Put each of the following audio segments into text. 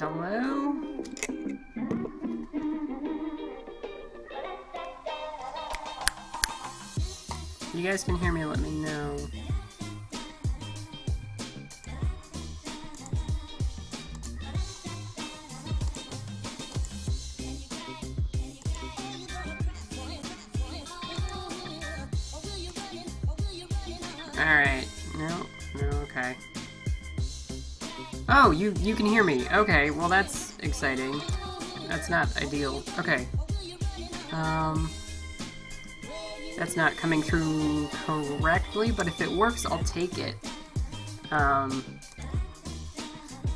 Hello? If you guys can hear me, let me know. Alright. No, okay. Oh, you can hear me. Okay, well that's exciting. That's not ideal. Okay. That's not coming through correctly, but if it works, I'll take it.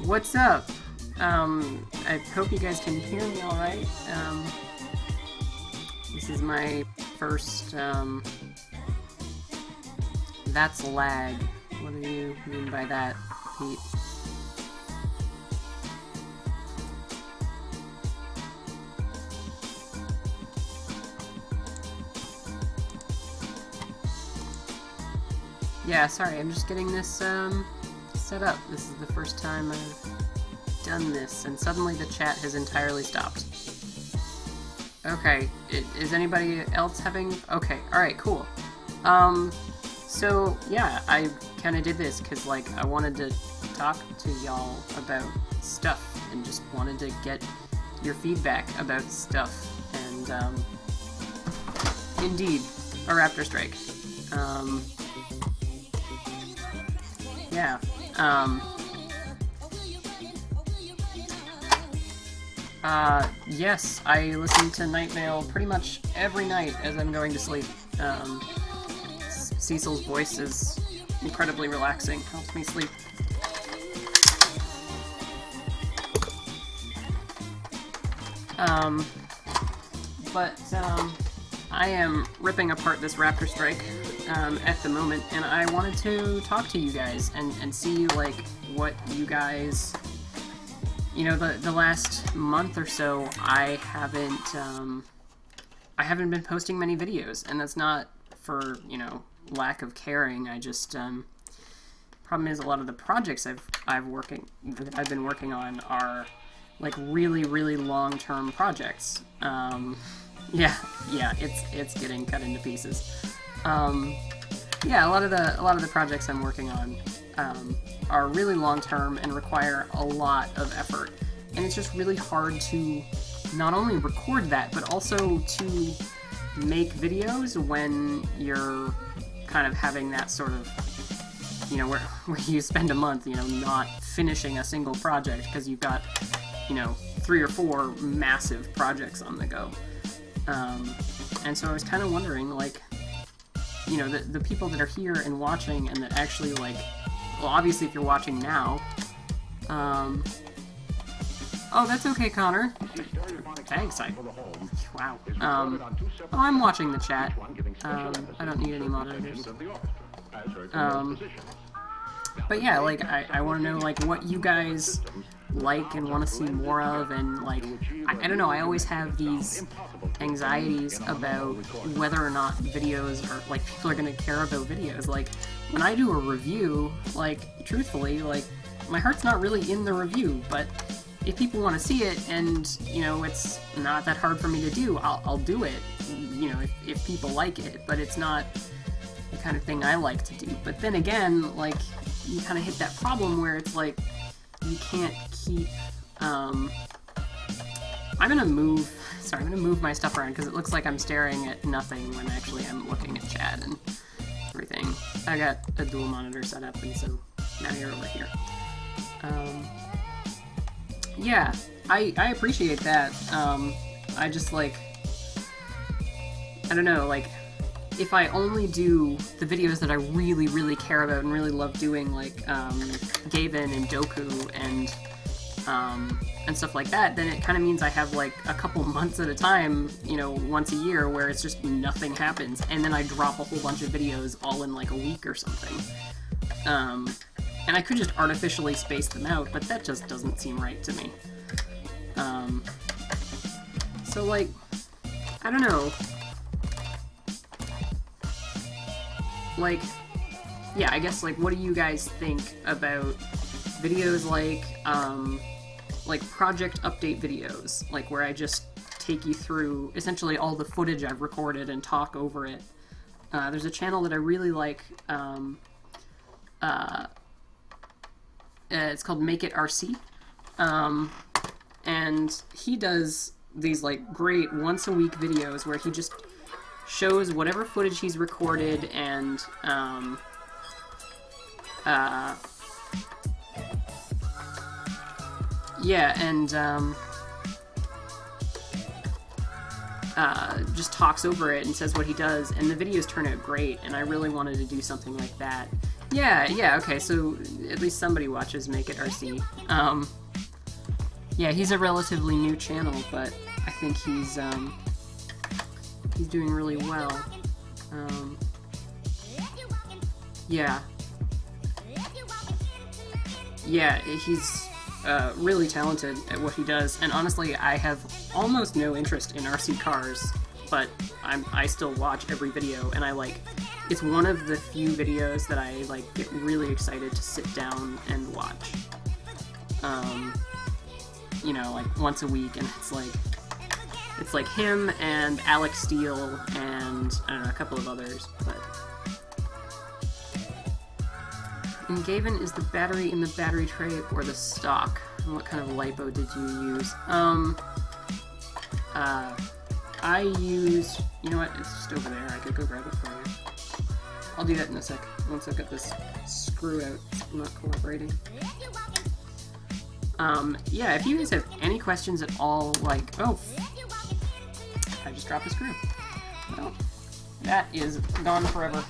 What's up? I hope you guys can hear me alright. This is my first, that's lag. What do you mean by that, Pete? Yeah, sorry, I'm just getting this, set up. This is the first time I've done this, and suddenly the chat has entirely stopped. Okay, is anybody else having... Okay, alright, cool. So, yeah, I kinda did this because, like, I wanted to talk to y'all about stuff, and just wanted to get your feedback about stuff, and, indeed, a raptor strike. Yeah, yes, I listen to Night Mail pretty much every night as I'm going to sleep. Cecil's voice is incredibly relaxing, helps me sleep. I am ripping apart this raptor strike at the moment, and I wanted to talk to you guys and see, like, what you guys... You know, the last month or so, I haven't been posting many videos, and that's not for, you know, lack of caring. I just, problem is a lot of the projects I've been working on are, like, really, really long-term projects. Yeah, it's getting cut into pieces. Yeah, a lot of the projects I'm working on are really long-term and require a lot of effort, and it's just really hard to not only record that, but also to make videos when you're kind of having that sort of, you know, where you spend a month, you know, not finishing a single project because you've got, you know, 3 or 4 massive projects on the go. And so I was kind of wondering, like, you know, the people that are here and watching and that actually, like, well, obviously if you're watching now, oh, that's okay, Connor. Thanks, wow. Oh, I'm watching the chat. I don't need any moderators. But yeah, like, I want to know, like, what you guys like and want to see more of, and, like, I don't know, I always have these anxieties about whether or not videos are, like, people are going to care about videos. Like, when I do a review, like, truthfully, like, my heart's not really in the review, but if people want to see it, and, you know, it's not that hard for me to do, I'll do it, you know, if people like it, but it's not the kind of thing I like to do. But then again, like, you kind of hit that problem where it's like, you can't keep, I'm gonna move my stuff around because it looks like I'm staring at nothing when actually I'm looking at chat and everything. I got a dual monitor set up, and so now you're over here. Yeah, I appreciate that. I just, like, I don't know, like, if I only do the videos that I really, really care about and really love doing, like, Gaven and Doku and stuff like that, then it kind of means I have, like, a couple months at a time, you know, once a year, where it's just nothing happens, and then I drop a whole bunch of videos all in, like, a week or something. And I could just artificially space them out, but that just doesn't seem right to me. So, like, I don't know. Like, yeah, I guess, like, what do you guys think about videos like, like project update videos, like where I just take you through essentially all the footage I've recorded and talk over it. There's a channel that I really like. It's called Make It RC, and he does these like great once-a-week videos where he just shows whatever footage he's recorded and just talks over it and says what he does, and the videos turn out great, and I really wanted to do something like that. Yeah, okay, so at least somebody watches Make It RC. Yeah, he's a relatively new channel, but I think he's doing really well. Yeah, he's really talented at what he does, and honestly, I have almost no interest in RC cars, but I still watch every video, and it's one of the few videos that I get really excited to sit down and watch. You know, like once a week, and it's like him and Alex Steele and I don't know, a couple of others, but. In Gavin, is the battery in the battery tray or the stock? And what kind of LiPo did you use? I used, you know what, it's just over there, I could go grab it for you. I'll do that in a sec, once I've got this screw out, it's not cooperating. Yeah, if you guys have any questions at all, oh, I just dropped a screw. Well, that is gone forever.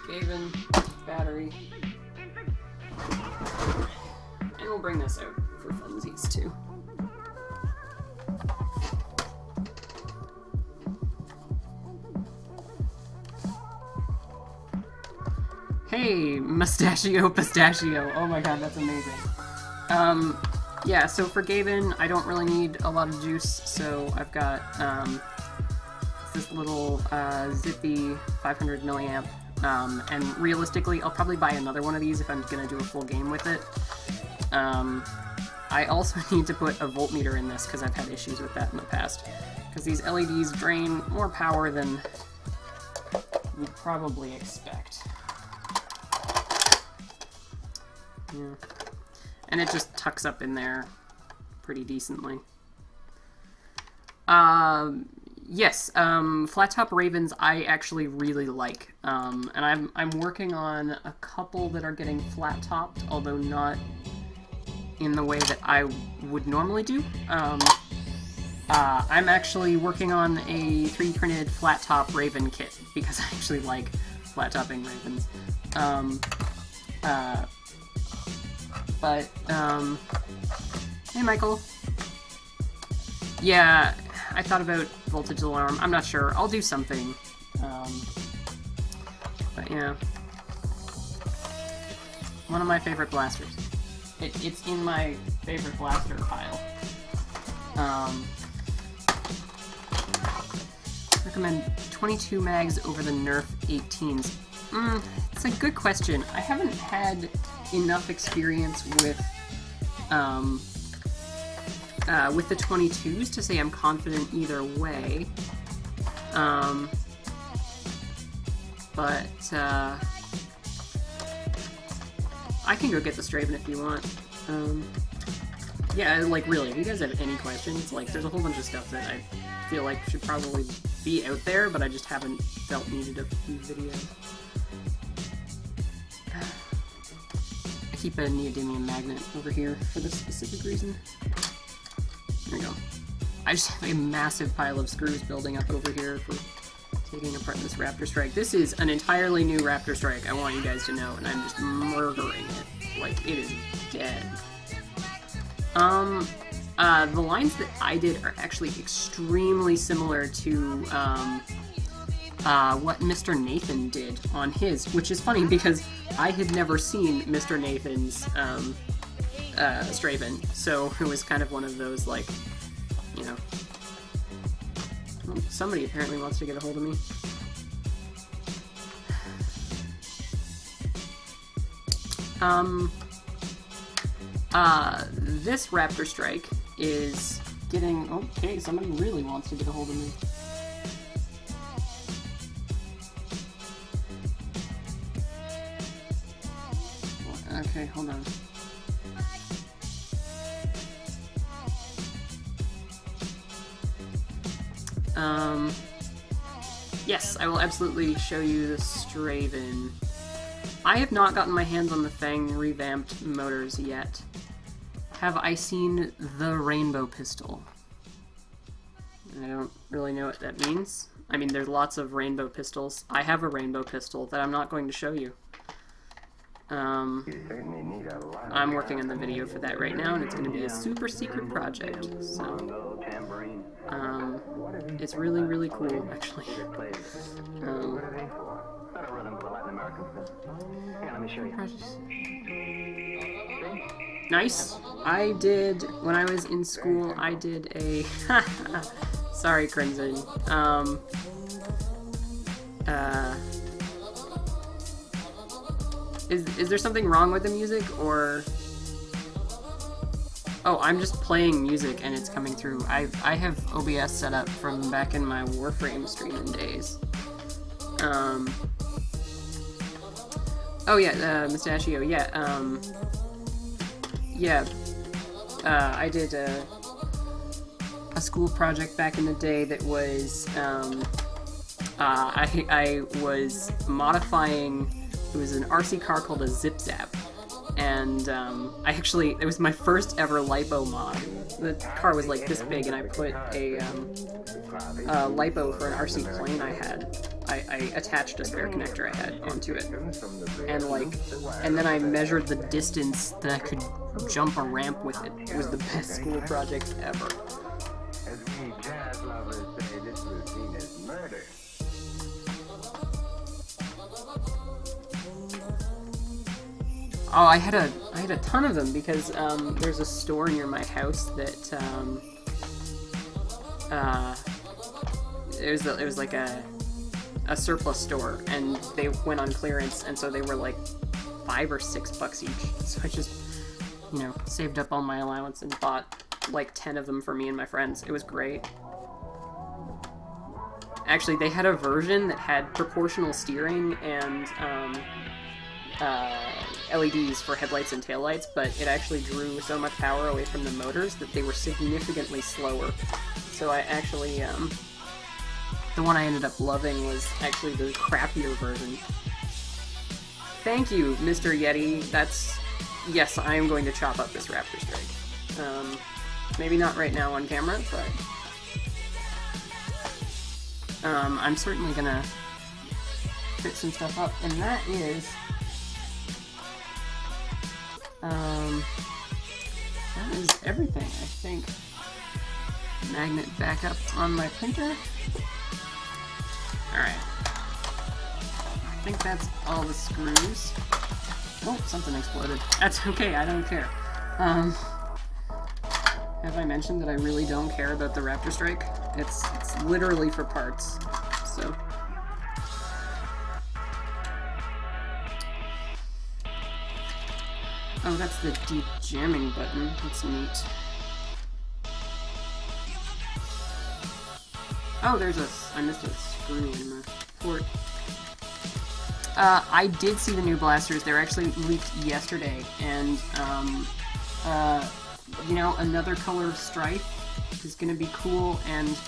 Gavin, battery, and we'll bring this out for funsies too. Hey, Mustachio Pistachio, oh my god, that's amazing. Yeah, so for Gavin, I don't really need a lot of juice, so I've got this little zippy 500 milliamp. And realistically, I'll probably buy another one of these if I'm gonna do a full game with it. I also need to put a voltmeter in this because I've had issues with that in the past. Because these LEDs drain more power than you'd probably expect. Yeah. And it just tucks up in there pretty decently. Yes, flat top Ravens I actually really like, and I'm working on a couple that are getting flat topped, although not in the way that I would normally do. I'm actually working on a 3D printed flat top Raven kit because I actually like flat topping Ravens. Hey Michael. Yeah. I thought about voltage alarm. I'm not sure. I'll do something. But yeah. One of my favorite blasters. It's in my favorite blaster pile. Recommend 22 mags over the Nerf 18s. It's a good question. I haven't had enough experience with the 22s to say I'm confident either way. But I can go get the Straven if you want. Yeah, really, if you guys have any questions, there's a whole bunch of stuff that I feel like should probably be out there, but I just haven't felt needed a few videos. I keep a neodymium magnet over here for this specific reason. There we go. I just have a massive pile of screws building up over here for taking apart this Raptor Strike. This is an entirely new Raptor Strike, I want you guys to know, and I'm just murdering it. It is dead. The lines that I did are actually extremely similar to what Mr. Nathan did on his, which is funny because I had never seen Mr. Nathan's Straven, so it was kind of one of those, you know... Somebody apparently wants to get a hold of me. This Raptor Strike is getting... Okay, somebody really wants to get a hold of me. Okay, hold on. Yes, I will absolutely show you the Straven. I have not gotten my hands on the Fang revamped motors yet. Have I seen the Rainbow Pistol? I don't really know what that means. I mean, there's lots of Rainbow Pistols. I have a Rainbow Pistol that I'm not going to show you. I'm working on the video for that right now, and it's going to be a super secret project, so it's really, really cool, actually. Nice. I did, when I was in school, I did a, sorry, Crimson, Is there something wrong with the music, or... Oh, I'm just playing music and it's coming through. I have OBS set up from back in my Warframe streaming days. Oh yeah, Mustachio, yeah, I did a school project back in the day that was, I was modifying... It was an RC car called a Zip Zap, and it was my first ever lipo mod. The car was like this big, and I put a lipo for an RC plane I had. I attached a spare connector I had onto it, and then I measured the distance that I could jump a ramp with it. It was the best school project ever. As we jazz lovers say, this routine is murder. Oh, I had a ton of them because there's a store near my house that it was like a surplus store, and they went on clearance, and so they were like $5 or $6 each. So I just, you know, saved up all my allowance and bought like 10 of them for me and my friends. It was great. Actually, they had a version that had proportional steering and LEDs for headlights and taillights, but it actually drew so much power away from the motors that they were significantly slower. So I actually, the one I ended up loving was actually the crappier version. Thank you, Mr. Yeti. Yes, I am going to chop up this Raptor Strike. Maybe not right now on camera, but I'm certainly gonna fit some stuff up, and that is everything, I think. Magnet back up on my printer. Alright. I think that's all the screws. Oh, something exploded. That's okay, I don't care. Have I mentioned that I really don't care about the Raptor Strike? It's literally for parts, so... Oh, that's the deep jamming button. That's neat. Oh, I missed a screw in the port. I did see the new blasters. They were actually leaked yesterday, and, you know, another color of Strife is gonna be cool, and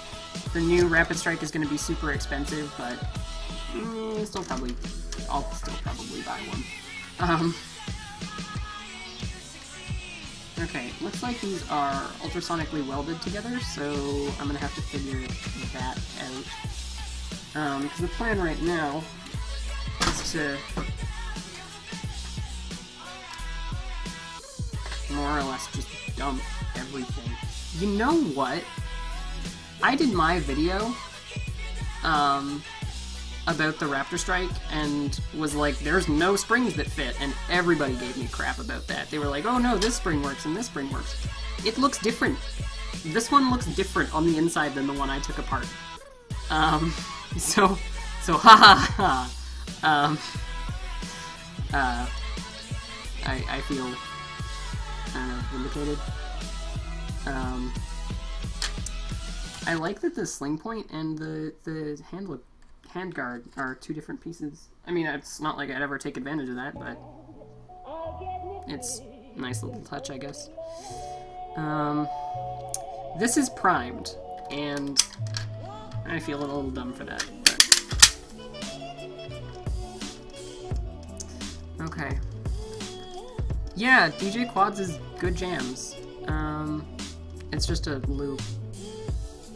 the new Rapid Strike is gonna be super expensive, but I'll still probably buy one. Okay, looks like these are ultrasonically welded together, so I'm gonna have to figure that out. Because the plan right now is to more or less just dump everything. You know what? I did my video, about the Raptor Strike, and was like, there's no springs that fit, and everybody gave me crap about that. They were like, oh no, this spring works and this spring works. It looks different. This one looks different on the inside than the one I took apart. So ha ha ha. I feel, I don't know, vindicated. I like that the sling point and the hand guard are two different pieces. I mean, it's not like I'd ever take advantage of that, but it's a nice little touch, I guess. This is primed, and I feel a little dumb for that. But... Okay. Yeah, DJ Quads is good jams. It's just a loop.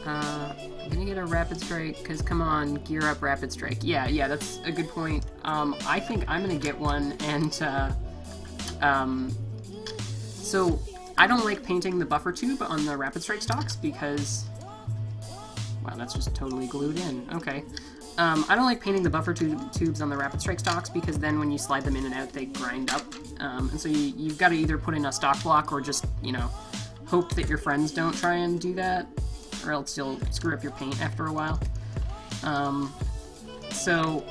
I'm gonna get a Rapid Strike, because come on, gear up Rapid Strike. Yeah, that's a good point. I think I'm gonna get one, and, so, I don't like painting the buffer tube on the Rapid Strike stocks, because... Wow, that's just totally glued in. Okay. I don't like painting the buffer tubes on the Rapid Strike stocks, because then when you slide them in and out, they grind up. And so you've got to either put in a stock block, or just, you know, hope that your friends don't try and do that, or else you'll screw up your paint after a while. So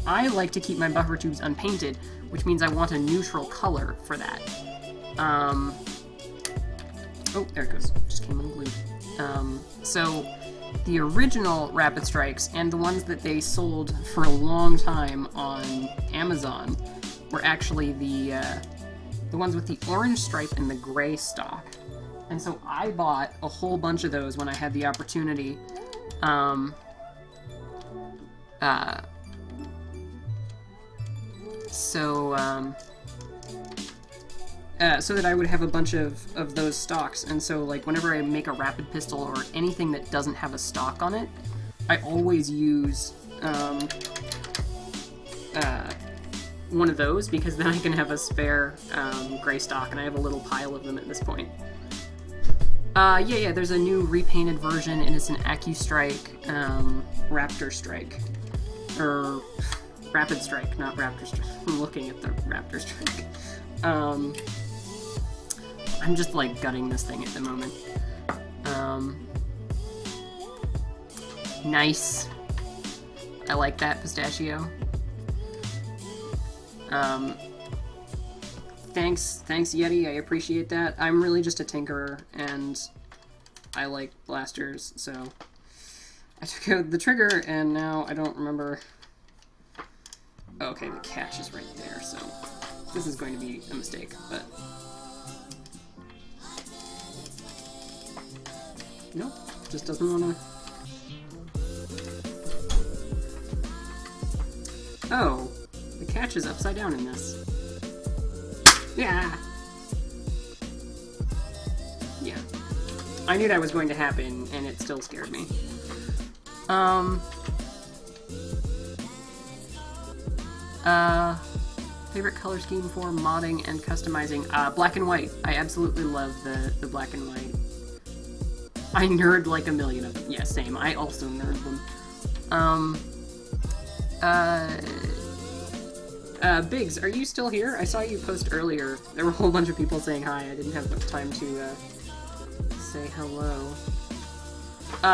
I like to keep my buffer tubes unpainted, which means I want a neutral color for that. Oh, there it goes. Just came unglued. So the original Rapid Strikes, and the ones that they sold for a long time on Amazon, were actually the ones with the orange stripe and the gray stock. And so I bought a whole bunch of those when I had the opportunity. So that I would have a bunch of those stocks. And so, like, whenever I make a rapid pistol or anything that doesn't have a stock on it, I always use one of those, because then I can have a spare gray stock, and I have a little pile of them at this point. Yeah, there's a new repainted version, and it's an AccuStrike Raptor Strike. Or Rapid Strike, not Raptor Strike. I'm looking at the Raptor Strike. I'm just, like, gutting this thing at the moment. Nice. I like that, Pistachio. Thanks Yeti, I appreciate that. I'm really just a tinkerer, and I like blasters, so I took out the trigger, and now I don't remember... Okay, the catch is right there, so this is going to be a mistake, but... Nope, just doesn't want to... Oh, the catch is upside down in this. Yeah! Yeah. I knew that was going to happen, and it still scared me. Favorite color scheme for modding and customizing? Black and white. I absolutely love the black and white. I nerd like a million of them. Yeah, same. I also nerd them. Biggs, are you still here? I saw you post earlier. There were a whole bunch of people saying hi. I didn't have much time to, say hello.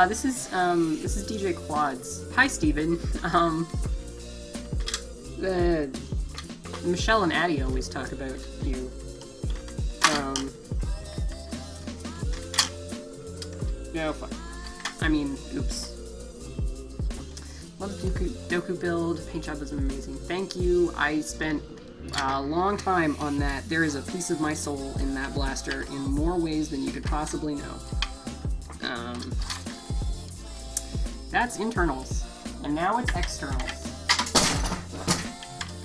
This is DJ Quads. Hi, Steven. Michelle and Addie always talk about you. No, fuck. I mean, oops. Love Doku build. Paint job was amazing. Thank you. I spent a long time on that. There is a piece of my soul in that blaster in more ways than you could possibly know. That's internals. And now it's externals.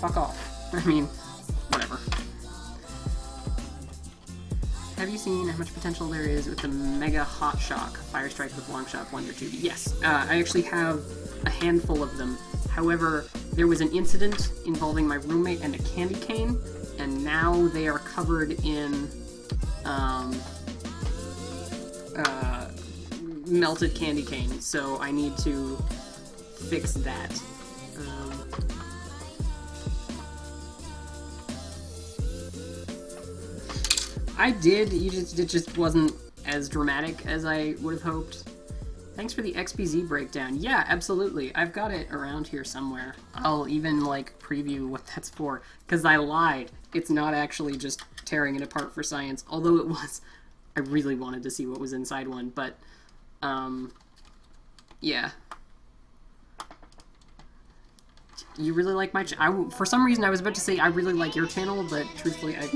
Fuck off. I mean, whatever. Have you seen how much potential there is with the Mega Hot Shock Fire Strike with Long Shot Blender Tube? Yes, I actually have a handful of them. However, there was an incident involving my roommate and a candy cane, and now they are covered in melted candy cane, so I need to fix that. I did, it just wasn't as dramatic as I would have hoped. Thanks for the XBZ breakdown. Yeah, absolutely. I've got it around here somewhere. I'll even, like, preview what that's for, because I lied. It's not actually just tearing it apart for science, although it was. I really wanted to see what was inside one, but, yeah. You really like my for some reason I was about to say I really like your channel, but truthfully I've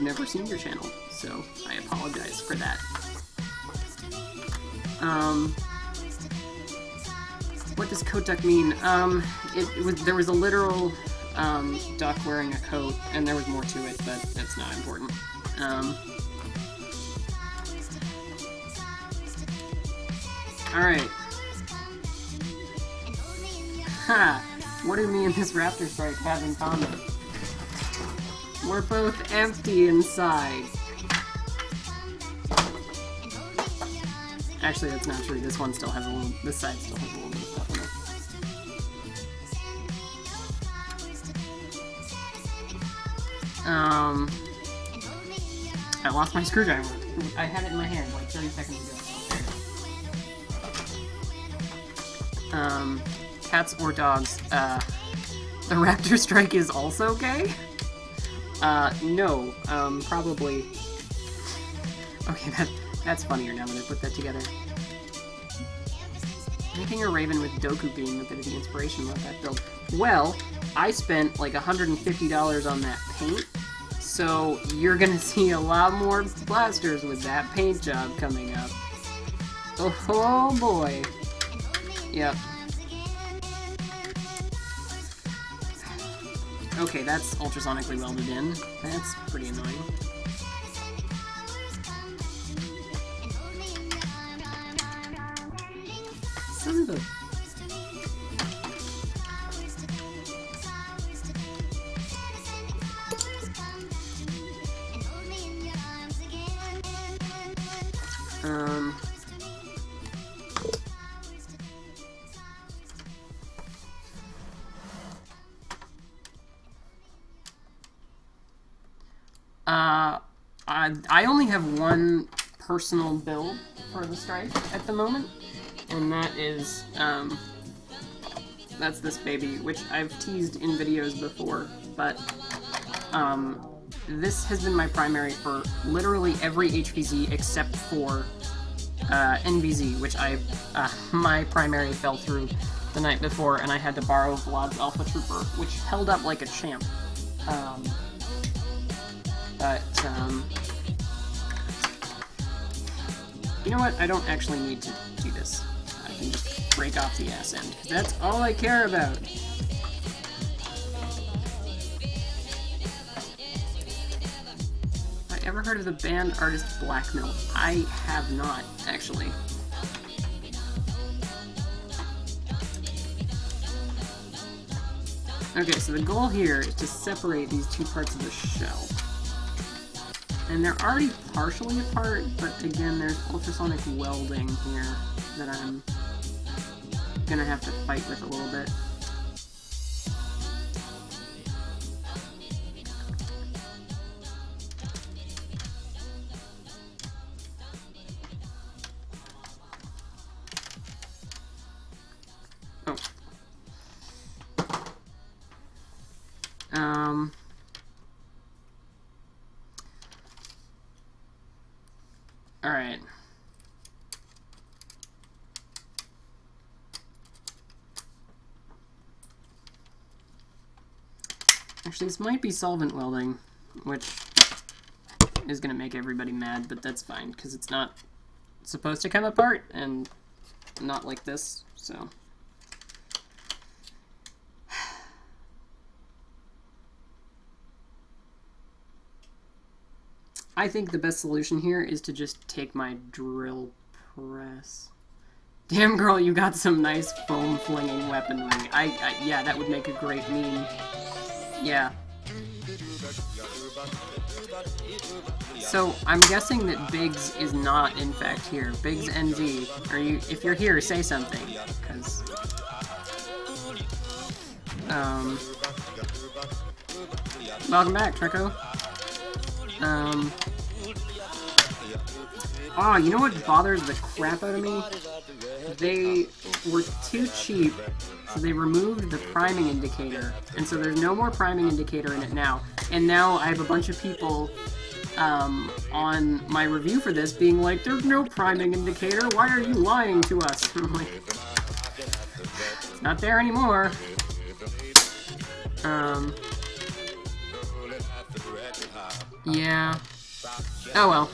never seen your channel, so I apologize for that. What does coat duck mean? There was a literal duck wearing a coat, and there was more to it, but that's not important. Alright. Ha! What do me and this raptor strike have in common? We're both empty inside. Actually, that's not true. This one still has a little. This side still has a little bit of stuff in it. I lost my screwdriver. I had it in my hand like 30 seconds ago. Cats or dogs? The raptor strike is also gay? No. Probably. Okay, that's funnier now that I put that together. Anything a raven with Doku being a bit of the inspiration about that build. Well, I spent like $150 on that paint, so you're gonna see a lot more blasters with that paint job coming up. Oh boy. Yep. Okay, that's ultrasonically welded in. That's pretty annoying. Son of a... I only have one personal build for the strike at the moment, and that is, that's this baby, which I've teased in videos before, but, this has been my primary for literally every HVZ except for, NVZ, which my primary fell through the night before, and I had to borrow Vlad's Alpha Trooper, which held up like a champ. You know what? I don't actually need to do this. I can just break off the ass end. That's all I care about. Have I ever heard of the band artist Blackmill? I have not, actually. Okay, so the goal here is to separate these two parts of the shell. And they're already partially apart, but again, there's ultrasonic welding here that I'm gonna have to fight with a little bit. Alright. Actually, this might be solvent welding, which is going to make everybody mad, but that's fine, because it's not supposed to come apart, and not like this, so... I think the best solution here is to just take my drill press. Damn girl, you got some nice foam flinging weaponry. Yeah, that would make a great meme. Yeah. So, I'm guessing that Biggs is not, in fact, here. Biggs NZ, if you're here, say something, because... Welcome back, Treco. Oh, you know what bothers the crap out of me? They were too cheap, so they removed the priming indicator, and so there's no more priming indicator in it now. And now I have a bunch of people on my review for this being like, there's no priming indicator, why are you lying to us? I'm like, it's not there anymore. Yeah. Oh well.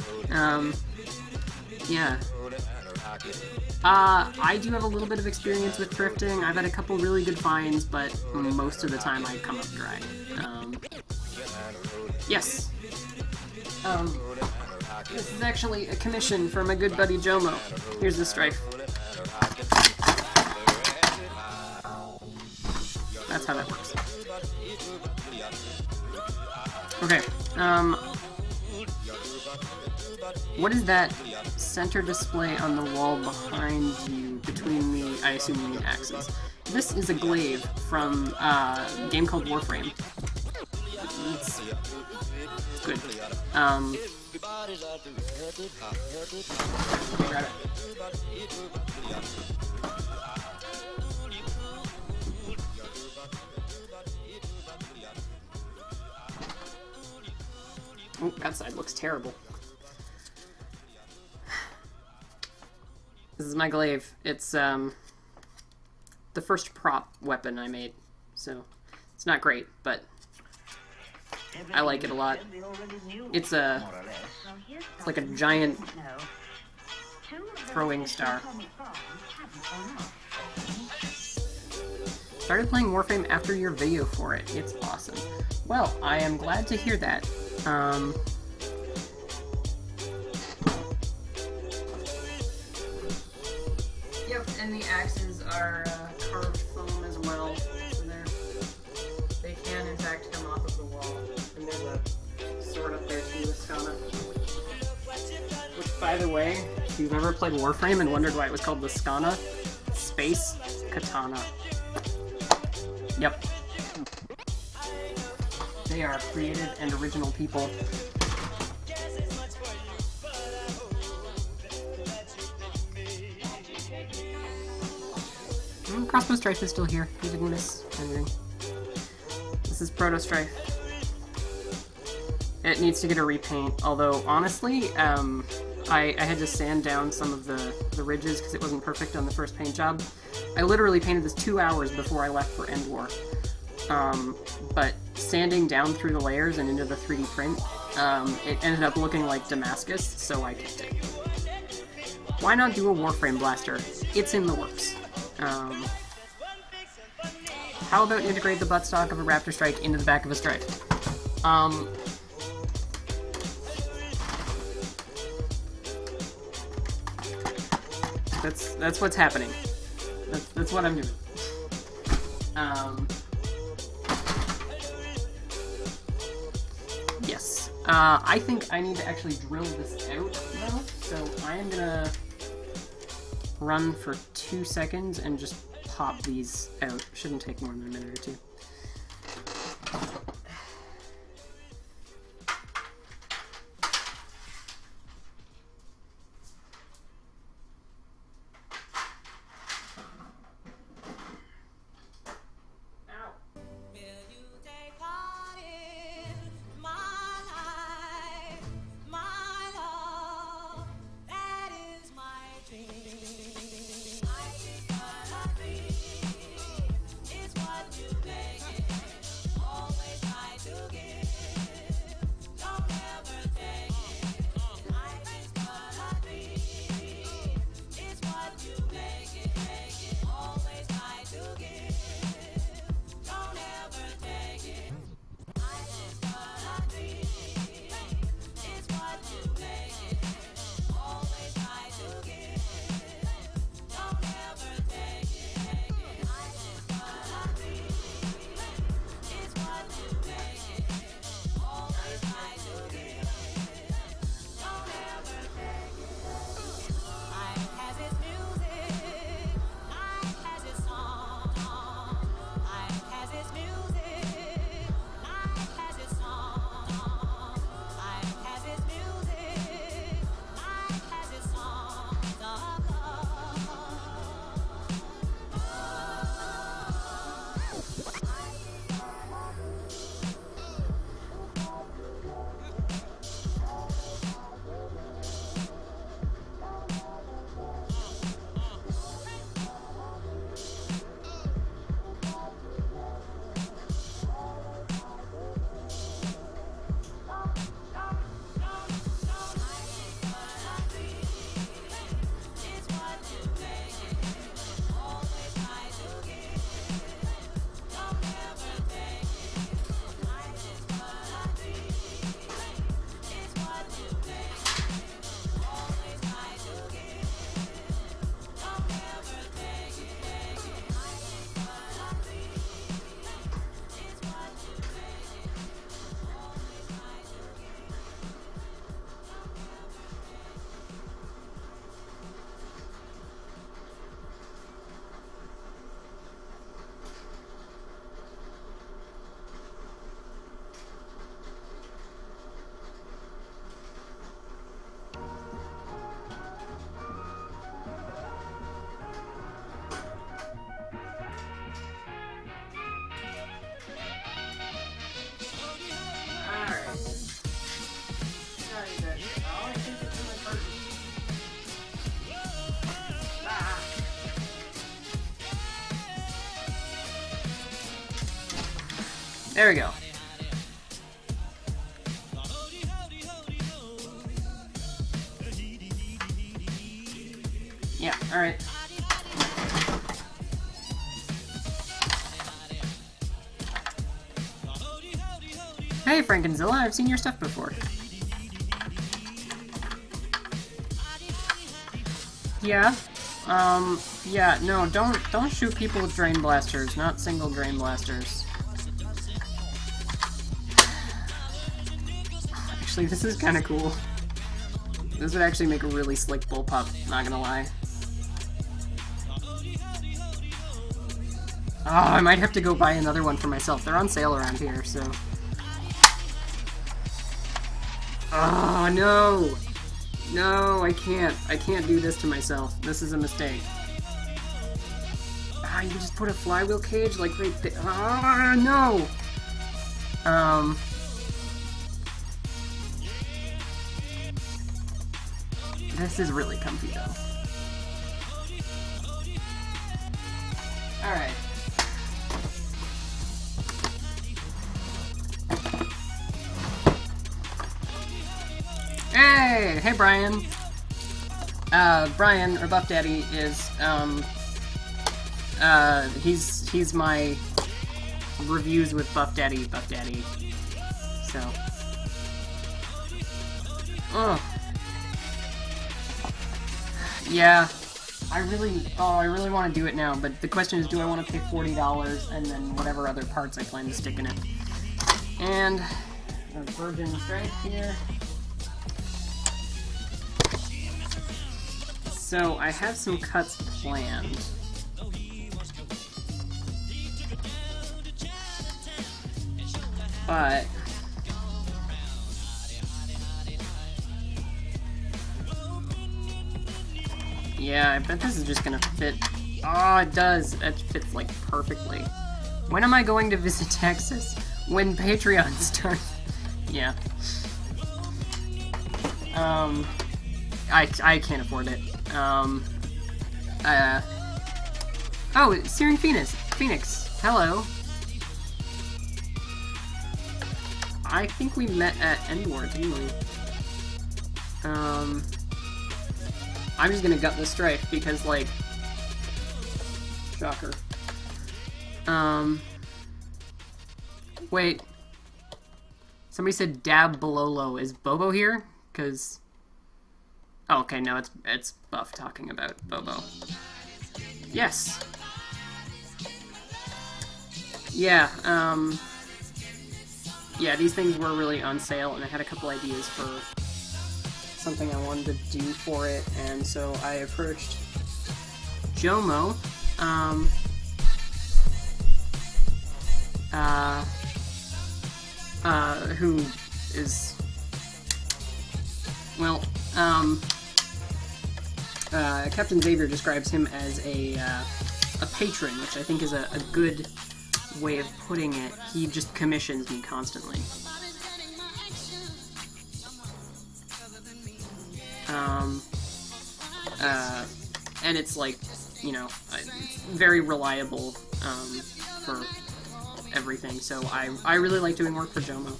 Yeah. I do have a little bit of experience with thrifting. I've had a couple really good finds, but most of the time I come up dry. Yes. This is actually a commission from my good buddy Jomo. Here's the strife. That's how that works. Okay, what is that center display on the wall behind you, between the, I assume, the axes? This is a glaive from a game called Warframe. It's good. Grab it. Oh, that side looks terrible. This is my glaive. It's, the first prop weapon I made, so it's not great, but I like it a lot. It's like a giant throwing star. Started playing Warframe after your video for it. It's awesome. Well, I am glad to hear that. Yep, and the axes are carved foam as well, so they can in fact come off of the wall. And there's a sword up there too, the Skana. Which, by the way, if you've ever played Warframe and wondered why it was called the Skana, space katana. Yep. They are creative and original people. Crossbow Strife is still here. He didn't miss anything. This is Proto Strife. It needs to get a repaint, although honestly, I had to sand down some of the ridges because it wasn't perfect on the first paint job. I literally painted this 2 hours before I left for End War. But sanding down through the layers and into the 3D print, it ended up looking like Damascus, so I kept it. Why not do a Warframe blaster? It's in the works. How about integrate the buttstock of a Raptor Strike into the back of a Strife? That's what's happening. That's what I'm doing. Yes. I think I need to actually drill this out, though, so I am gonna run for 2 seconds and just pop these out. Shouldn't take more than a minute or two. There we go. Yeah, alright. Hey, Frankenzilla, I've seen your stuff before. Yeah? Yeah, no, don't shoot people with drain blasters, not single drain blasters. Actually, this is kinda cool. This would actually make a really slick bullpup, not gonna lie. Oh, I might have to go buy another one for myself. They're on sale around here, so... Oh, no! No, I can't. I can't do this to myself. This is a mistake. Ah, you just put a flywheel cage, like, right there. Ah, no! This is really comfy, though. Alright. Hey, Brian. Brian, or Buff Daddy, is, he's my reviews with Buff Daddy, so. Oh. Yeah, I really want to do it now, but the question is, do I want to pay $40 and then whatever other parts I plan to stick in it? And a Virgin Strike here. So I have some cuts planned. But yeah, I bet this is just gonna fit. Oh, it does. It fits like perfectly. When am I going to visit Texas? When Patreon starts. Yeah. I can't afford it. Oh, Searing Phoenix. Hello. I think we met at Endwar, didn't we? I'm just gonna gut the strife because, like, shocker. Wait. Somebody said Dab Bololo. Is Bobo here? Cause. Oh, okay, no, it's Buff talking about Bobo. Yes. Yeah, yeah, these things were really on sale, and I had a couple ideas for something I wanted to do for it, and so I approached Jomo, who is, well, Captain Xavier describes him as a patron, which I think is a good way of putting it. He just commissions me constantly. And it's like, you know, it's very reliable for everything, so I really like doing work for Jomo.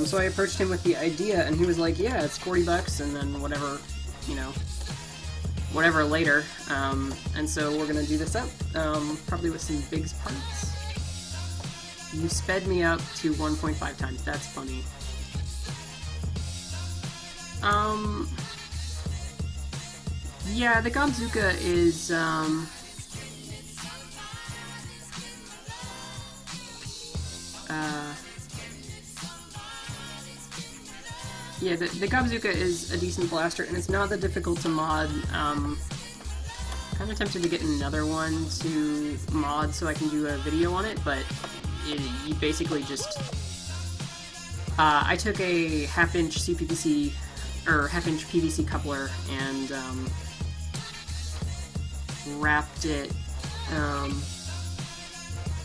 So I approached him with the idea, and he was like, yeah, it's $40, and then whatever, you know, whatever later, and so we're gonna do this up, probably with some Biggs parts. You sped me up to 1.5 times, that's funny. Yeah, the Gobzuka is, yeah, the Gobzuka is a decent blaster, and it's not that difficult to mod. Kind of tempted to get another one to mod so I can do a video on it, but you basically just... I took a half-inch CPVC, or half-inch PVC coupler, and wrapped it, and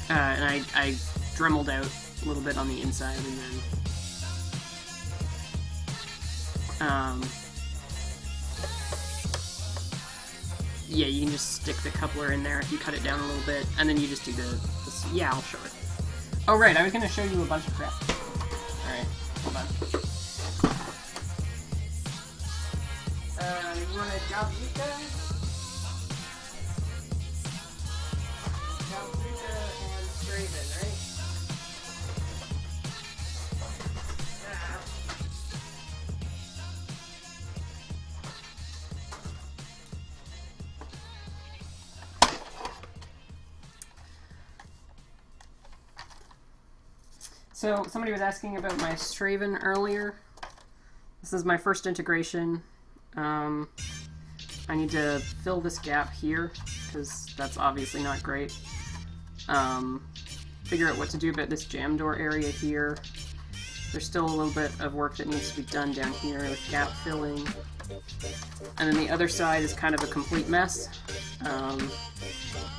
I dremeled out a little bit on the inside, and then yeah, you can just stick the coupler in there if you cut it down a little bit, and then you just do the yeah, I'll show it. Oh, right, I was gonna show you a bunch of crap. Alright, hold on. You want a Galbuka? Galbuka and Straven, right? So, somebody was asking about my Straven earlier. This is my first integration. I need to fill this gap here, because that's obviously not great. Figure out what to do about this jam door area here. There's still a little bit of work that needs to be done down here with gap filling. And then the other side is kind of a complete mess.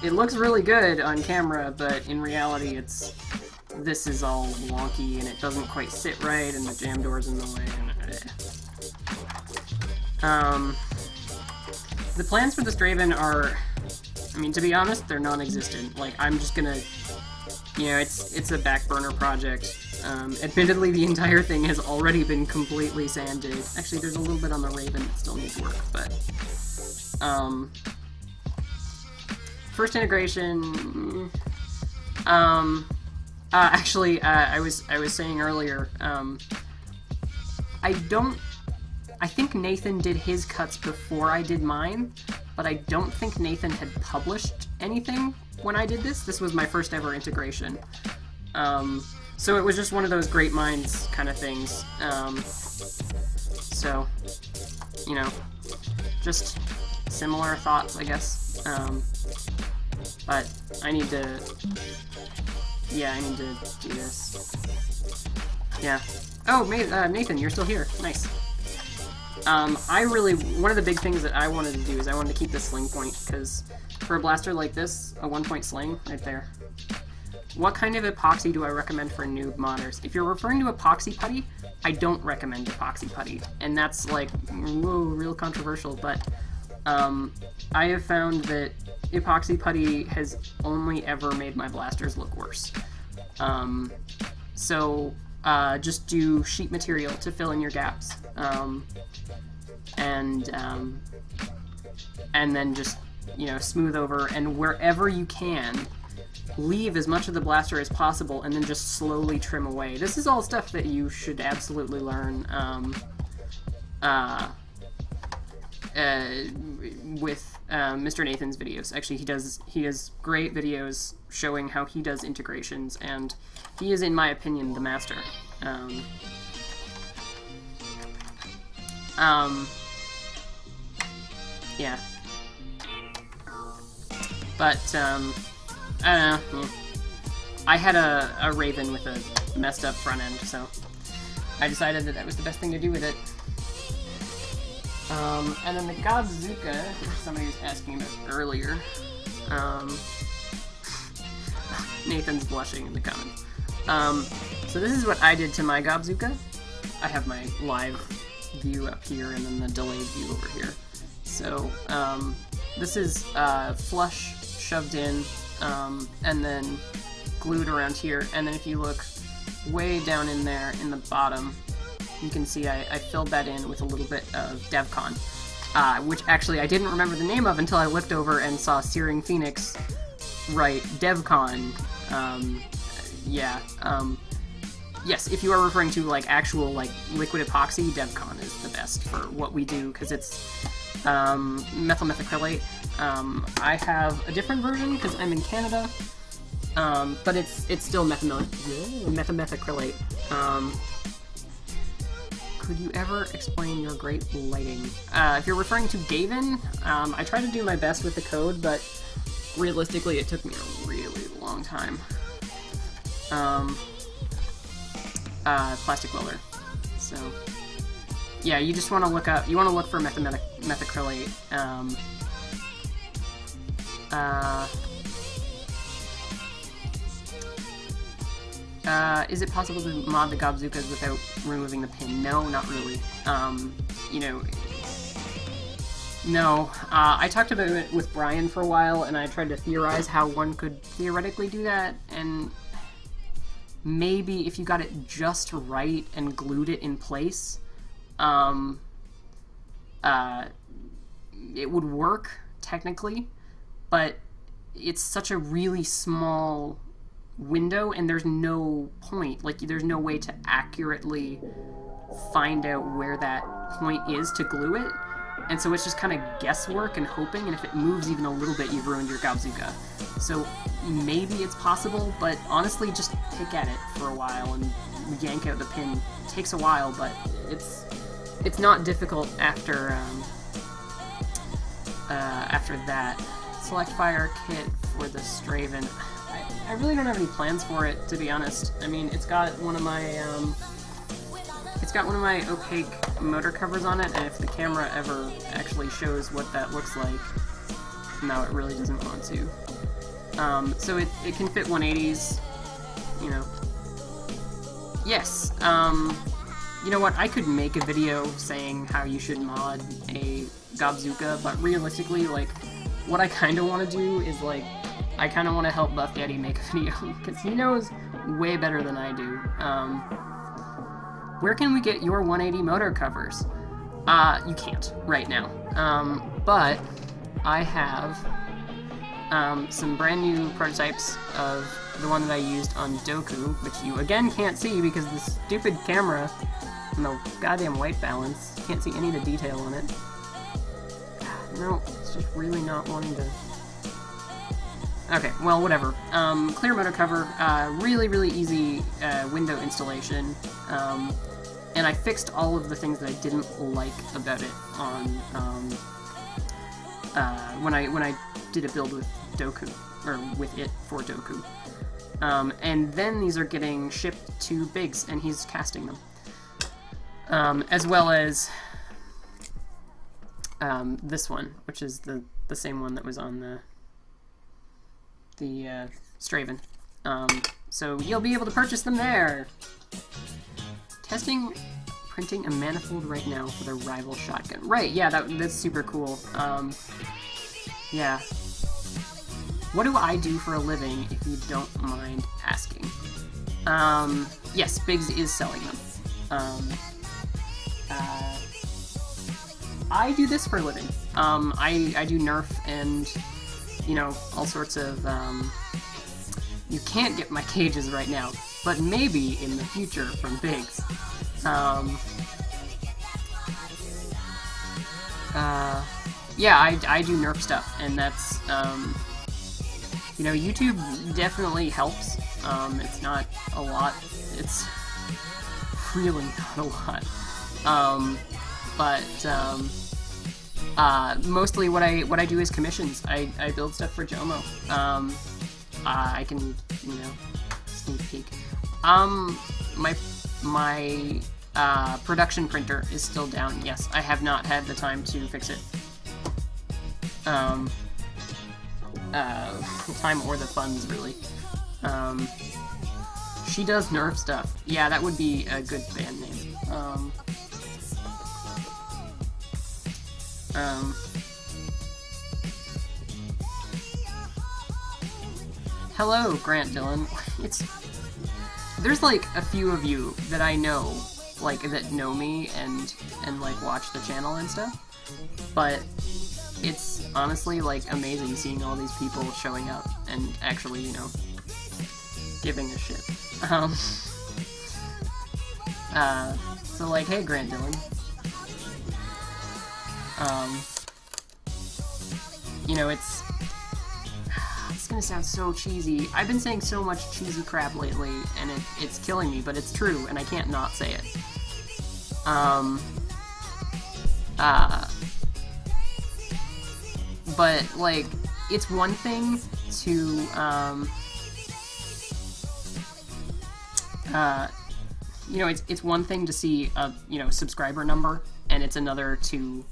It looks really good on camera, but in reality this is all wonky and it doesn't quite sit right and the jam door's in the way. The plans for the Straven are, I mean, to be honest, they're non-existent. Like, I'm just gonna, you know, it's a back burner project. Admittedly, the entire thing has already been completely sanded. Actually, there's a little bit on the Raven that still needs work, but, first integration, actually, I was saying earlier, I think Nathan did his cuts before I did mine, but I don't think Nathan had published anything when I did this. This was my first ever integration. So it was just one of those great minds kind of things. So, you know, just similar thoughts, I guess. But I need to, yeah, I need to do this. Yeah. Oh, Nathan, you're still here. Nice. One of the big things that I wanted to do is I wanted to keep the sling point, because for a blaster like this, a 1-point sling, right there. What kind of epoxy do I recommend for noob modders? If you're referring to epoxy putty, I don't recommend epoxy putty, and that's like, whoa, real controversial, but I have found that epoxy putty has only ever made my blasters look worse. Just do sheet material to fill in your gaps. And then just, you know, smooth over, and wherever you can, leave as much of the blaster as possible, and then just slowly trim away. This is all stuff that you should absolutely learn with Mr. Nathan's videos. Actually, he does great videos showing how he does integrations, and he is, in my opinion, the master. Yeah. But, I don't know. Yeah. I had a Raven with a messed up front end, so I decided that was the best thing to do with it. And then the Godzuka, somebody was asking about earlier. Nathan's blushing in the comments. So this is what I did to my Gobzuka. I have my live view up here and then the delayed view over here. So this is flush shoved in and then glued around here. And then if you look way down in there in the bottom, you can see I filled that in with a little bit of DevCon, which actually I didn't remember the name of until I looked over and saw Searing Phoenix write DevCon. Yes, if you are referring to like actual like liquid epoxy, DevCon is the best for what we do, because it's methyl methacrylate. I have a different version because I'm in Canada, but it's still methyl methacrylate. Could you ever explain your great lighting? If you're referring to Gavin, I try to do my best with the code, but realistically it took me a really long time. Plastic welder. So, yeah, you just want to look up, you want to look for methacrylate. Is it possible to mod the Gobzukas without removing the pin? No, not really. You know, no. I talked about it with Brian for a while, and I tried to theorize how one could theoretically do that, and maybe if you got it just right and glued it in place, it would work, technically, but it's such a really small window, and there's no point, like, there's no way to accurately find out where that point is to glue it, and so it's just kind of guesswork and hoping, and if it moves even a little bit, you've ruined your Gobzuka. So maybe it's possible, but honestly, just pick at it for a while and yank out the pin. It takes a while, but it's not difficult after that. Select fire kit for the Straven. I really don't have any plans for it, to be honest. I mean, it's got one of my opaque motor covers on it, and if the camera ever actually shows what that looks like, no, it really doesn't want to. So it can fit 180s, you know. Yes, you know what, I could make a video saying how you should mod a Gobzuka, but realistically, like, what I kind of want to do is, like, I kind of want to help Buff Daddy make a video, because he knows way better than I do. Where can we get your 180 motor covers? You can't right now. But I have some brand new prototypes of the one that I used on Doku, which you again can't see because the stupid camera and the goddamn white balance. Can't see any of the detail on it. No, it's just really not wanting to... Okay, well, whatever. Clear motor cover, really, really easy window installation, and I fixed all of the things that I didn't like about it on when I did a build with Doku, or with it for Doku. And then these are getting shipped to Biggs, and he's casting them, as well as this one, which is the same one that was on the Straven. So you'll be able to purchase them there. Testing printing a manifold right now for the rival shotgun. Right, yeah, that's super cool. Yeah. What do I do for a living, if you don't mind asking? Yes, Biggs is selling them. I do this for a living. I do Nerf and, you know, all sorts of, you can't get my cages right now, but maybe in the future from Biggs. Yeah, I do Nerf stuff, and that's, you know, YouTube definitely helps. It's not a lot. It's really not a lot. Mostly what I do is commissions. I build stuff for Jomo. I can, you know, sneak peek. My production printer is still down. Yes, I have not had the time to fix it. The time or the funds, really. She does Nerf stuff. Yeah, that would be a good band name. Hello, Grant Dillon. There's like a few of you that I know, like, that know me and like watch the channel and stuff, but it's honestly like amazing seeing all these people showing up and actually, you know, giving a shit. So like, hey, Grant Dillon. You know, it's gonna sound so cheesy. I've been saying so much cheesy crap lately, and it's killing me, but it's true, and I can't not say it. But, like, it's one thing to, you know, it's one thing to see a, you know, subscriber number, and it's another to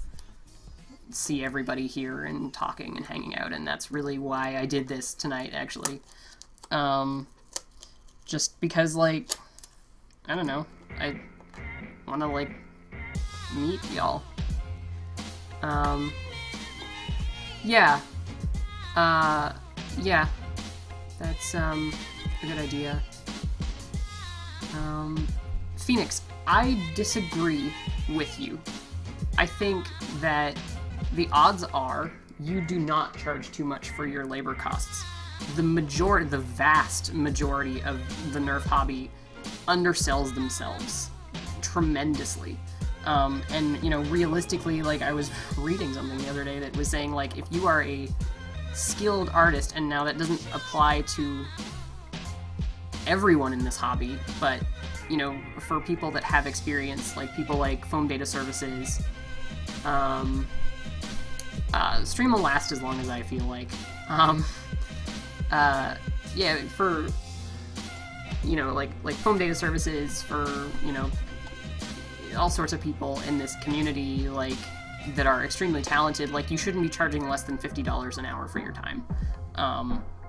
see everybody here and talking and hanging out, and that's really why I did this tonight, actually. Just because, like, I don't know, I want to, like, meet y'all. Yeah. Yeah. That's, a good idea. Phoenix, I disagree with you. I think that the odds are you do not charge too much for your labor costs. The vast majority of the Nerf hobby undersells themselves tremendously. And, you know, realistically, like, I was reading something the other day that was saying, like, if you are a skilled artist, and now that doesn't apply to everyone in this hobby, but, you know, for people that have experience, like people like Foam Data Services, stream will last as long as I feel like. Yeah, for, you know, like Foam Data Services, for, you know, all sorts of people in this community, like, that are extremely talented, like, you shouldn't be charging less than $50 an hour for your time.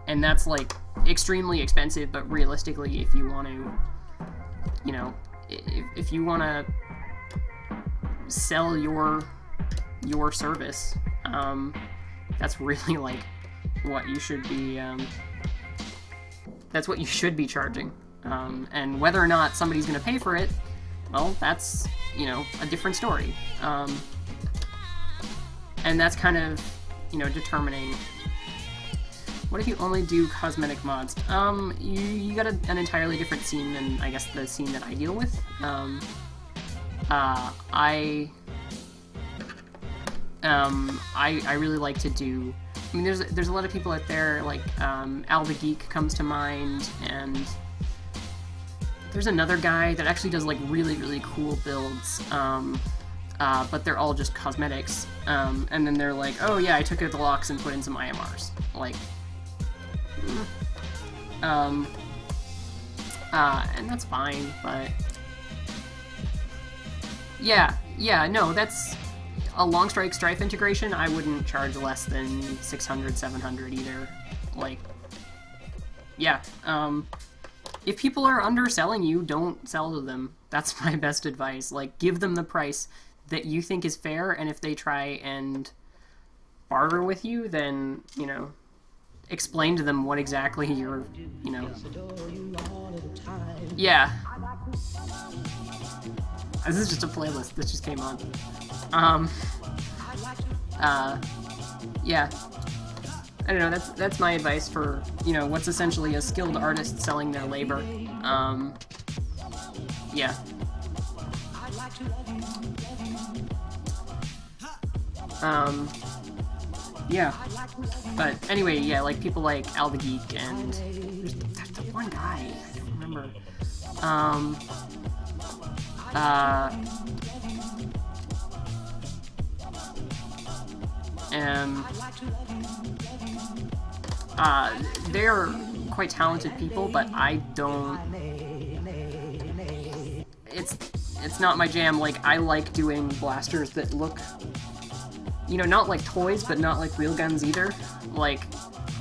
And that's, like, extremely expensive, but realistically, if you want to, you know, if you want to sell your service, that's really, like, what you should be, that's what you should be charging. And whether or not somebody's going to pay for it, well, that's, you know, a different story. And that's kind of, you know, determining, what if you only do cosmetic mods? You got an entirely different scene than, I guess, the scene that I deal with. I really like to do, I mean, there's a lot of people out there, like, Al the Geek comes to mind, and there's another guy that actually does, like, really, really cool builds, but they're all just cosmetics, and then they're like, oh yeah, I took out the locks and put in some IMRs, like, and that's fine, but, yeah, no, that's a Long Strike Strife integration. I wouldn't charge less than 600, 700 either, like, yeah, if people are underselling you, don't sell to them. That's my best advice. Like, give them the price that you think is fair, and if they try and barter with you, then, you know, explain to them what exactly you're, you know... Yeah. This is just a playlist that just came on. Yeah. I don't know, that's my advice for, you know, what's essentially a skilled artist selling their labor. Yeah. Yeah. But anyway, yeah, like people like Al the Geek, and there's the one guy, I don't remember. They're quite talented people, but I don't... It's not my jam. Like, I like doing blasters that look, you know, not like toys, but not like real guns either. Like,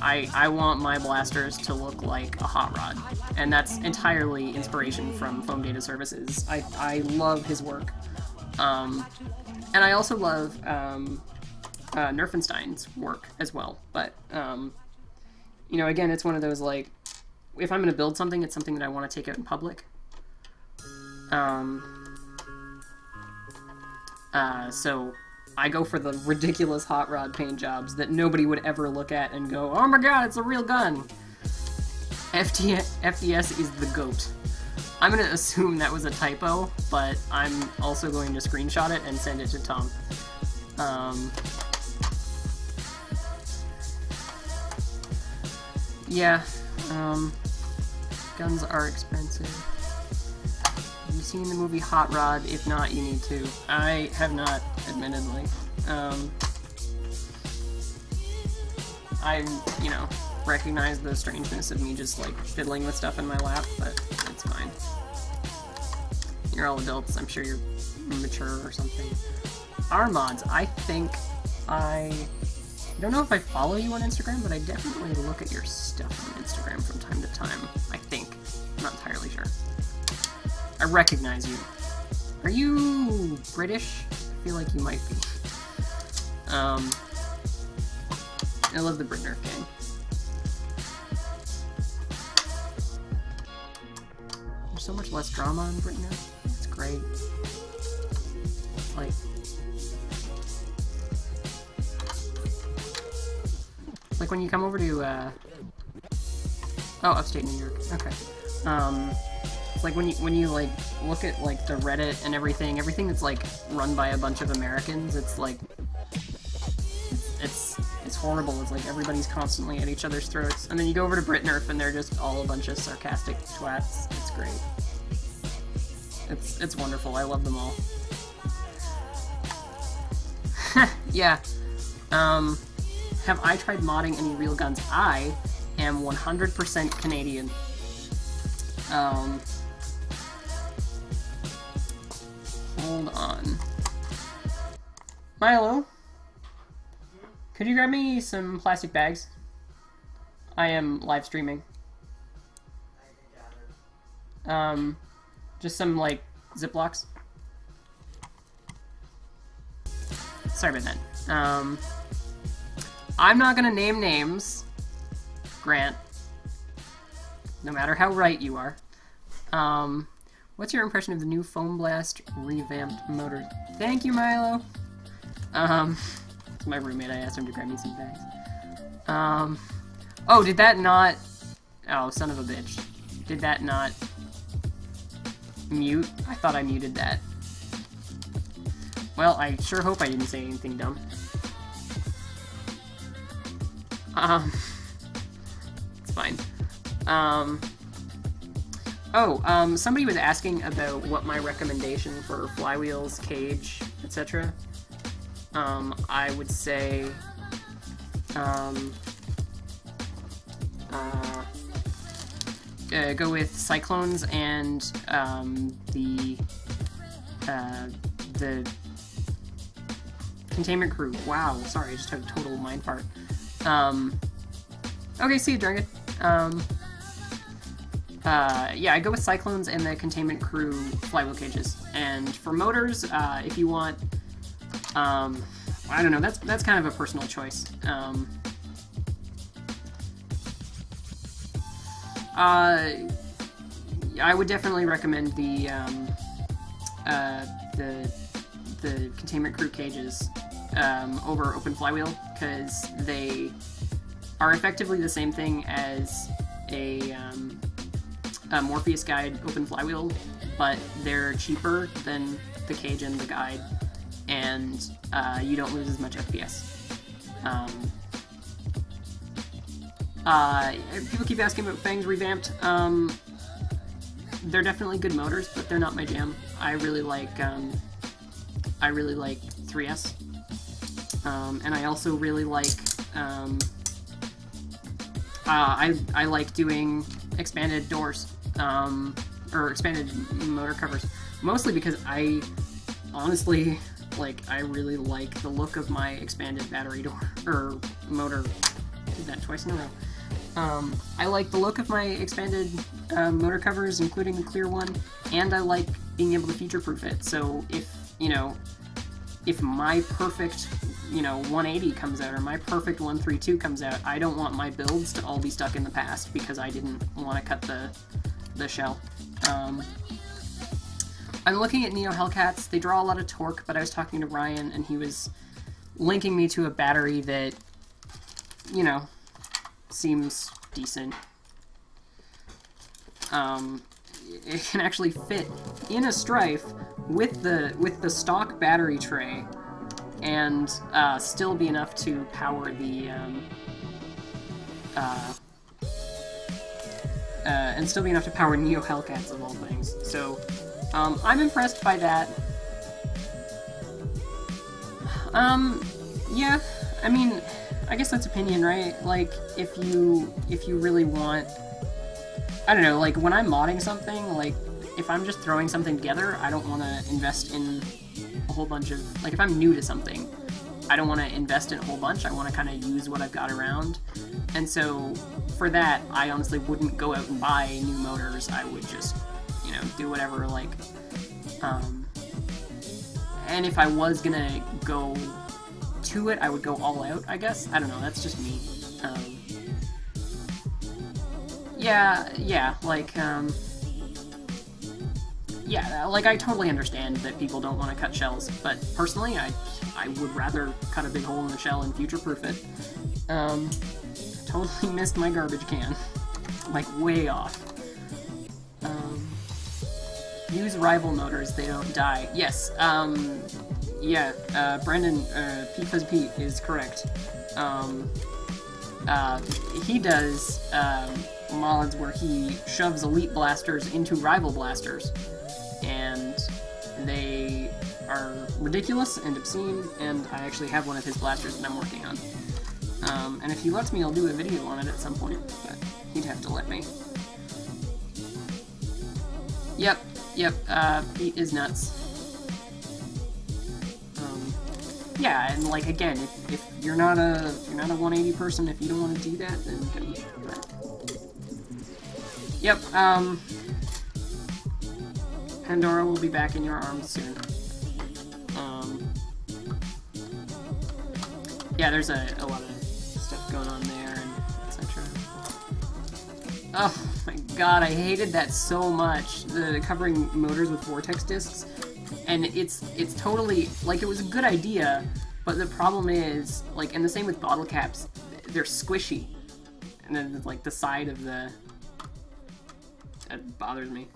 I want my blasters to look like a hot rod, and that's entirely inspiration from Foam Data Services. I love his work. And I also love Nerfenstein's work as well, but, you know, again, it's one of those, like, if I'm going to build something, it's something that I want to take out in public. So I go for the ridiculous hot rod paint jobs that nobody would ever look at and go, oh my god, it's a real gun! FDS is the GOAT. I'm going to assume that was a typo, but I'm also going to screenshot it and send it to Tom. Yeah, guns are expensive. Have you seen the movie Hot Rod? If not, you need to. I have not, admittedly. I, you know, recognize the strangeness of me just, like, fiddling with stuff in my lap, but it's fine. You're all adults, I'm sure you're mature or something. Our mods, I think I don't know if I follow you on Instagram, but I definitely look at your stuff on Instagram from time to time, I think. I'm not entirely sure. I recognize you. Are you British? I feel like you might be. I love the Brit Nerf gang. so much less drama on Britain now. It's great. Like when you come over to, oh, upstate New York. Okay. It's like when you like look at like the Reddit and everything that's like run by a bunch of Americans. It's like it's horrible. It's like everybody's constantly at each other's throats. And then you go over to BritNerf and they're just all a bunch of sarcastic twats. It's great. It's wonderful. I love them all. Yeah. Have I tried modding any real guns? I am 100% Canadian. Hold on. Milo? Could you grab me some plastic bags? I am live streaming. Just some, like, Ziplocs. Sorry about that. I'm not gonna name names, Grant, no matter how right you are. What's your impression of the new Foam Blast revamped motor? Thank you, Milo! It's my roommate, I asked him to grab me some bags. Oh, did that not... Oh, son of a bitch. Did that not... mute? I thought I muted that. Well, I sure hope I didn't say anything dumb. It's fine. Somebody was asking about what my recommendation for flywheels, cage, etc. I would say, go with Cyclones and, the Containment Crew. Wow, sorry, I just had a total mind fart. Okay, see you, Dragon. Yeah, I go with Cyclones and the Containment Crew flywheel cages. And for motors, if you want, I don't know, that's kind of a personal choice. I would definitely recommend the Containment Crew cages over Open Flywheel, because they are effectively the same thing as a Morpheus Guide Open Flywheel, but they're cheaper than the cage and the guide, and you don't lose as much FPS. People keep asking about Fangs Revamped. They're definitely good motors, but they're not my jam. I really like 3S. And I also really like, I like doing expanded doors, or expanded motor covers, mostly because I honestly, I really like the look of my expanded battery door, or motor. Did that twice in a row. I like the look of my expanded motor covers, including the clear one, and I like being able to future-proof it. So if my perfect, 180 comes out, or my perfect 132 comes out, I don't want my builds to all be stuck in the past because I didn't want to cut the shell. I'm looking at Neo Hellcats. They draw a lot of torque, but I was talking to Ryan, and he was linking me to a battery that, seems decent. It can actually fit in a Strife with the stock battery tray, and still be enough to power the Neo Hellcats of all things. So I'm impressed by that. Yeah, I mean, I guess that's opinion, right? Like, if you really want, I don't know, like, when I'm modding something, like, if I'm just throwing something together, I don't want to invest in a whole bunch of, like, if I'm new to something, I don't want to invest in a whole bunch. I want to kind of use what I've got around. And so, for that, I honestly wouldn't go out and buy new motors. I would just, do whatever, like, and if I was gonna go to it, I would go all out, I guess. I don't know, that's just me. Yeah, like, yeah, like, I totally understand that people don't want to cut shells, but personally, I would rather cut a big hole in the shell and future-proof it. Totally missed my garbage can. Like, way off. Use rival motors, they don't die. Yes, yeah, Brendan, Pete Fuzz Pete is correct. He does, mods where he shoves elite blasters into rival blasters, and they are ridiculous and obscene, and I actually have one of his blasters that I'm working on. And if he lets me, I'll do a video on it at some point, but he'd have to let me. Yep, Pete is nuts. Yeah, and like, again, if you're not a 180 person, if you don't want to do that, then don't. But... Yep, Pandora will be back in your arms soon. Yeah, there's a lot of stuff going on there, and etc. Oh my god, I hated that so much, the covering motors with vortex discs. And it's totally, like, it was a good idea, but the problem is, like, and the same with bottle caps, they're squishy. And then, like, the side of the... That bothers me.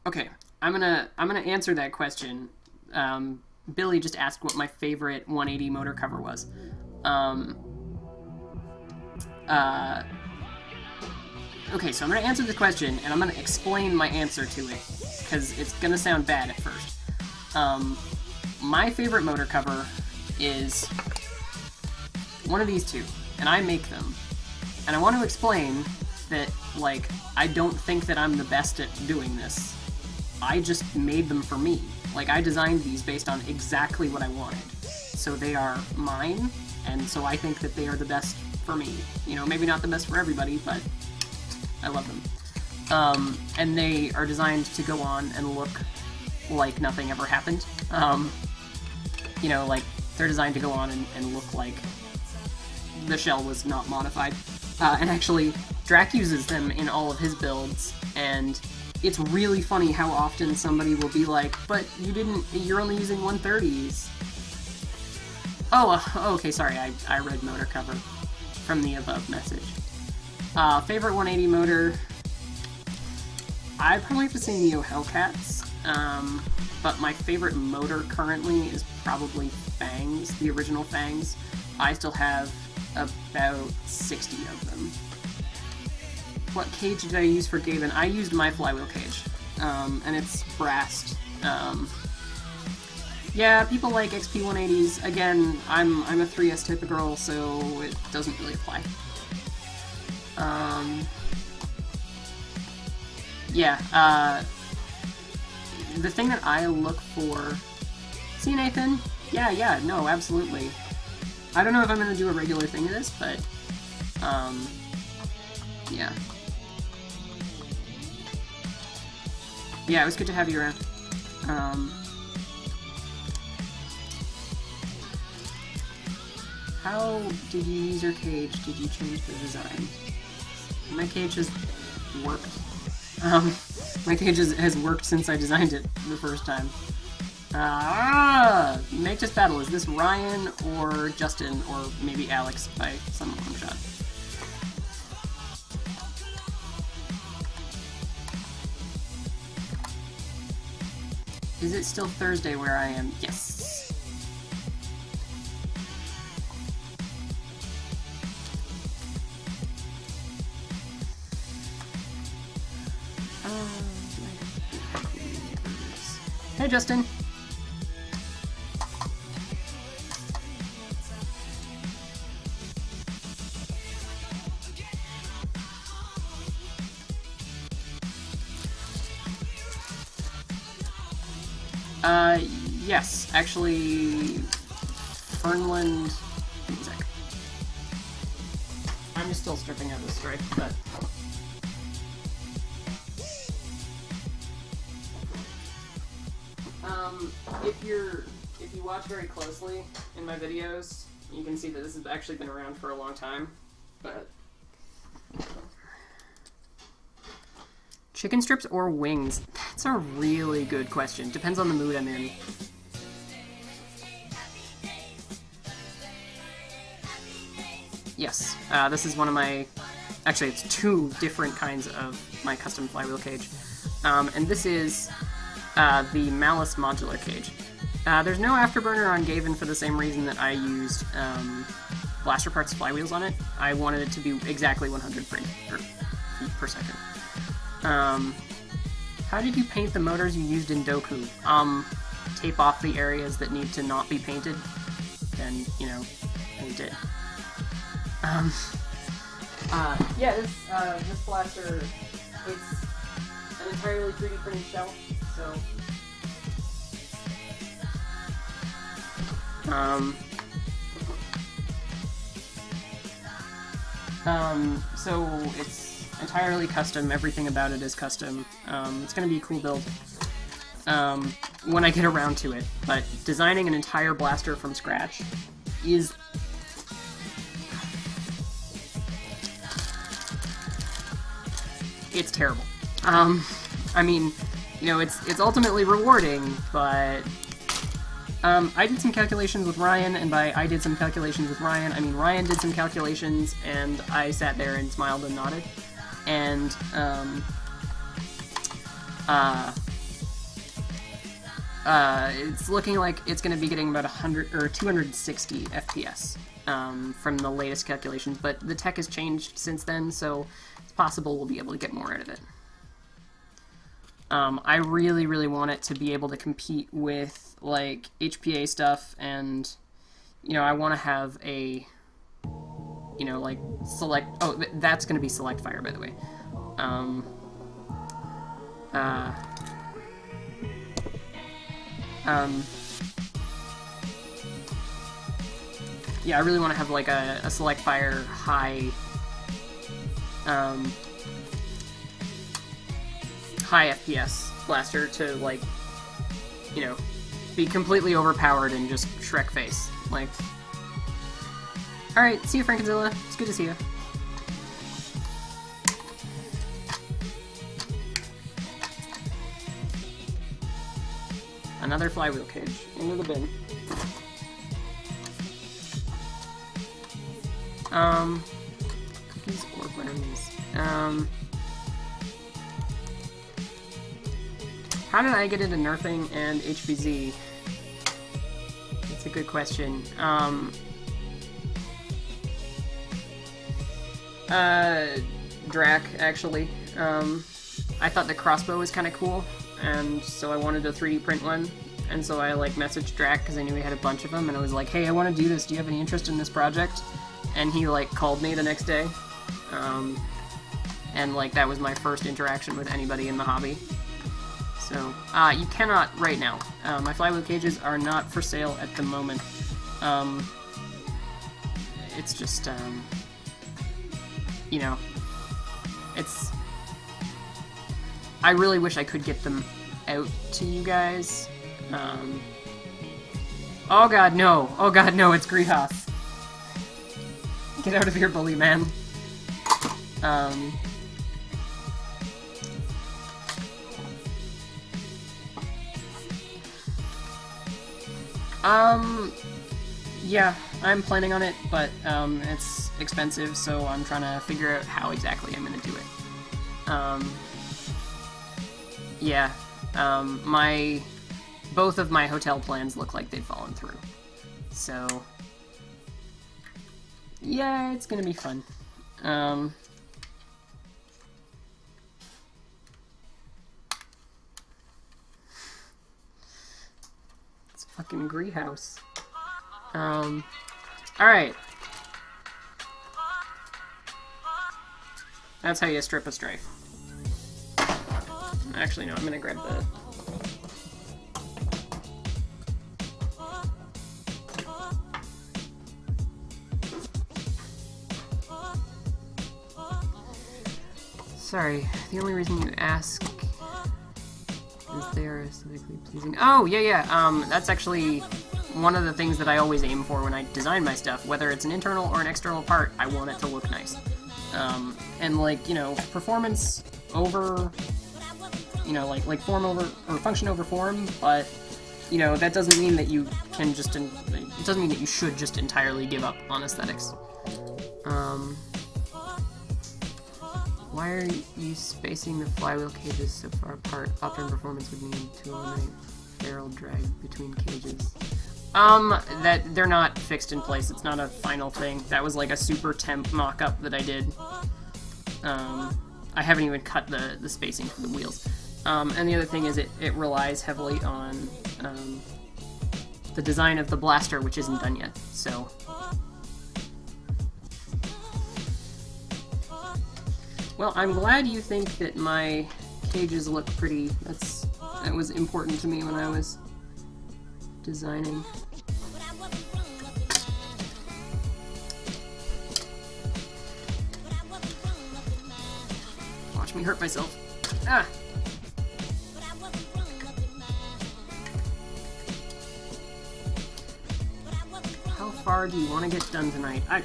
Okay, I'm gonna answer that question. Billy just asked what my favorite 180 motor cover was. Okay, so I'm going to answer the question, and I'm going to explain my answer to it, because it's going to sound bad at first. My favorite motor cover is one of these two, and I make them. And I want to explain that, like, I don't think that I'm the best at doing this. I just made them for me. Like, I designed these based on exactly what I wanted. So they are mine, and so I think that they are the best for me. You know, maybe not the best for everybody, but... I love them. And they are designed to go on and look like nothing ever happened. You know, like, they're designed to go on and look like the shell was not modified. And actually, Drac uses them in all of his builds, and it's really funny how often somebody will be like, but you're only using 130s. Oh, okay, sorry, I read motor cover from the above message. Favorite 180 motor, I probably have to say Neo Hellcats, but my favorite motor currently is probably Fangs, the original Fangs. I still have about 60 of them. What cage did I use for Gaben? I used my flywheel cage, and it's brassed. Yeah, people like XP 180s. Again, I'm a 3S type of girl, so it doesn't really apply. Yeah, the thing that I look for... See, Nathan? Yeah, no, absolutely. I don't know if I'm gonna do a regular thing of this, but, yeah. Yeah, it was good to have you around. How did you use your cage? Did you change the design? My cage has worked. My cage has worked since I designed it the first time. Make this battle. Is this Ryan or Justin or maybe Alex by some one shot? Is it still Thursday where I am? Yes. Hey, Justin. Yes, actually, Fernland. Give me a sec. I'm still stripping out the strike, but. If you watch very closely in my videos, you can see that this has actually been around for a long time, but... Chicken strips or wings? That's a really good question. Depends on the mood I'm in. Yes, this is one of my... Actually, it's two different kinds of my custom flywheel cage. And this is the Malice modular cage. There's no afterburner on Gavin for the same reason that I used Blaster Parts flywheels on it. I wanted it to be exactly 100 feet per second. How did you paint the motors you used in Doku? Tape off the areas that need to not be painted, then, you know, paint it. Yeah, this blaster, it's an entirely 3D printed shell, so... So it's entirely custom, everything about it is custom. It's gonna be a cool build, when I get around to it, but designing an entire blaster from scratch is... It's terrible. I mean, you know, it's ultimately rewarding, but... I did some calculations with Ryan, and by I did some calculations with Ryan, I mean Ryan did some calculations, and I sat there and smiled and nodded. And, it's looking like it's going to be getting about 100 or 260 FPS from the latest calculations, but the tech has changed since then, so it's possible we'll be able to get more out of it. I really, really want it to be able to compete with, like, HPA stuff, and, you know, I want to have a, you know, like, select... Oh, that's going to be select fire, by the way. Yeah, I really want to have, like, a select fire high... high FPS blaster to, like, you know, be completely overpowered and just Shrek face. Like, alright, see you, Frankenzilla. It's good to see you. Another flywheel cage. Into the bin. Cookies or brownies? How did I get into nerfing and HBZ? That's a good question. Drac, actually. I thought the crossbow was kind of cool, and so I wanted to 3D print one, and so I, like, messaged Drac because I knew he had a bunch of them, and I was like, hey, I want to do this, do you have any interest in this project? And he, like, called me the next day, and, like, that was my first interaction with anybody in the hobby. So, you cannot right now. My flywheel cages are not for sale at the moment. It's just, you know, it's... I really wish I could get them out to you guys. Oh god, no! Oh god, no, it's Grihas. Get out of here, bully man. Yeah, I'm planning on it, but, it's expensive, so I'm trying to figure out how exactly I'm gonna do it. Yeah, both of my hotel plans look like they've fallen through. So, yeah, it's gonna be fun. It's fucking Greenhouse. Alright. That's how you strip a strafe. Actually, no, I'm gonna grab the... Sorry, the only reason you ask is they are aesthetically pleasing. Oh, yeah, that's actually one of the things that I always aim for when I design my stuff. Whether it's an internal or an external part, I want it to look nice. And, like, you know, performance over you know, like form over, or function over form, but, you know, that doesn't mean that you can just, it doesn't mean that you should just entirely give up on aesthetics. Why are you spacing the flywheel cages so far apart? Optimum performance would mean to eliminate barrel drag between cages. That they're not fixed in place. It's not a final thing. That was like a super temp mock-up that I did. I haven't even cut the spacing for the wheels. And the other thing is it relies heavily on the design of the blaster, which isn't done yet. So. Well, I'm glad you think that my cages look pretty. That was important to me when I was designing. Watch me hurt myself. Ah! How far do you want to get done tonight? I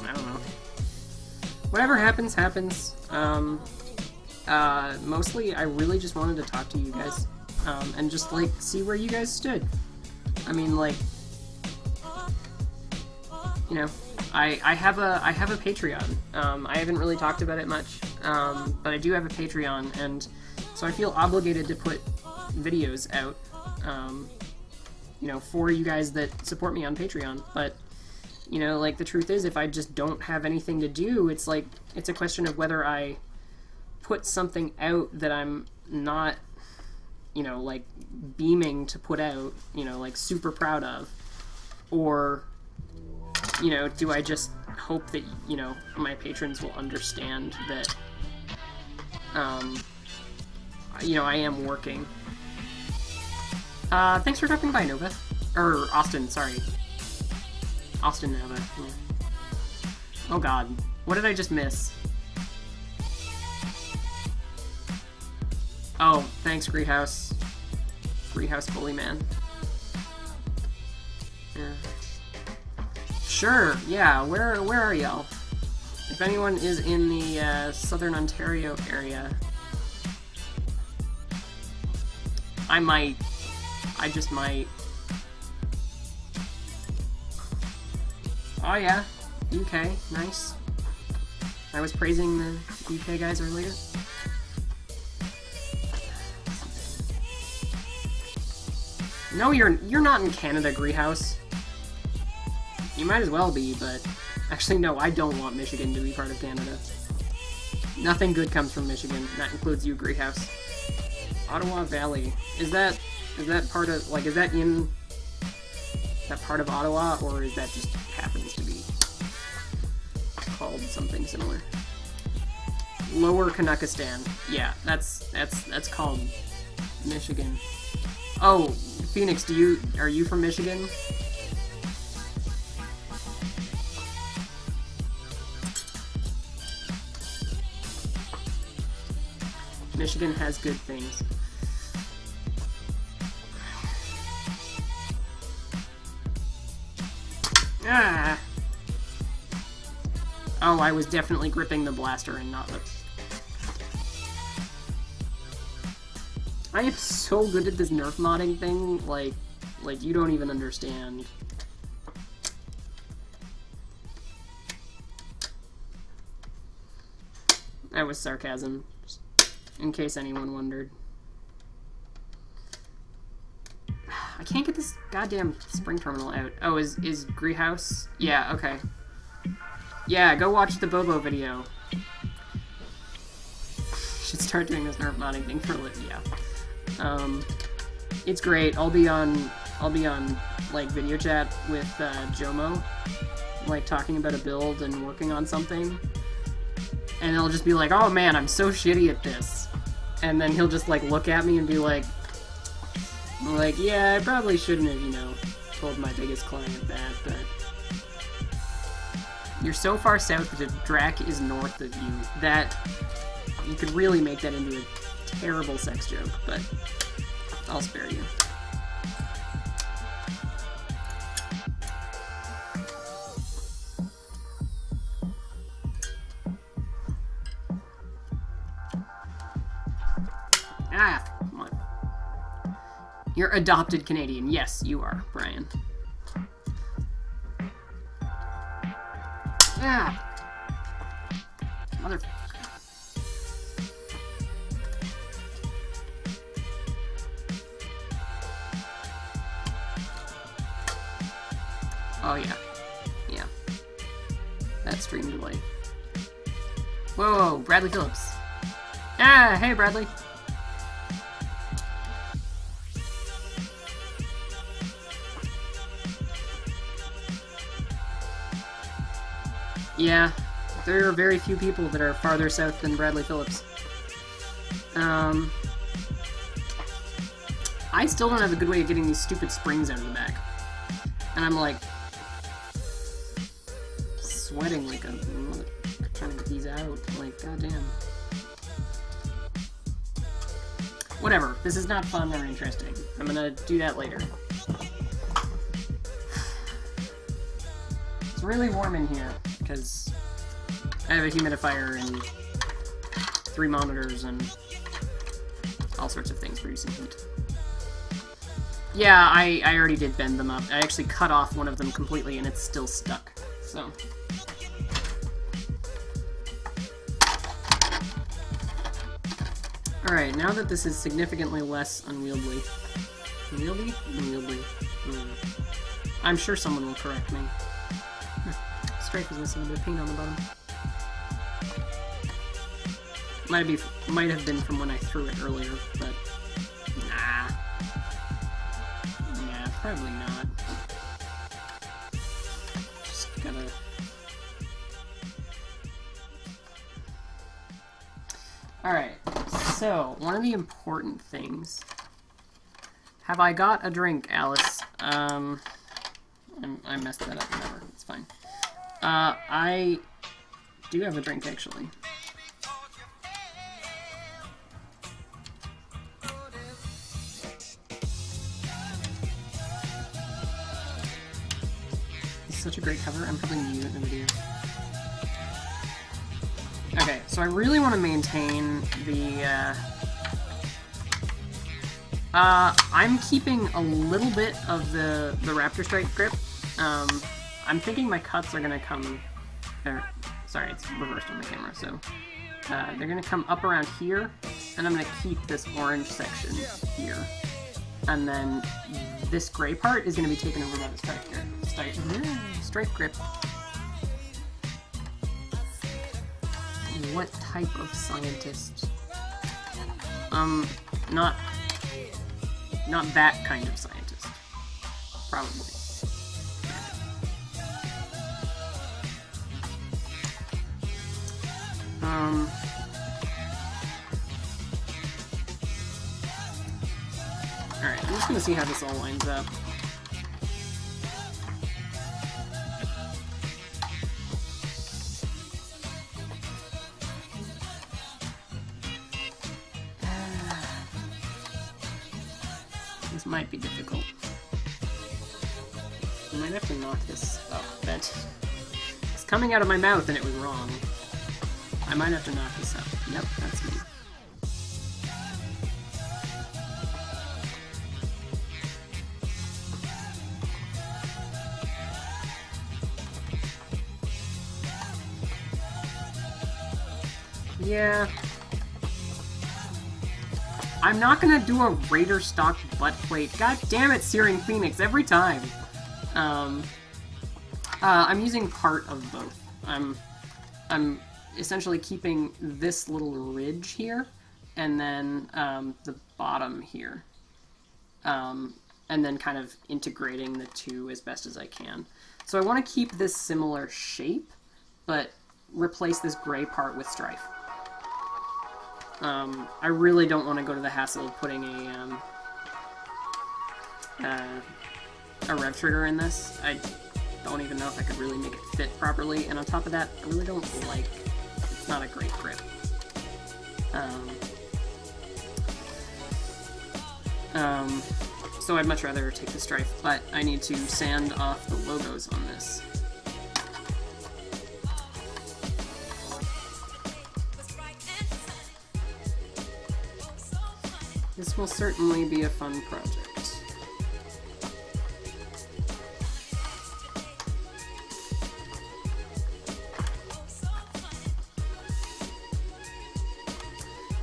don't know. Whatever happens, happens. Mostly, I really just wanted to talk to you guys, and just, like, see where you guys stood. I mean, like, you know, I have a Patreon. I haven't really talked about it much, but I do have a Patreon, and so I feel obligated to put videos out, you know, for you guys that support me on Patreon, but you know, like, the truth is, if I just don't have anything to do, it's like, it's a question of whether I put something out that I'm not, you know, like, beaming to put out, you know, like, super proud of, or, you know, do I just hope that, you know, my patrons will understand that, you know, I am working. Thanks for dropping by, Nova. Or, Austin, sorry. Austin Nova. Yeah. Oh god. What did I just miss? Oh, thanks, Greenhouse. Greenhouse Bully Man. Yeah. Sure, yeah, where are y'all? If anyone is in the Southern Ontario area, I just might. Oh yeah, UK, nice. I was praising the UK guys earlier. No, you're not in Canada, Greenhouse. You might as well be, but actually no, I don't want Michigan to be part of Canada. Nothing good comes from Michigan. That includes you, Greenhouse. Ottawa Valley. Is that part of, like, is that in that part of Ottawa, or is that just happens to be called something similar? Lower Canuckistan. Yeah, that's called Michigan. Oh, Phoenix, are you from Michigan? Michigan has good things. Ah! Oh, I was definitely gripping the blaster and not the... I am so good at this nerf modding thing, like you don't even understand. That was sarcasm, just in case anyone wondered. I can't get this goddamn spring terminal out. Oh, is Greenhouse? Yeah, okay. Yeah, go watch the Bobo video. Should start doing this nerf modding thing for lit. Yeah. It's great. I'll be on like video chat with Jomo, like talking about a build and working on something, and he'll just be like, "Oh man, I'm so shitty at this," and then he'll just like look at me and be like, "Yeah, I probably shouldn't have, you know, told my biggest client that, but you're so far south that Drac is north of you that you could really make that into a terrible sex joke, but I'll spare you." Ah, come on. You're adopted Canadian. Yes, you are, Brian. Ah! Motherfucker. Oh, yeah. Yeah. That stream delay. Whoa, Bradley Phillips. Ah, hey, Bradley. Yeah, there are very few people that are farther south than Bradley Phillips. I still don't have a good way of getting these stupid springs out of the back. And I'm like sweating like a trying to get these out. Like, goddamn. Whatever. This is not fun or interesting. I'm gonna do that later. It's really warm in here because I have a humidifier and 3 monitors and all sorts of things producing heat. Yeah, I already did bend them up. I actually cut off one of them completely and it's still stuck, so. Alright, now that this is significantly less unwieldy. Unwieldy? Unwieldy. I'm sure someone will correct me. Stripe is missing a bit of paint on the bottom. Might have been from when I threw it earlier, but nah. Nah, probably not. Just gotta. Alright, so one of the important things. Have I got a drink, Alice? I messed that up, whatever, it's fine. I do have a drink, actually. This is such a great cover. I'm probably mute in the video. Okay, so I really want to maintain the, I'm keeping a little bit of the Raptor Strike grip. I'm thinking my cuts are gonna come, sorry, it's reversed on the camera, so they're gonna come up around here, and I'm gonna keep this orange section here. And then this gray part is gonna be taken over by the strike grip. What type of scientist? Not that kind of scientist. Probably. Alright, I'm just gonna see how this all lines up. This might be difficult. I might have to knock this up. It's coming out of my mouth and it was wrong. I might have to knock this up. Yep, that's me. Yeah. I'm not gonna do a Raider stock butt plate. God damn it, Searing Phoenix, every time. I'm using part of both. I'm essentially keeping this little ridge here, and then the bottom here. And then kind of integrating the two as best as I can. So I want to keep this similar shape, but replace this gray part with strife. I really don't want to go to the hassle of putting a rev trigger in this. I don't even know if I could really make it fit properly, and on top of that, I really don't like, it's not a great grip. So I'd much rather take the strife, but I need to sand off the logos on this. This will certainly be a fun project.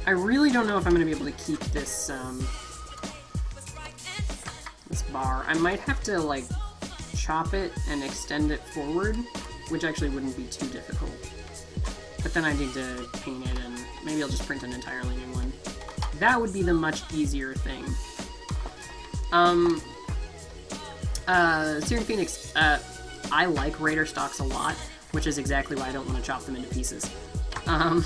I really don't know if I'm going to be able to keep this, this bar. I might have to, like, chop it and extend it forward, which actually wouldn't be too difficult. But then I need to paint it, and maybe I'll just print an entirely new one. That would be the much easier thing. Searing Phoenix, I like Raider stocks a lot, which is exactly why I don't want to chop them into pieces. I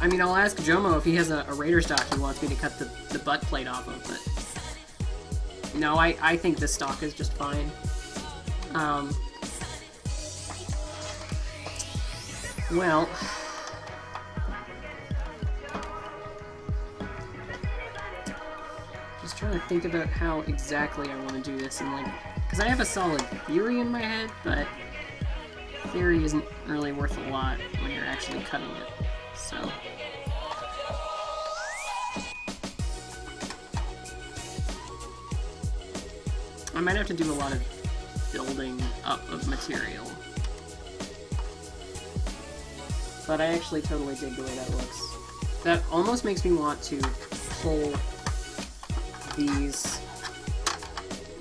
mean, I'll ask Jomo if he has a Raider stock he wants me to cut the butt plate off of, but... No, I think this stock is just fine. Well... Just trying to think about how exactly I want to do this, and like... Because I have a solid theory in my head, but... Theory isn't really worth a lot when you're actually cutting it. So... I might have to do a lot of building up of material. But I actually totally dig the way that looks. That almost makes me want to pull these...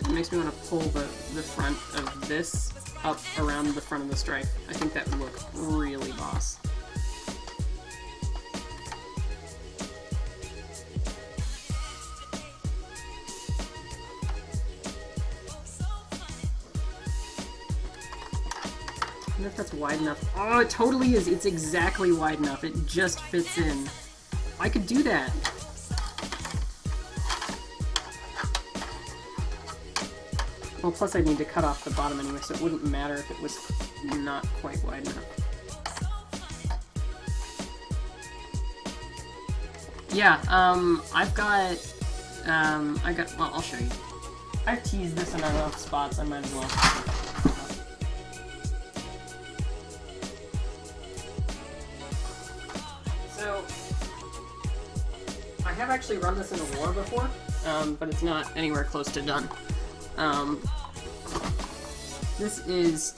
It makes me want to pull the front of this up around the front of the stripe. I think that would look really boss. I wonder if that's wide enough. Oh, it totally is! It's exactly wide enough. It just fits in. I could do that! Well, plus I'd need to cut off the bottom anyway, so it wouldn't matter if it was not quite wide enough. Yeah, well, I'll show you. I've teased this in enough spots, I might as well. So, I have actually run this in a war before, but it's not anywhere close to done. This is,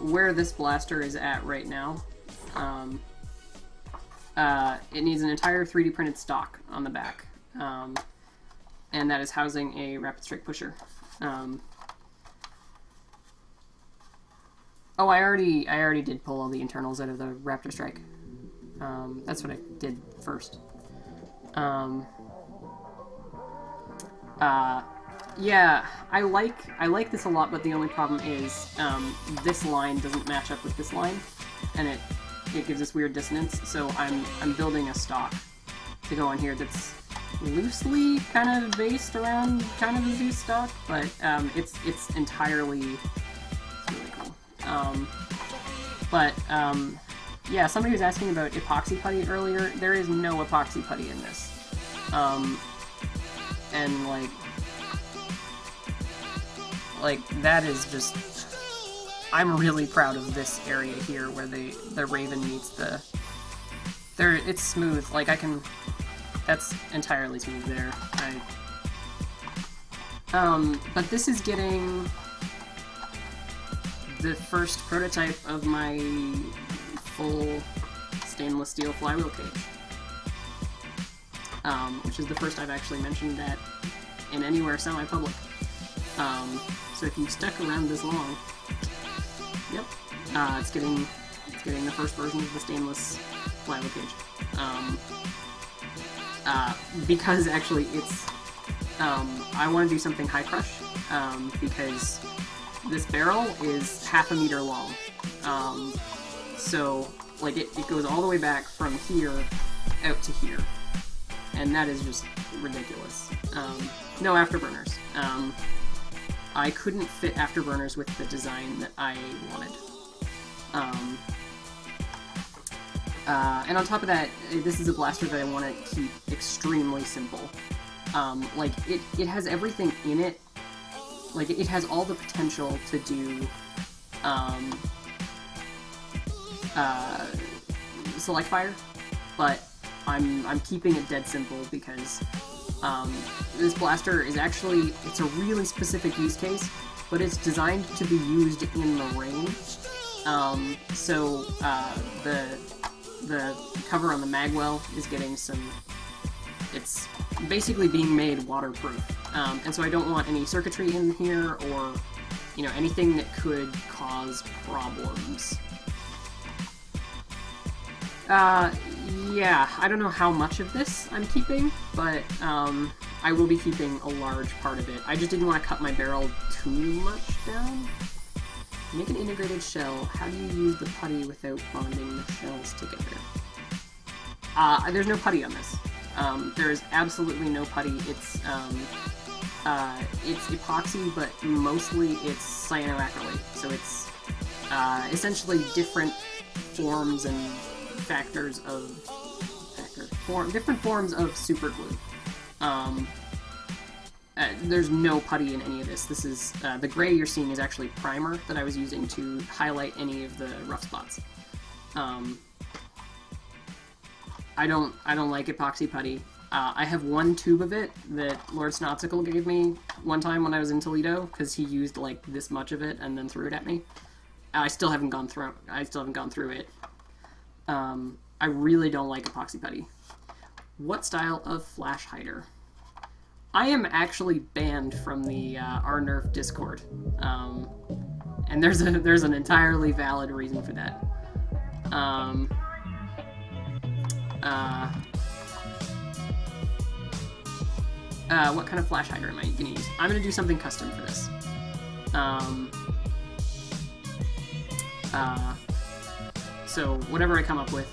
where this blaster is at right now. It needs an entire 3D printed stock on the back, and that is housing a rapid strike pusher. Oh, I already did pull all the internals out of the Raptor Strike. That's what I did first. Yeah, I like this a lot, but the only problem is this line doesn't match up with this line, and it gives this weird dissonance. So I'm building a stock to go in here that's loosely kind of based around kind of the Zeus stock, but it's entirely really cool. Yeah, somebody was asking about epoxy putty earlier. There is no epoxy putty in this, and like that is just, I'm really proud of this area here where the Raven meets it's smooth, like that's entirely smooth there. But this is getting the first prototype of my full stainless steel flywheel cage. Which is the first I've actually mentioned that in anywhere semi-public. So if you stuck around this long, yep, it's getting the first version of the stainless flywheel cage. Because actually it's, I want to do something high crush, because this barrel is half a meter long. So like it goes all the way back from here out to here, and that is just ridiculous. No afterburners. I couldn't fit afterburners with the design that I wanted. And on top of that, this is a blaster that I want to keep extremely simple. Like, it has everything in it. Like, it has all the potential to do, select fire, but I'm keeping it dead simple because this blaster is actually, it's a really specific use case, but it's designed to be used in the rain. So the cover on the magwell is getting some, it's basically being made waterproof. And so I don't want any circuitry in here or, you know, anything that could cause problems. Yeah, I don't know how much of this I'm keeping, but I will be keeping a large part of it. I just didn't want to cut my barrel too much down. Make an integrated shell. How do you use the putty without bonding the shells together? There's no putty on this. There is absolutely no putty. It's epoxy, but mostly it's cyanoacrylate. So it's essentially different forms and factors of different forms of super glue. There's no putty in any of this. This is the gray you're seeing is actually primer that I was using to highlight any of the rough spots. I don't like epoxy putty. I have one tube of it that Lord Snotsicle gave me one time when I was in Toledo because he used like this much of it and then threw it at me. I still haven't gone through it. I really don't like epoxy putty. What style of flash hider? I am actually banned from the R-Nerf Discord, and there's an entirely valid reason for that. What kind of flash hider am I gonna use? I'm gonna do something custom for this. So whatever I come up with.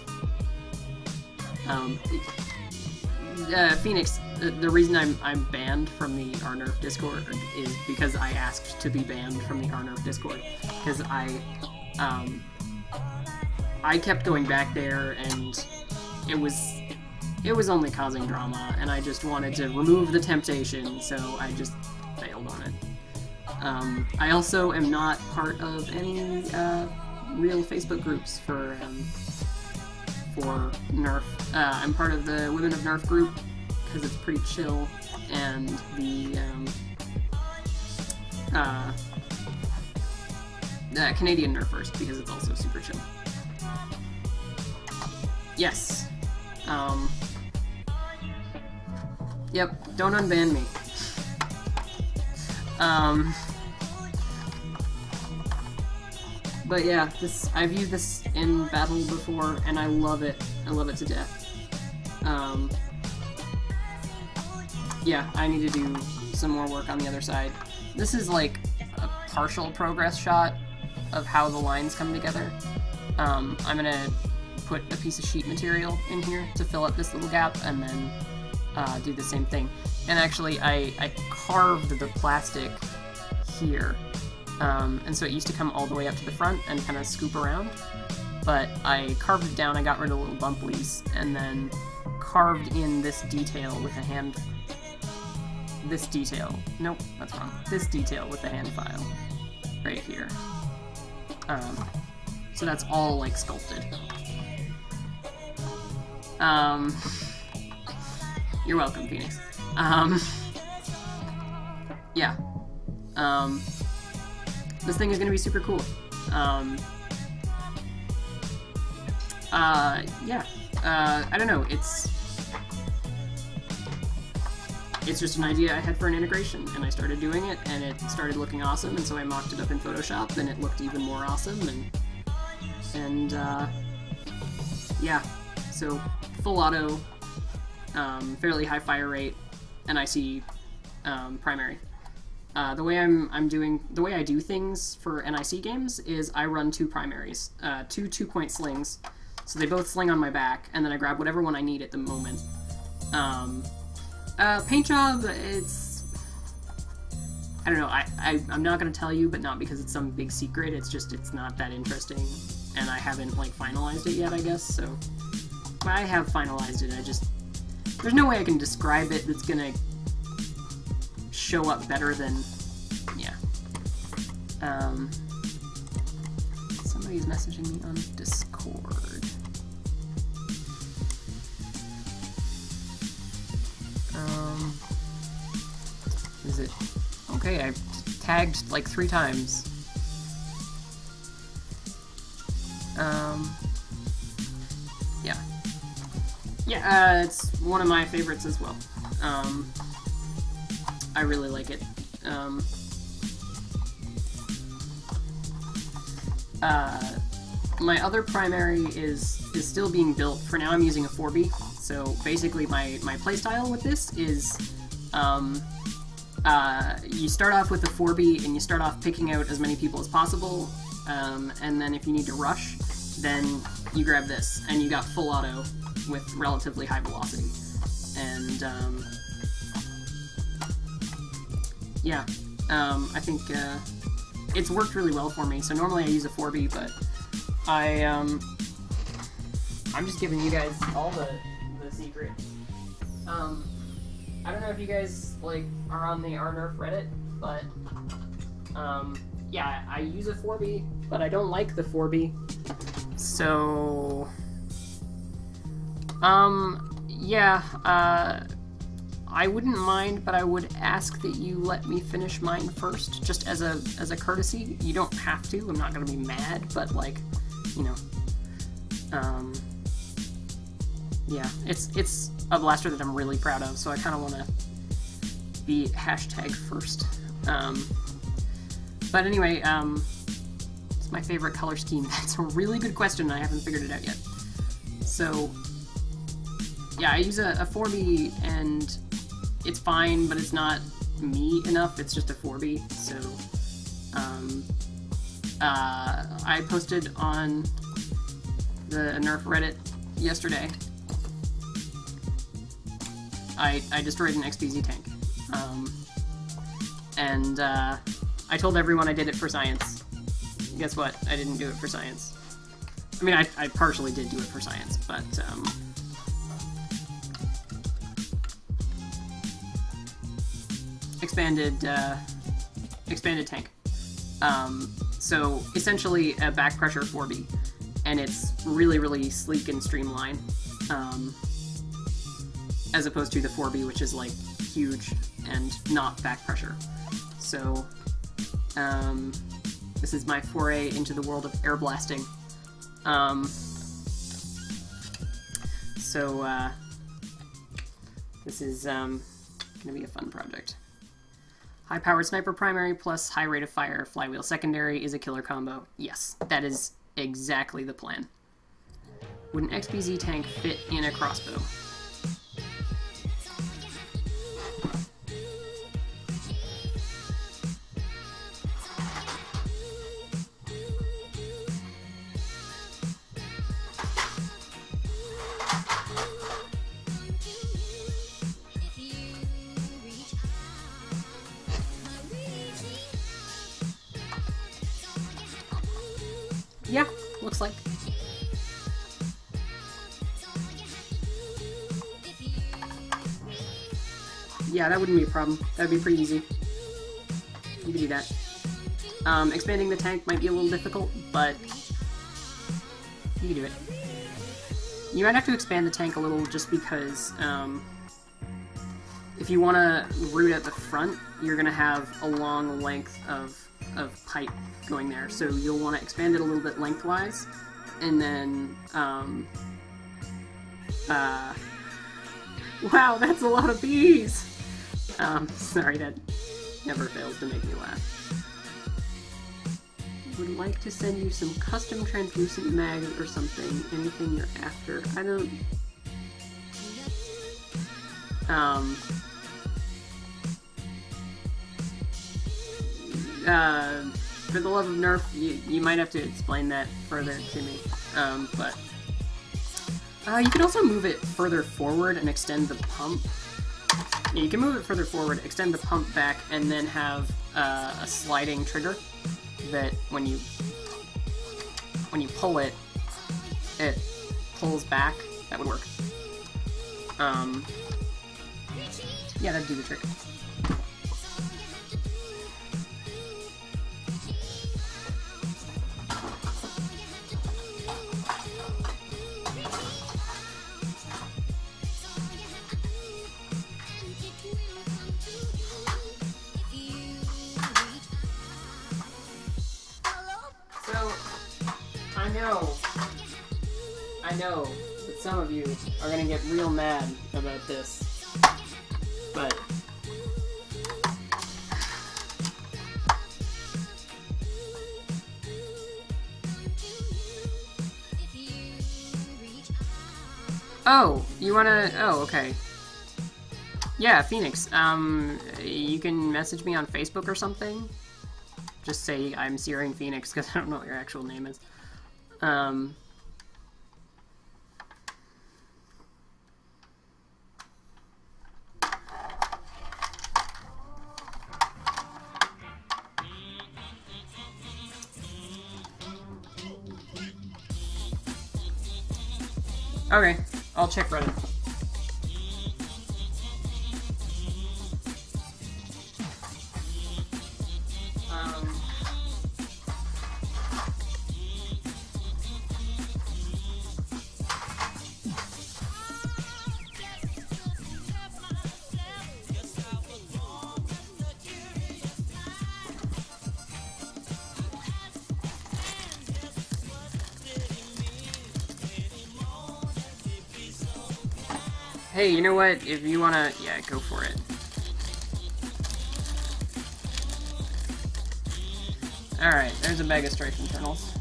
Phoenix, the reason I'm banned from the R-Nerf Discord is because I asked to be banned from the R-Nerf Discord. Because I kept going back there and it was only causing drama, and I just wanted to remove the temptation, so I just failed on it. I also am not part of any real Facebook groups for Nerf. I'm part of the Women of Nerf group because it's pretty chill, and the Canadian Nerfers because it's also super chill. Yes. Yep, don't unban me. But yeah, I've used this in battle before, and I love it. I love it to death. Yeah, I need to do some more work on the other side. This is like a partial progress shot of how the lines come together. I'm gonna put a piece of sheet material in here to fill up this little gap, and then do the same thing. And actually, I carved the plastic here. And so it used to come all the way up to the front and kind of scoop around, but I carved it down, I got rid of the little bumplies, and then carved in this detail with a hand... This detail. Nope, that's wrong. This detail with the hand file. Right here. So that's all, like, sculpted. You're welcome, Phoenix. Yeah. This thing is gonna be super cool. Yeah. I don't know, it's just an idea I had for an integration, and I started doing it, and it started looking awesome, and so I mocked it up in Photoshop, and it looked even more awesome, and yeah. So, full auto, fairly high fire rate, NIC primary. The way the way I do things for NIC games is I run two primaries, two 2-point slings, so they both sling on my back, and then I grab whatever one I need at the moment. Paint job, it's... I don't know, I'm not gonna tell you, but not because it's some big secret, it's just, it's not that interesting, and I haven't, like, finalized it yet, I guess, so... I have finalized it, there's no way I can describe it that's gonna show up better than... yeah. Somebody's messaging me on Discord. is it? Okay, I tagged like 3 times. Yeah. Yeah, it's one of my favorites as well. I really like it. My other primary is still being built. For now I'm using a 4B, so basically my playstyle with this is you start off with a 4B and you start off picking out as many people as possible, and then if you need to rush, then you grab this, and you got full auto with relatively high velocity. And yeah, I think it's worked really well for me. So normally I use a 4B, but I'm just giving you guys all the secrets. I don't know if you guys like are on the RNerf Reddit, but yeah, I use a 4B, but I don't like the 4B. So yeah, I wouldn't mind, but I would ask that you let me finish mine first, just as a courtesy. You don't have to. I'm not gonna be mad, but like, you know, yeah, it's a blaster that I'm really proud of, so I kind of want to be hashtag first. But anyway, it's my favorite color scheme. That's a really good question, and I haven't figured it out yet. So yeah, I use a 4B, and it's fine, but it's not me enough. It's just a 4B. So I posted on the Nerf Reddit yesterday. I destroyed an XPZ tank, and I told everyone I did it for science. Guess what? I didn't do it for science. I mean, I partially did do it for science, but expanded tank. So essentially a back pressure 4B, and it's really, really sleek and streamlined, as opposed to the 4B, which is like huge and not back pressure. So this is my foray into the world of air blasting. So this is gonna be a fun project. High-powered sniper primary plus high rate of fire flywheel secondary is a killer combo. Yes, that is exactly the plan. Would an XPZ tank fit in a crossbow? Yeah, looks like. Yeah, that wouldn't be a problem. That would be pretty easy. You could do that. Expanding the tank might be a little difficult, but you can do it. You might have to expand the tank a little just because if you want to root at the front, you're going to have a long length of pipe going there, so you'll want to expand it a little bit lengthwise, and then wow, that's a lot of bees! Sorry, that never fails to make me laugh. Would like to send you some custom translucent mags or something, anything you're after. I don't... for the love of Nerf, you might have to explain that further to me. But you can also move it further forward and extend the pump. Yeah, you can move it further forward, extend the pump back, and then have a sliding trigger that when you pull it, it pulls back. That would work. Yeah, that'd do the trick. know that some of you are gonna get real mad about this, but oh, you wanna... oh, okay. Yeah, Phoenix, you can message me on Facebook or something. Just say I'm Syrian Phoenix, because I don't know what your actual name is. Okay, I'll check Reddit. Hey, you know what? If you wanna... yeah, go for it. Alright, there's a bag of strife internals.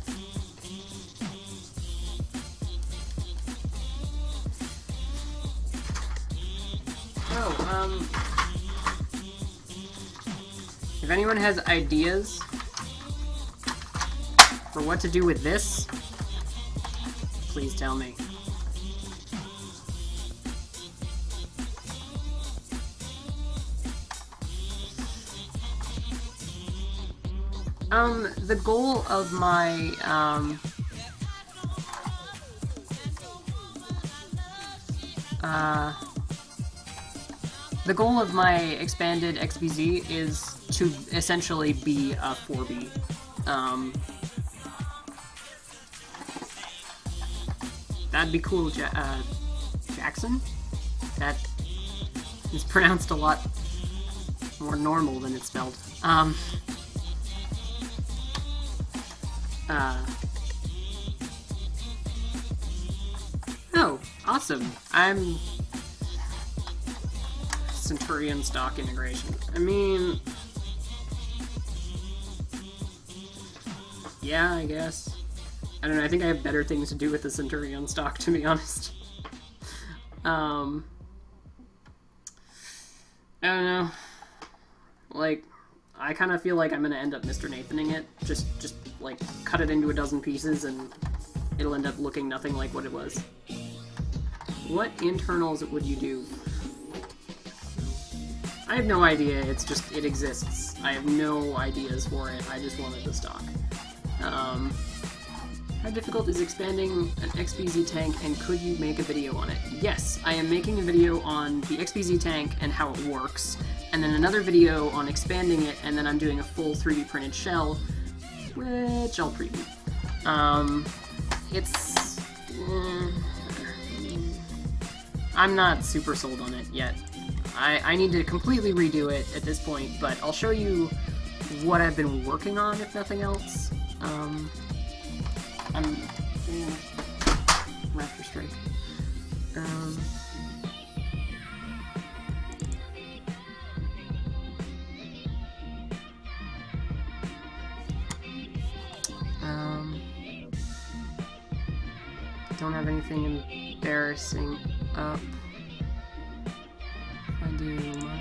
Oh, if anyone has ideas for what to do with this, please tell me. The goal of my, the goal of my expanded XBZ is to essentially be a 4B. That'd be cool, Jackson? That is pronounced a lot more normal than it's spelled. Oh, awesome. I'm... Centurion stock integration. I mean... yeah, I guess. I don't know, I think I have better things to do with the Centurion stock, to be honest. I don't know. Like, I kind of feel like I'm gonna end up Mr. Nathaning it. Just like, cut it into a dozen pieces and it'll end up looking nothing like what it was. What internals would you do? I have no idea, it's just, it exists. I have no ideas for it, I just wanted the stock. How difficult is expanding an XBZ tank, and could you make a video on it? Yes, I am making a video on the XBZ tank and how it works, and then another video on expanding it, and then I'm doing a full 3D printed shell, which I'll preview. It's... I'm not super sold on it yet. I need to completely redo it at this point, but I'll show you what I've been working on, if nothing else. I'm... Raptor Strike. Don't have anything embarrassing up. I do, Mark.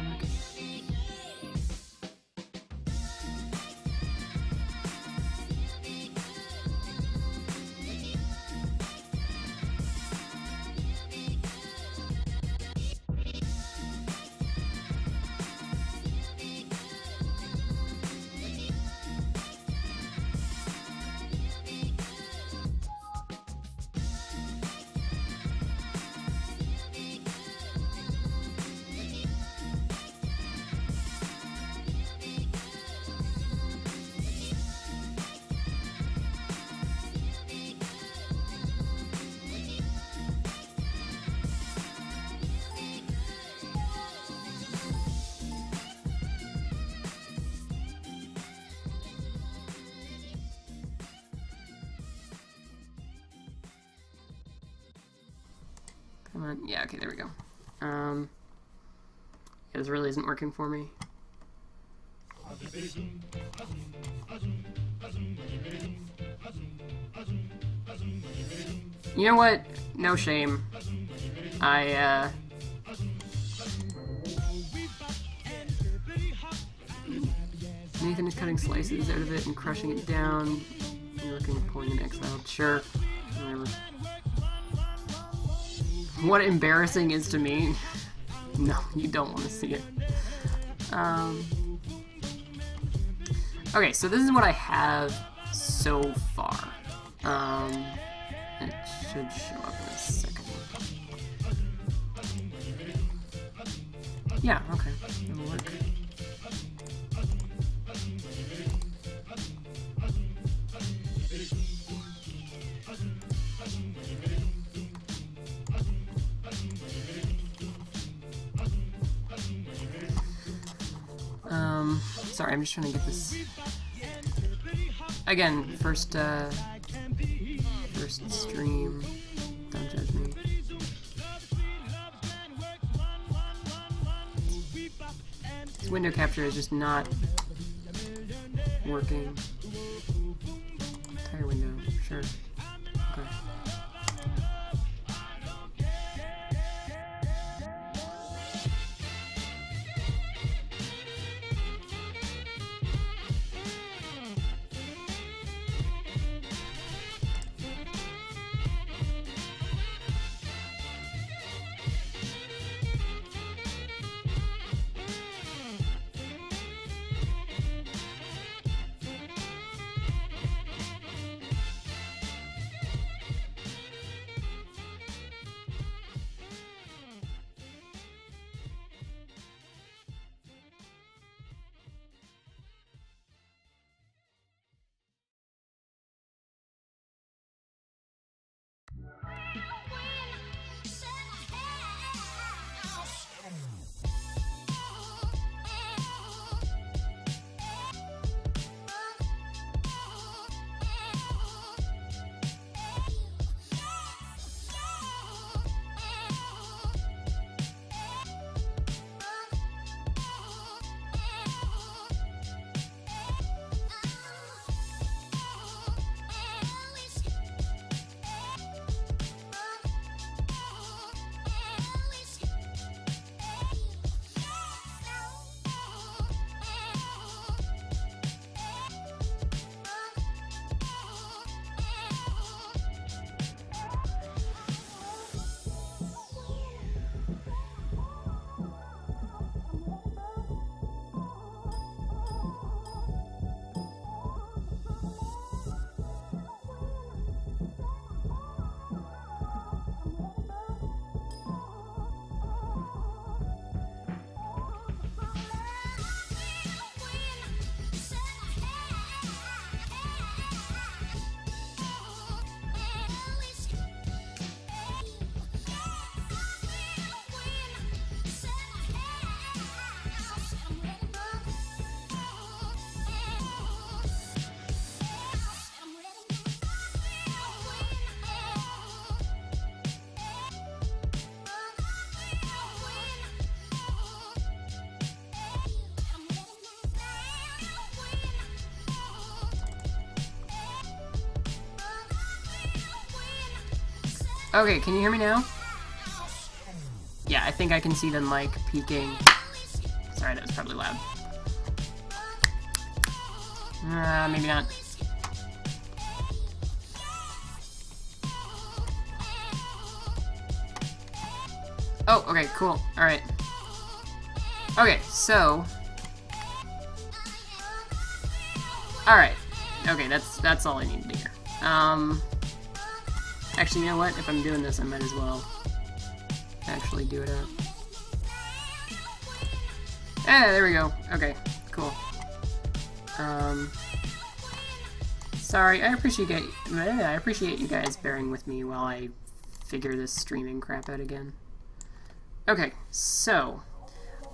Come on. Yeah, okay, there we go. Yeah, this really isn't working for me. You know what? No shame. Nathan is cutting slices out of it and crushing it down. You're looking at pulling an X out. Sure. Whatever. What embarrassing is to me? No, you don't want to see it. Okay, so this is what I have so far. It should show up in a second. Yeah, okay. It'll work. Sorry, I'm just trying to get this... Again, first stream. Don't judge me. This window capture is just not working. Entire window, sure. Okay. Okay, can you hear me now? Yeah, I think I can see the mic peaking. Sorry, that was probably loud. Maybe not. Oh, okay, cool. Alright. Okay, so... Alright. Okay, that's all I need to hear. Actually, you know what? If I'm doing this, I might as well actually do it up. Yeah, there we go. Okay, cool. Sorry, I appreciate you guys bearing with me while I figure this streaming crap out again. Okay, so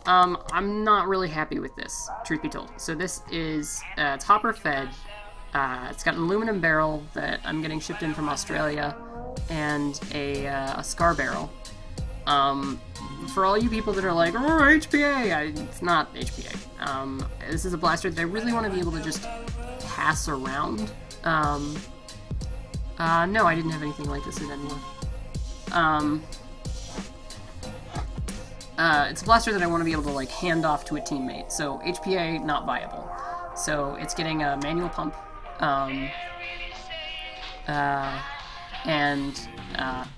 I'm not really happy with this, truth be told. So this is it's hopper fed. It's got an aluminum barrel that I'm getting shipped in from Australia, and a Scar barrel. For all you people that are like, oh, HPA, it's not HPA. This is a blaster that I really want to be able to just pass around. No, I didn't have anything like this at anyone. It's a blaster that I want to be able to, like, hand off to a teammate. So, HPA, not viable. So, it's getting a manual pump.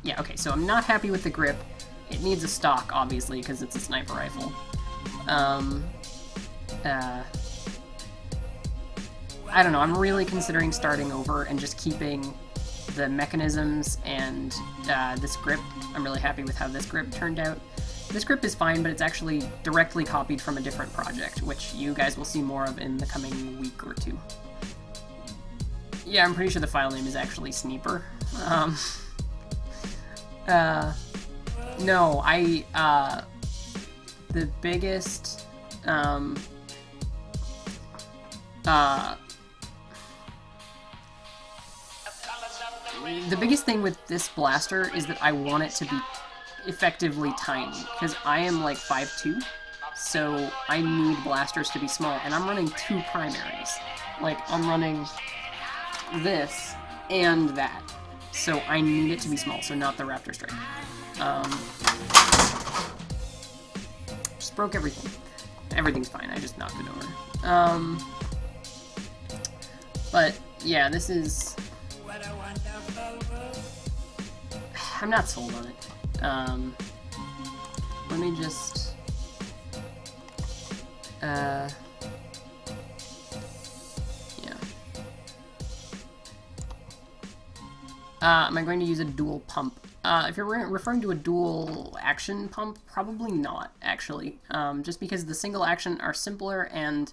Yeah, okay, so I'm not happy with the grip. It needs a stock, obviously, because it's a sniper rifle. I don't know, I'm really considering starting over and just keeping the mechanisms and this grip. I'm really happy with how this grip turned out. This grip is fine, but it's actually directly copied from a different project, which you guys will see more of in the coming week or two. Yeah, I'm pretty sure the file name is actually Sneeper. No, the biggest, the biggest thing with this blaster is that I want it to be effectively tiny, because I am like 5'2", so I need blasters to be small, and I'm running 2 primaries. Like, I'm running this and that, so I need it to be small, so not the Raptor Strike. Just broke everything. Everything's fine, I just knocked it over. But, yeah, this is... I'm not sold on it. Let me just... yeah. Am I going to use a dual pump? If you're referring to a dual action pump, probably not, actually. Just because the single action are simpler, and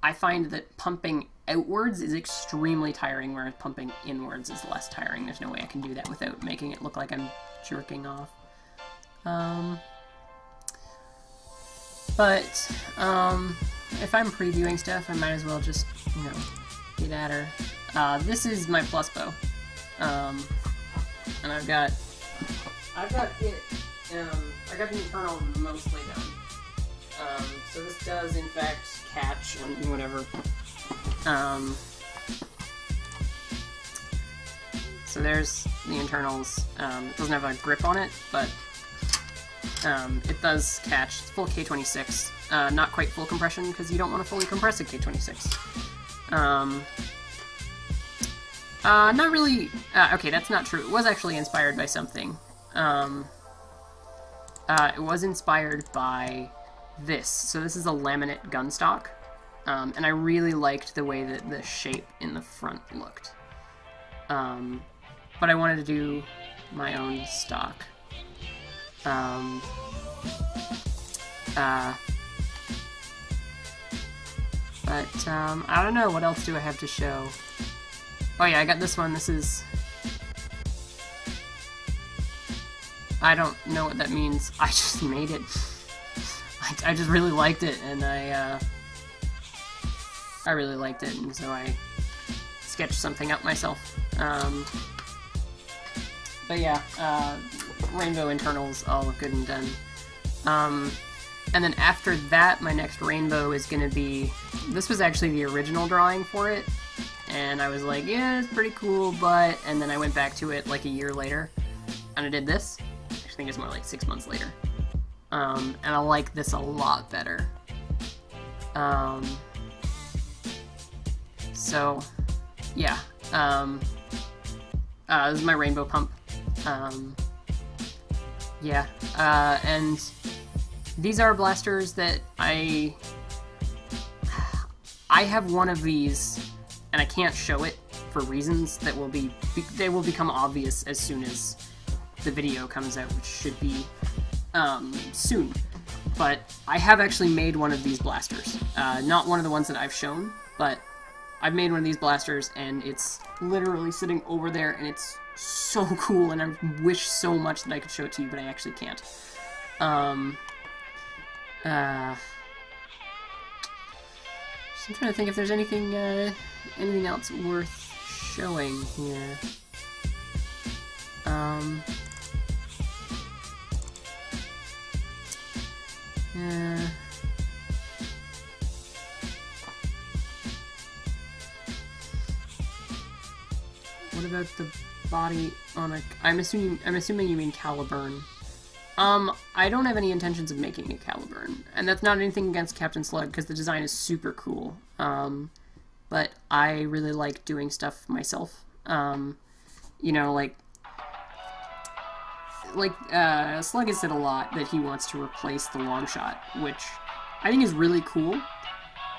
I find that pumping outwards is extremely tiring, whereas pumping inwards is less tiring. There's no way I can do that without making it look like I'm jerking off. But if I'm previewing stuff, I might as well just, you know, get at her. This is my plus bow. And I've got it, I got the internal mostly done. So this does, in fact, catch and whatever. So there's the internals. It doesn't have a grip on it, but it does catch. It's full K26. Not quite full compression, because you don't want to fully compress a K26. Not really... okay, that's not true. It was actually inspired by something. It was inspired by this. So this is a laminate gun stock. And I really liked the way that the shape in the front looked. But I wanted to do my own stock. But I don't know, what else do I have to show? Oh yeah, I got this one. This is... I don't know what that means. I just made it. I just really liked it, and I really liked it, and so I sketched something up myself. But yeah, rainbow internals, all good and done. And then after that, my next rainbow is going to be... This was actually the original drawing for it, and I was like, yeah, it's pretty cool, but... And then I went back to it like a year later, and I did this. I think it's more like 6 months later. And I like this a lot better. So, yeah. This is my rainbow pump. Yeah. And these are blasters that I have one of these, and I can't show it for reasons that will they will become obvious as soon as the video comes out, which should be soon. But I have actually made one of these blasters. Not one of the ones that I've shown, but I've made one of these blasters, and it's literally sitting over there, and it's so cool, and I wish so much that I could show it to you, but I actually can't. So I'm trying to think if there's anything else worth showing here. What about the body on a... I'm assuming you mean Caliburn. I don't have any intentions of making a Caliburn, and that's not anything against Captain Slug, because the design is super cool. But I really like doing stuff myself. You know, like Slug has said a lot that he wants to replace the long shot, which I think is really cool.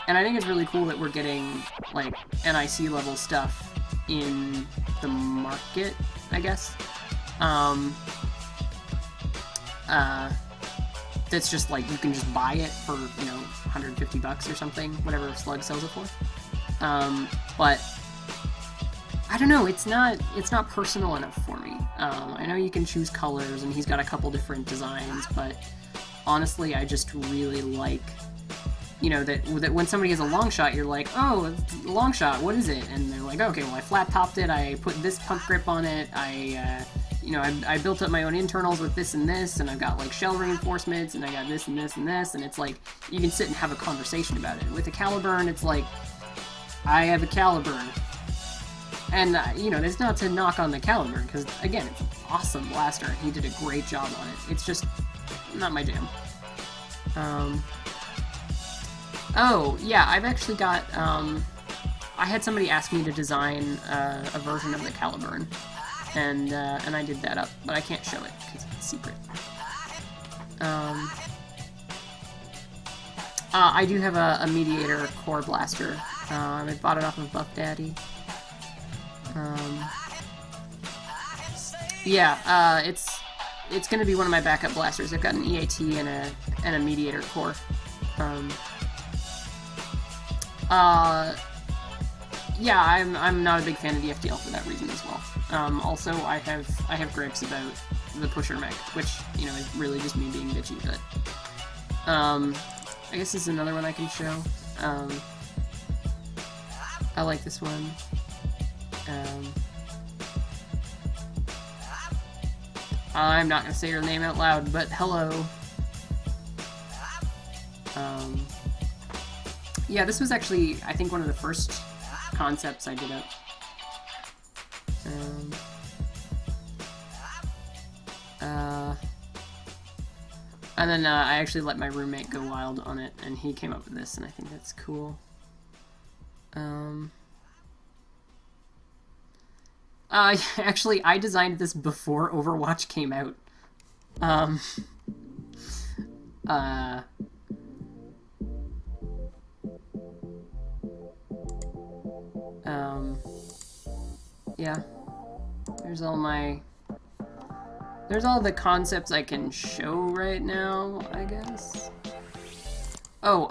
And I think it's really cool that we're getting, like, NIC level stuff in the market, I guess. That's just, like, you can just buy it for, you know, 150 bucks or something, whatever Slug sells it for. But I don't know, it's not personal enough for me. I know you can choose colors, and he's got a couple different designs, but honestly, I just really like, you know, that when somebody has a long shot, you're like, oh, it's a long shot, what is it? And they're like, okay, well, I flat topped it, I put this pump grip on it, you know, I built up my own internals with this and this, and I've got, like, shell reinforcements, and I got this and this and this, and it's like, you can sit and have a conversation about it. With a Caliburn, it's like, I have a Caliburn. And, you know, it's not to knock on the Caliburn, because, again, it's an awesome blaster, and he did a great job on it. It's just not my jam. Oh, yeah, I've actually got, I had somebody ask me to design a version of the Caliburn, and I did that up, but I can't show it, because it's a secret. I do have a Mediator core blaster. I bought it off of Buff Daddy. Yeah, it's gonna be one of my backup blasters. I've got an EAT and a Mediator core. Yeah, I'm not a big fan of the FDL for that reason as well. Also, I have gripes about the pusher mech, which, you know, is really just me being bitchy, but I guess this is another one I can show. I like this one. I'm not gonna say her name out loud, but hello. Yeah, this was actually, I think, one of the first concepts I did up. And then I actually let my roommate go wild on it, and he came up with this, and I think that's cool. Actually, I designed this before Overwatch came out. Yeah. There's all the concepts I can show right now, I guess. Oh,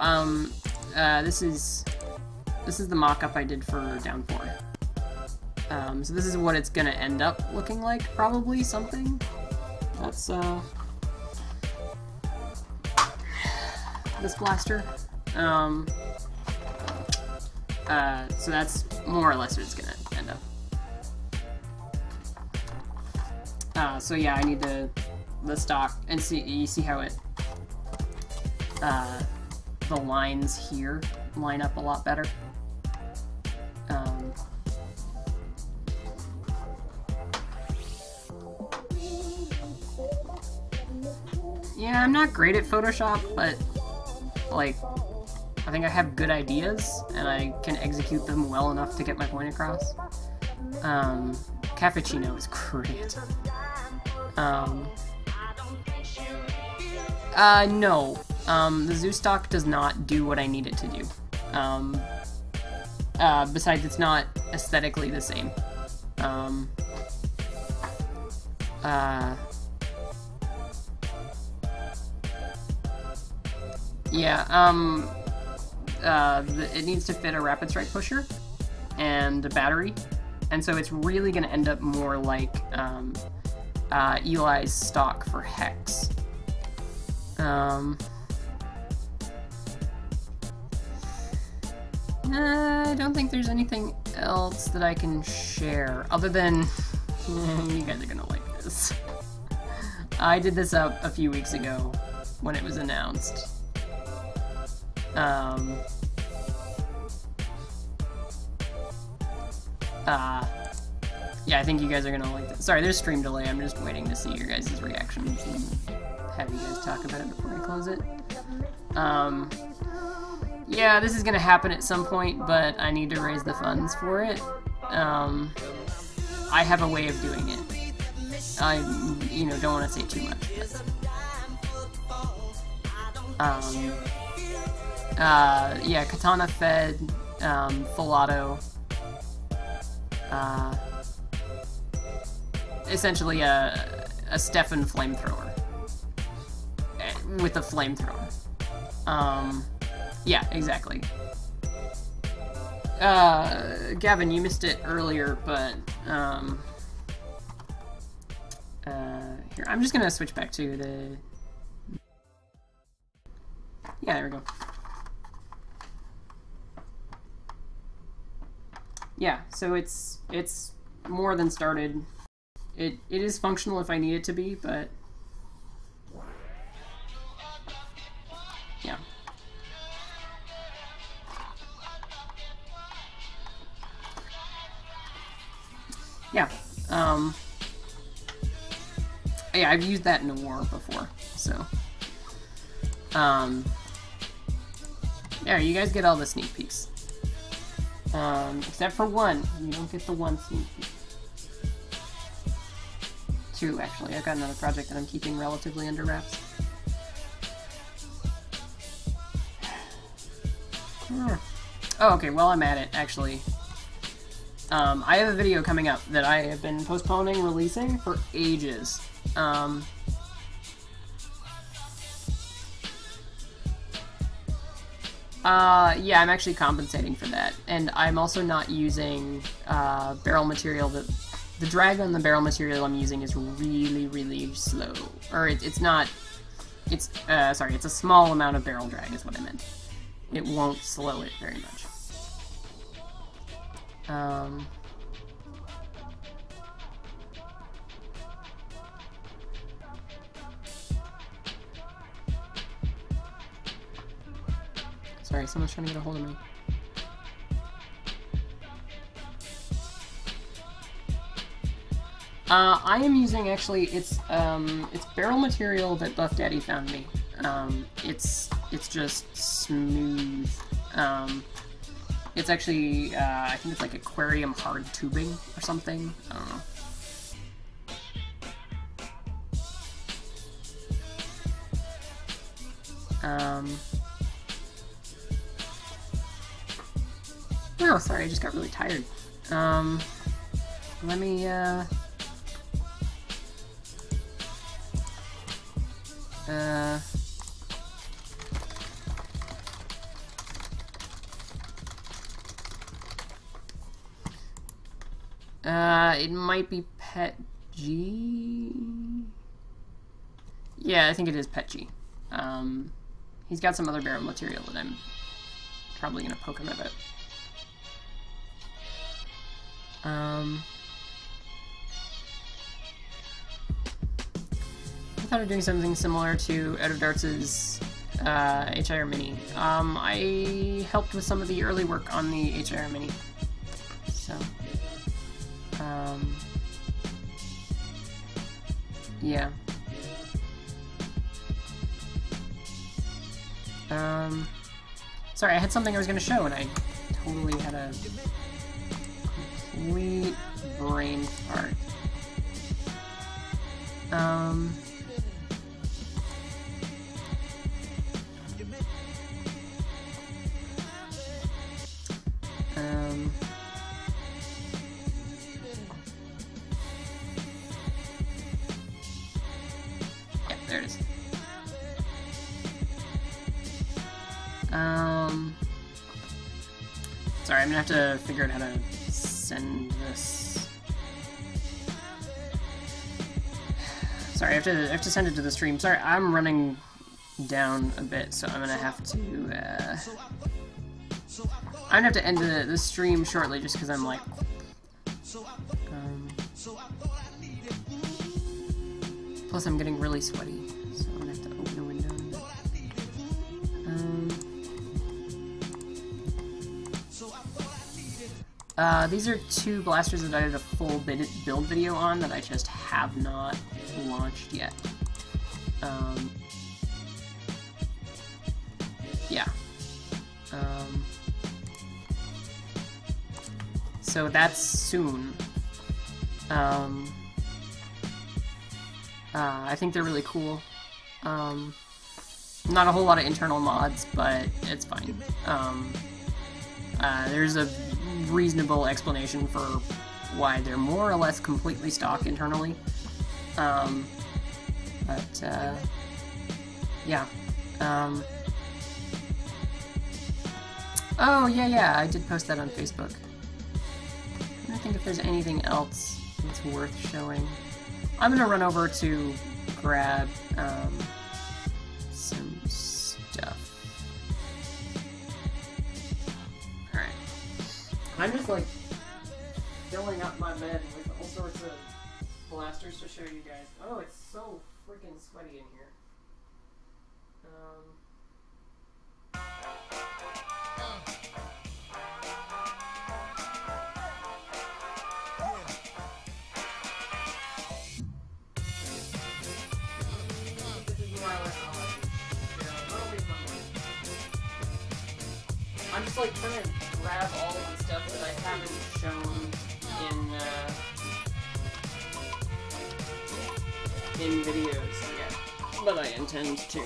this is the mock-up I did for Downpour. So this is what it's gonna end up looking like, probably, something. That's, this blaster. So that's more or less what it's gonna end up. So yeah, I need the stock, and you see how it, the lines here line up a lot better. Yeah, I'm not great at Photoshop, but, like, I think I have good ideas, and I can execute them well enough to get my point across. Cappuccino is great. No. The zoo stock does not do what I need it to do. Besides, it's not aesthetically the same. Yeah, it needs to fit a rapid strike pusher and a battery, and so it's really going to end up more like Eli's stock for Hex. I don't think there's anything else that I can share, other than you guys are gonna like this. I did this up a few weeks ago when it was announced. Yeah, I think you guys are gonna like this. Sorry, there's stream delay. I'm just waiting to see your guys' reactions and have you guys talk about it before I close it. Yeah, this is gonna happen at some point, but I need to raise the funds for it. I have a way of doing it. I, don't want to say too much, but... yeah, Katana fed, full auto. Essentially a Stefan flamethrower. With a flamethrower. Yeah, exactly. Gavin, you missed it earlier, but, here, I'm just gonna switch back to the... Yeah, there we go. Yeah, so it's more than started. It is functional if I need it to be, but... Yeah. Yeah, yeah, I've used that in a war before, so... Yeah, you guys get all the sneak peeks. Except for one. You don't get the one sneak peek. Two, actually. I've got another project that I'm keeping relatively under wraps. Oh, okay, while I'm at it, actually. I have a video coming up that I have been postponing releasing for ages. Yeah, I'm actually compensating for that, and I'm also not using, barrel material that... The drag on the barrel material I'm using is really, really slow. Or it's not... It's, sorry, it's a small amount of barrel drag is what I meant. It won't slow it very much. Sorry, someone's trying to get a hold of me. I am using, actually, it's barrel material that Buff Daddy found me. It's just smooth. It's actually, I think it's like aquarium hard tubing or something. I don't know. Oh, sorry, I just got really tired. Let me, it might be Pet G. Yeah, I think it is Pet G. He's got some other barrel material that I'm probably gonna poke him about. I thought of doing something similar to Out of Darts' HIR Mini. I helped with some of the early work on the HIR Mini. So, yeah. Sorry, I had something I was going to show and I totally had a complete brain fart. Yeah, there it is. Sorry, I'm gonna have to figure out how to send this. Sorry, I have to send it to the stream. Sorry, I'm running down a bit, so I'm gonna have to, I'm gonna have to end the stream shortly just because I'm like, plus I'm getting really sweaty, so I'm gonna have to open a window in a bit. These are two blasters that I did a full build video on that I just have not launched yet. Yeah. So that's soon. I think they're really cool. Not a whole lot of internal mods, but it's fine. There's a reasonable explanation for why they're more or less completely stock internally. Yeah. Oh, yeah, I did post that on Facebook. I don't think if there's anything else that's worth showing. I'm gonna run over to grab, some stuff. Alright. I'm just, like, filling up my bed with all sorts of blasters to show you guys. Oh, it's so freaking sweaty in here. I'm just like trying to grab all of the stuff that I haven't shown in videos yet, but I intend to.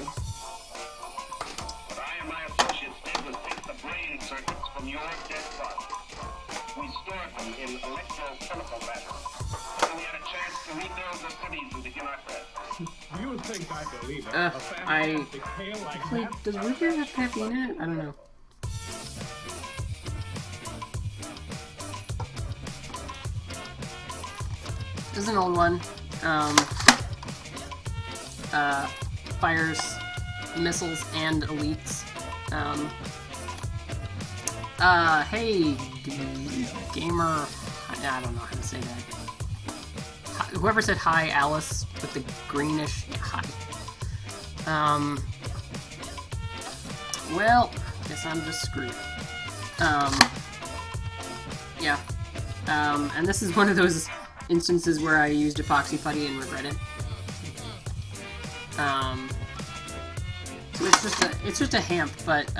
What I and my associates did was take the brain circuits from your dead body. We stored them in electrochemical batteries, and we had a chance to rebuild the cities and begin our quest. You would think I believe it. Does root beer have caffeine in it? I don't know. This is an old one. Fires missiles and elites. Hey, gamer. I don't know how to say that. Whoever said hi, Alice, with the greenish hi. Well, guess I'm just screwed. Yeah. And this is one of those instances where I used epoxy putty and regret it. So it's just a hamp, but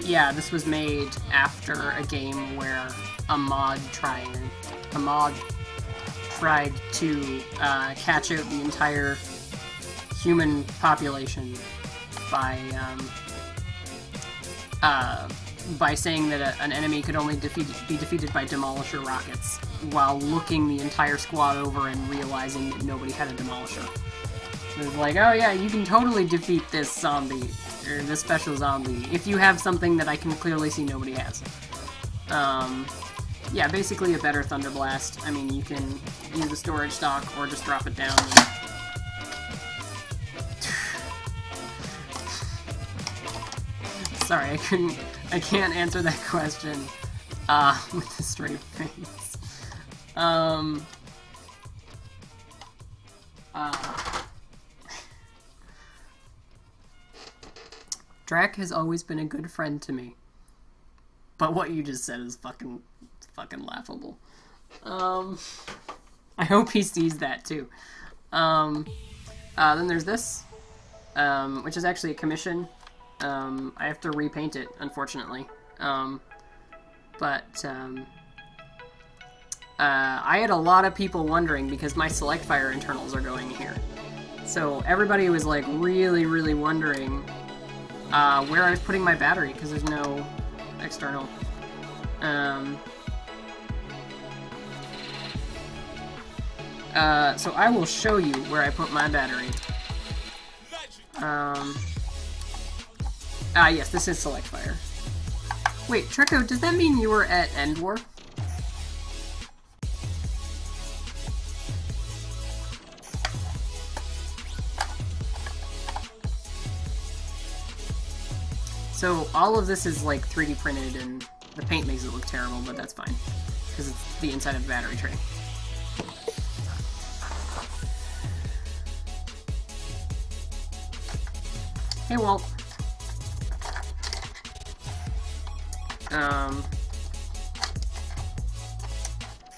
yeah, this was made after a game where a mod tried to catch out the entire human population by saying that an enemy could only be defeated by demolisher rockets, while looking the entire squad over and realizing that nobody had a demolisher. It was like, oh yeah, you can totally defeat this zombie, or this special zombie, if you have something that I can clearly see nobody has. Yeah, basically a better Thunder Blast. I mean, you can use the storage stock or just drop it down. Sorry, I can't answer that question with a straight face. Drac has always been a good friend to me. But what you just said is fucking laughable. I hope he sees that too. Then there's this, which is actually a commission. I have to repaint it, unfortunately. I had a lot of people wondering because my Select Fire internals are going here. So everybody was like really wondering where I was putting my battery because there's no external. So I will show you where I put my battery. Yes, this is Select Fire. Wait, Treco, does that mean you were at End War? So all of this is like 3D printed and the paint makes it look terrible, but that's fine. Because it's the inside of the battery tray. Hey, Walt.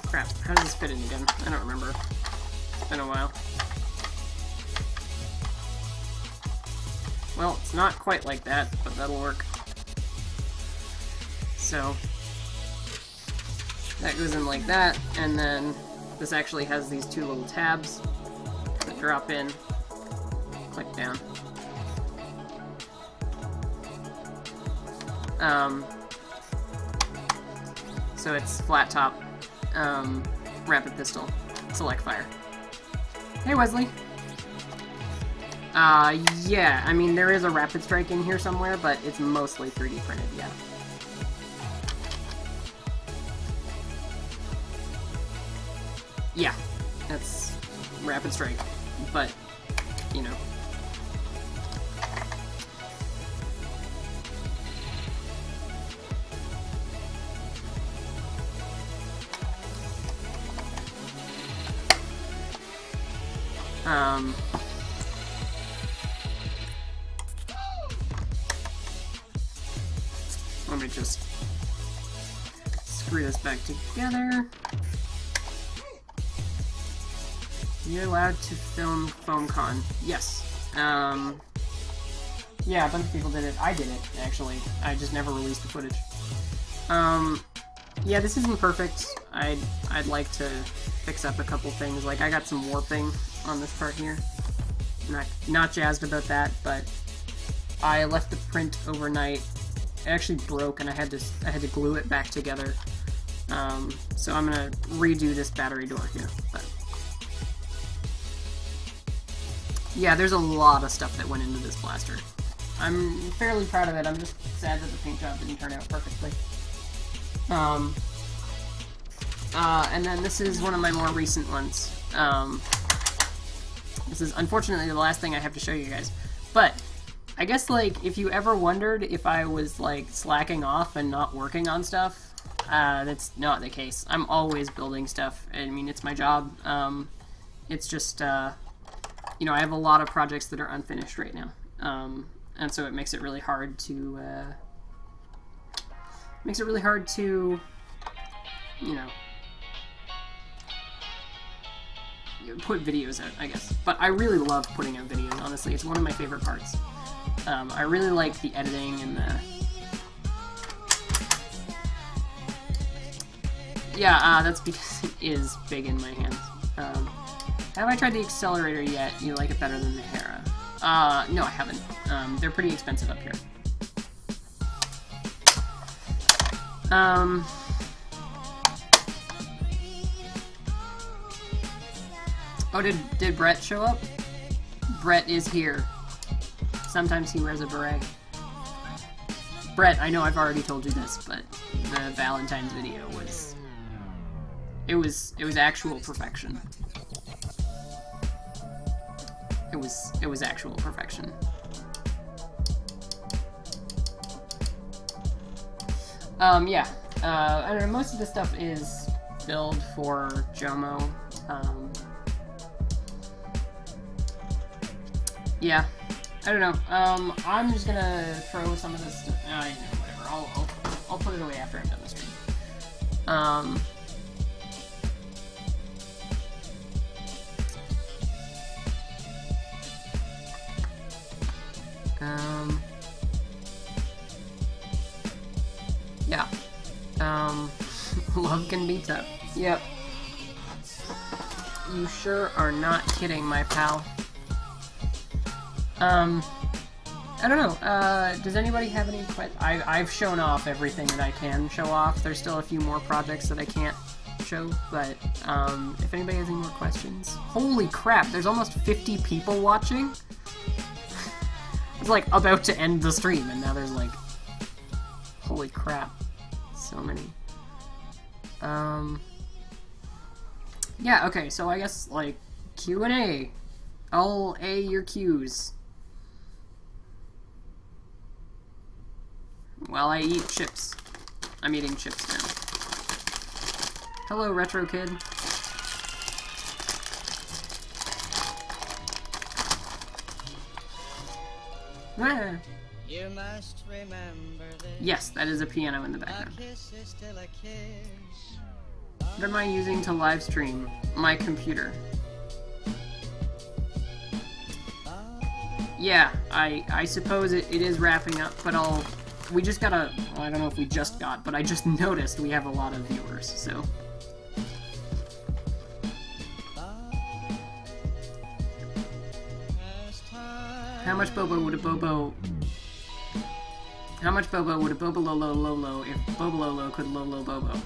Crap, how does this fit in again? I don't remember. It's been a while. Well, it's not quite like that, but that'll work. So, that goes in like that, and then this actually has these two little tabs that drop in, click down. So it's flat top, rapid pistol, select fire. Hey Wesley! Yeah, I mean there is a rapid strike in here somewhere, but it's mostly 3D printed, yeah. Yeah, that's rapid strike, but, you know. Let me just screw this back together. You're allowed to film FoamCon. Yes. Yeah, a bunch of people did it. I did it, actually. I just never released the footage. Yeah, this isn't perfect. I'd like to fix up a couple things. Like, I got some warping on this part here. Not jazzed about that, but I left the print overnight. It actually broke, and I had to glue it back together. So I'm gonna redo this battery door here. But yeah, there's a lot of stuff that went into this blaster. I'm fairly proud of it. I'm just sad that the paint job didn't turn out perfectly. And then this is one of my more recent ones. This is unfortunately the last thing I have to show you guys. But I guess, like, if you ever wondered if I was, like, slacking off and not working on stuff, that's not the case. I'm always building stuff. I mean, it's my job. It's just, you know, I have a lot of projects that are unfinished right now. And so it makes it really hard to, you know, put videos out, I guess. But I really love putting out videos, honestly. It's one of my favorite parts. I really like the editing and the... Yeah, that's because it is big in my hands. Have I tried the accelerator yet? You like it better than the Hera? No, I haven't. They're pretty expensive up here. Oh, did Brett show up? Brett is here. Sometimes he wears a beret. Brett, I know I've already told you this, but the Valentine's video was... It was actual perfection. It was actual perfection. Yeah. I don't know, most of the stuff is build for Jomo. Yeah. I don't know. I'm just gonna throw some of this stuff. You know, whatever. I'll put it away after I'm done the stream. Yeah. Love can be tough. Yep. You sure are not kidding, my pal. I don't know, does anybody have any questions? I've shown off everything that I can show off. There's still a few more projects that I can't show, but, if anybody has any more questions... Holy crap, there's almost 50 people watching? I was, like, about to end the stream, and now there's, like... Holy crap. So many. Yeah, okay, so I guess, like, Q&A. I'll A your Q's. While I eat chips. I'm eating chips now. Hello, Retro Kid. Ah. You must remember this. Yes, that is a piano in the background. A kiss is still a kiss. What am I using to live stream? My computer. Yeah, I suppose it is wrapping up, but we just gotta, well, I don't know if we just got, but I just noticed we have a lot of viewers, so. How much Bobo would a Bobo Lolo if Bobo Lolo could Lolo Bobo?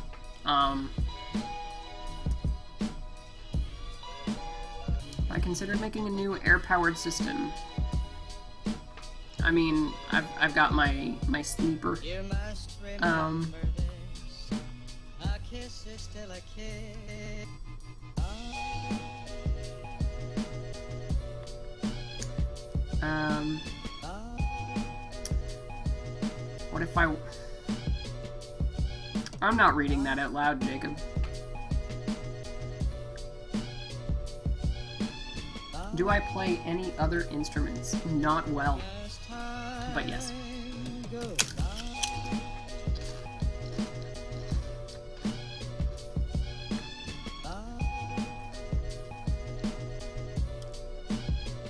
I considered making a new air-powered system. I mean, I've got my sleeper. You must remember this. A kiss is still a kiss. What if I'm not reading that out loud, Jacob. Do I play any other instruments? Not well. But yes.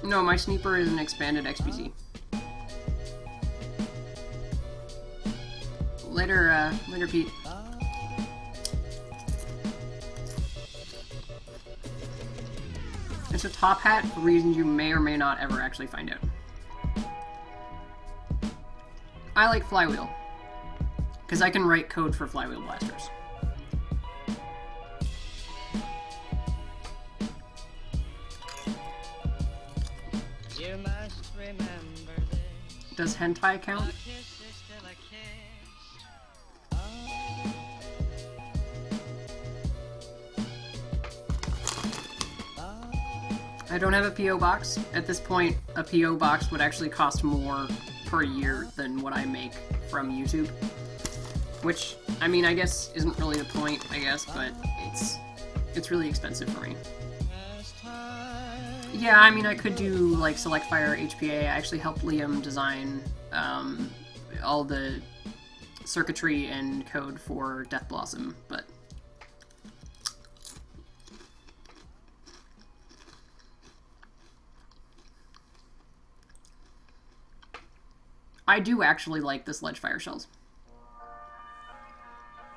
No, my sniper is an expanded XPZ. Later, Pete. It's a top hat for reasons you may or may not ever actually find out. I like Flywheel, because I can write code for Flywheel blasters. You must remember this. Does hentai count? I don't have a P.O. box. At this point, a P.O. box would actually cost more per year than what I make from YouTube. Which, I mean, I guess isn't really the point, I guess, but it's really expensive for me. Yeah, I mean, I could do, like, SelectFire HPA. I actually helped Liam design all the circuitry and code for Death Blossom, but... I do actually like the Sledgefire shells.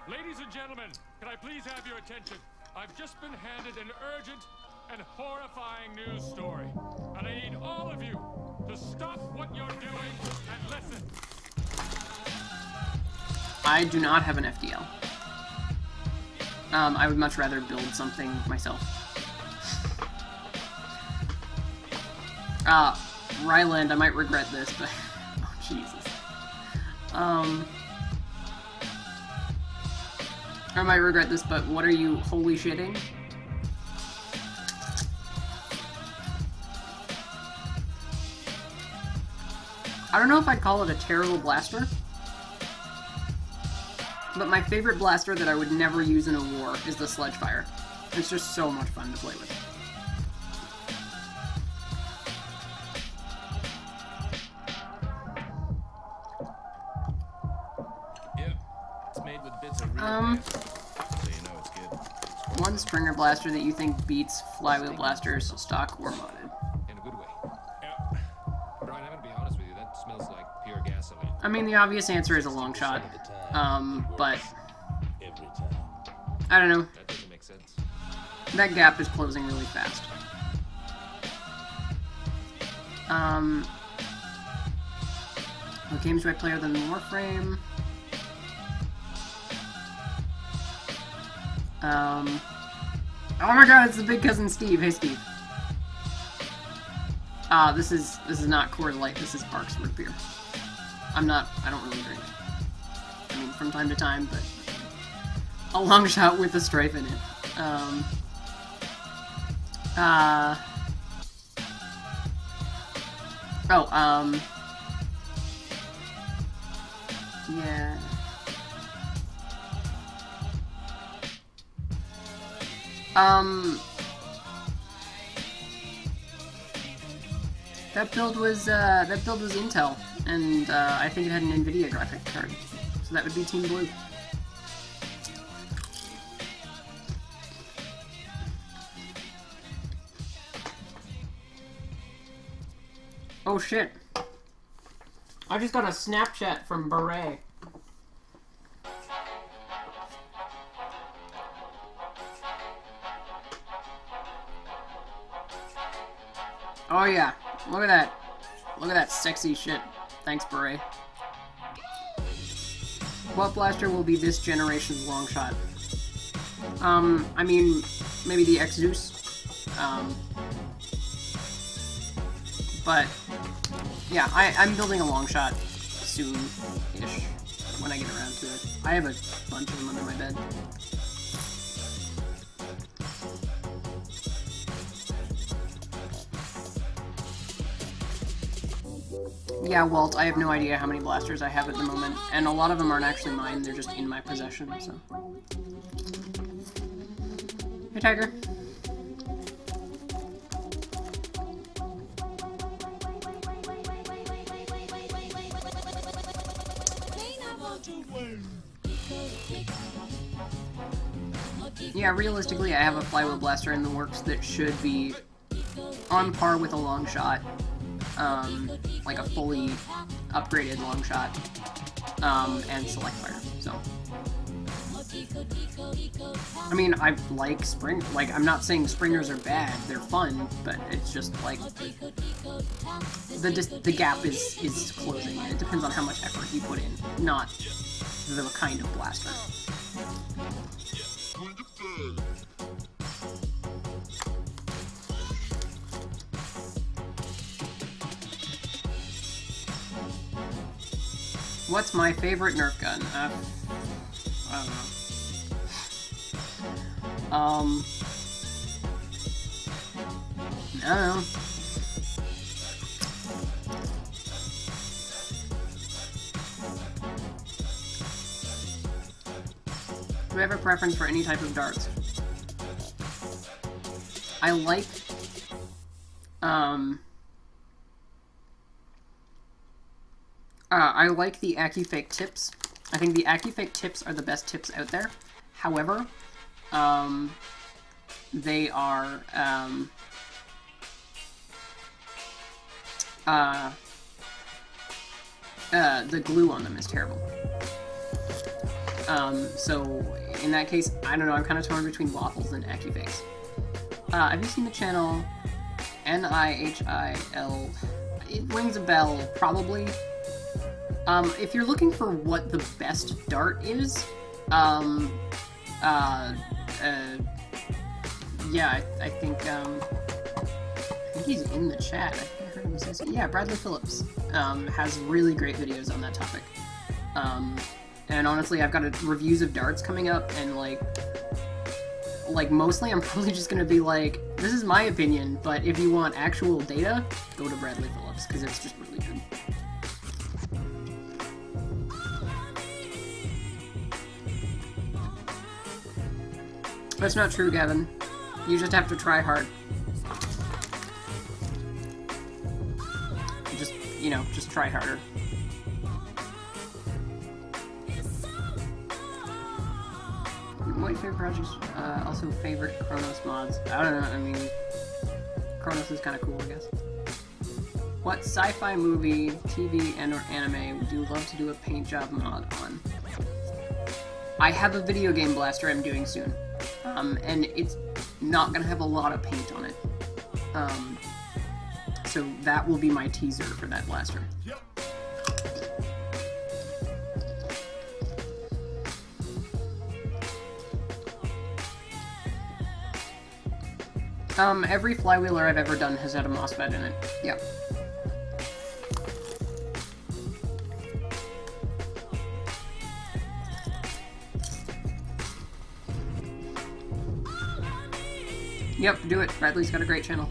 Ladies and gentlemen, can I please have your attention? I've just been handed an urgent and horrifying news story, and I need all of you to stop what you're doing and listen. I do not have an FDL. I would much rather build something myself. Ryland, I might regret this, but... oh, Jesus. I might regret this, but what are you holy shitting? I don't know if I'd call it a terrible blaster, but my favorite blaster that I would never use in a war is the Sledgefire. It's just so much fun to play with. Yep, it's made with bits of real so you know it's good. One Springer blaster that you think beats Flywheel blasters, stock or modded. In a good way. Yeah. Brian, I'm gonna be honest with you, that smells like pure gasoline. I mean, the obvious answer is a long shot. But I don't know. That doesn't make sense. That gap is closing really fast. What games do I play other than Warframe? Oh my god, it's the big cousin Steve. Hey, Steve. This is not Coors Light. This is Parks root beer. I don't really drink. I mean, from time to time, but a long shot with a stripe in it. Yeah. That build was Intel. and I think it had an NVIDIA graphic card. So that would be Team Blue. Oh shit. I just got a Snapchat from Beret. Oh yeah, look at that. Look at that sexy shit. Thanks, Beret. What blaster will be this generation's long shot? I mean, maybe the X-Zeus. But, yeah, I'm building a long shot soon-ish, when I get around to it. I have a bunch of them under my bed. Yeah, Walt, I have no idea how many blasters I have at the moment, and a lot of them aren't actually mine, they're just in my possession, so... Hey, Tiger. Yeah, realistically, I have a flywheel blaster in the works that should be on par with a long shot. Like a fully upgraded long shot, and select fire, so. I mean, I like I'm not saying Springers are bad, they're fun, but it's just like, the gap is closing, and it depends on how much effort you put in, not the kind of blaster. What's my favorite Nerf gun? I don't know. I don't know. Do I have a preference for any type of darts? I like, I like the AccuFake tips. I think the AccuFake tips are the best tips out there. However, they are, the glue on them is terrible. So in that case, I don't know, I'm kind of torn between waffles and AccuFakes. Have you seen the channel NIHIL? It rings a bell, probably. If you're looking for what the best dart is, yeah, I think he's in the chat. I think I heard him say something. Yeah, Bradley Phillips, has really great videos on that topic. And honestly, I've got reviews of darts coming up, and like mostly I'm probably just gonna be like, this is my opinion, but if you want actual data, go to Bradley Phillips, because it's just really good. That's not true, Gavin. You just have to try hard. Just, you know, just try harder. What favorite projects? Also favorite Chronos mods. I don't know, I mean, Chronos is kind of cool, I guess. What sci-fi movie, TV, and or anime would you love to do a paint job mod on? I have a video game blaster I'm doing soon. And it's not gonna have a lot of paint on it. So that will be my teaser for that blaster. Yep. Every flywheeler I've ever done has had a MOSFET in it. Yep. Yep, do it. Bradley's got a great channel.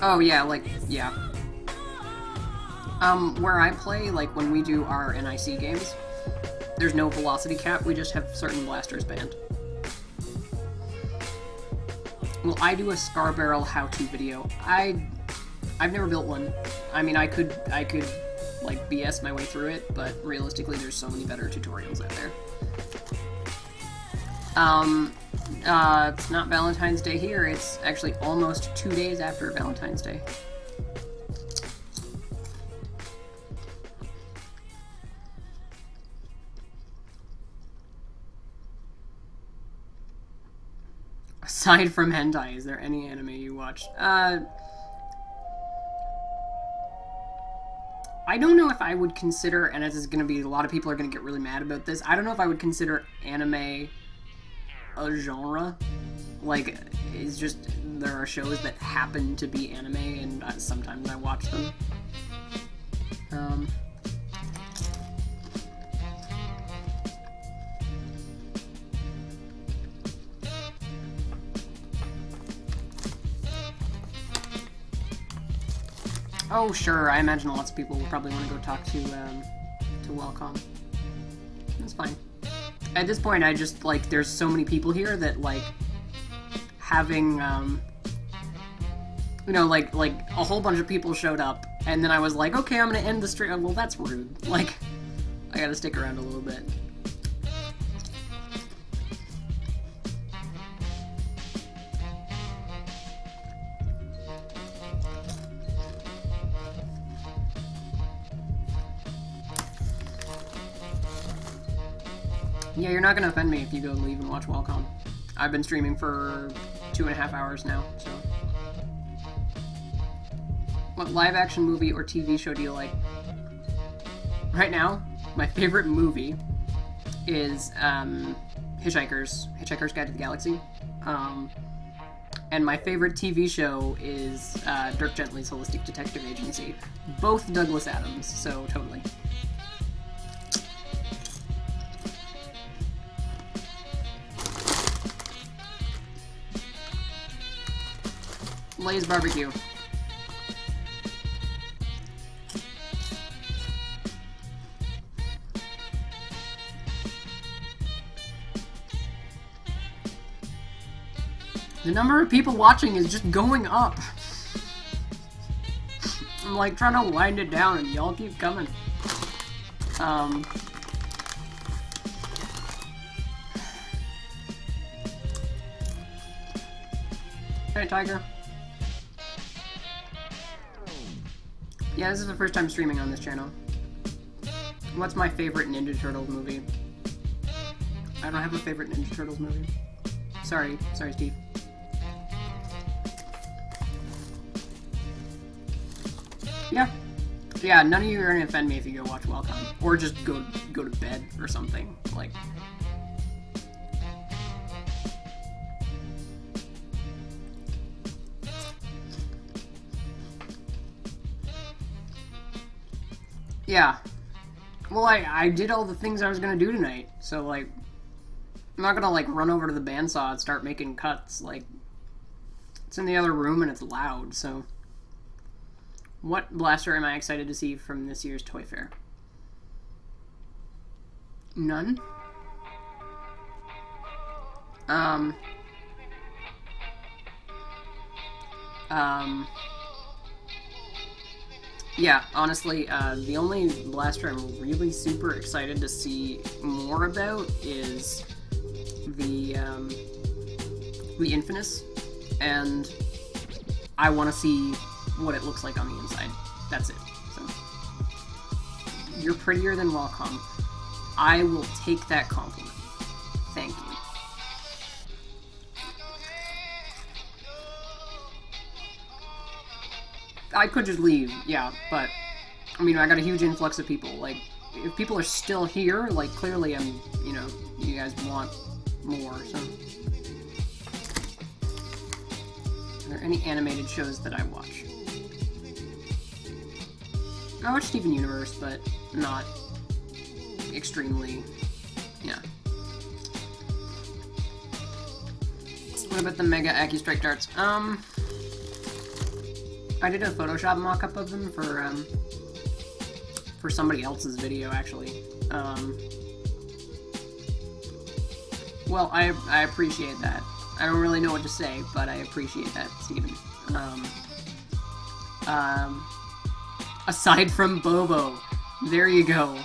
Oh yeah, like, yeah. Where I play, like when we do our NIC games, there's no velocity cap, we just have certain blasters banned. Well, I do a Scar Barrel how-to video. I've never built one. I mean, I could like BS my way through it, but realistically there's so many better tutorials out there. It's not Valentine's Day here, it's actually almost 2 days after Valentine's Day. Aside from hentai, is there any anime you watched? I don't know if I would consider, and this is gonna be, a lot of people are gonna get really mad about this, I don't know if I would consider anime a genre. Like, it's just, there are shows that happen to be anime, and sometimes I watch them. Oh, sure, I imagine lots of people will probably want to go talk to Wellcom. That's fine. At this point, I just, like, there's so many people here that, like, having, you know, like, a whole bunch of people showed up, and then I was like, okay, I'm gonna end the stream. Well, that's rude. Like, I gotta stick around a little bit. Yeah, you're not gonna offend me if you go leave and watch Wellcom. I've been streaming for 2.5 hours now, so. What live action movie or TV show do you like? Right now, my favorite movie is Hitchhiker's Guide to the Galaxy. And my favorite TV show is Dirk Gently's Holistic Detective Agency. Both Douglas Adams, so totally. Lay's barbecue. The number of people watching is just going up. I'm like trying to wind it down and y'all keep coming. Hey, Tiger. Yeah, this is the first time streaming on this channel. What's my favorite Ninja Turtles movie? I don't have a favorite Ninja Turtles movie. Sorry, Steve. Yeah, none of you are gonna offend me if you go watch Welcome. Or just go to bed or something. Like... Yeah. Well, I did all the things I was gonna do tonight, so, like, I'm not gonna, like, run over to the bandsaw and start making cuts, like, it's in the other room and it's loud, so... What blaster am I excited to see from this year's Toy Fair? None? Yeah, honestly, the only blaster I'm really super excited to see more about is the Infinus, and I want to see what it looks like on the inside. That's it. So, you're prettier than welcome. I will take that compliment. Thank you. I could just leave, yeah, but, I mean, I got a huge influx of people. Like, if people are still here, like, clearly I'm, you know, you guys want more, so. Are there any animated shows that I watch? I watch Steven Universe, but not extremely, yeah. What about the Mega AccuStrike darts? I did a Photoshop mock-up of them for for somebody else's video, actually. Well, I appreciate that. I don't really know what to say, but I appreciate that, Steven. Aside from Bobo. There you go.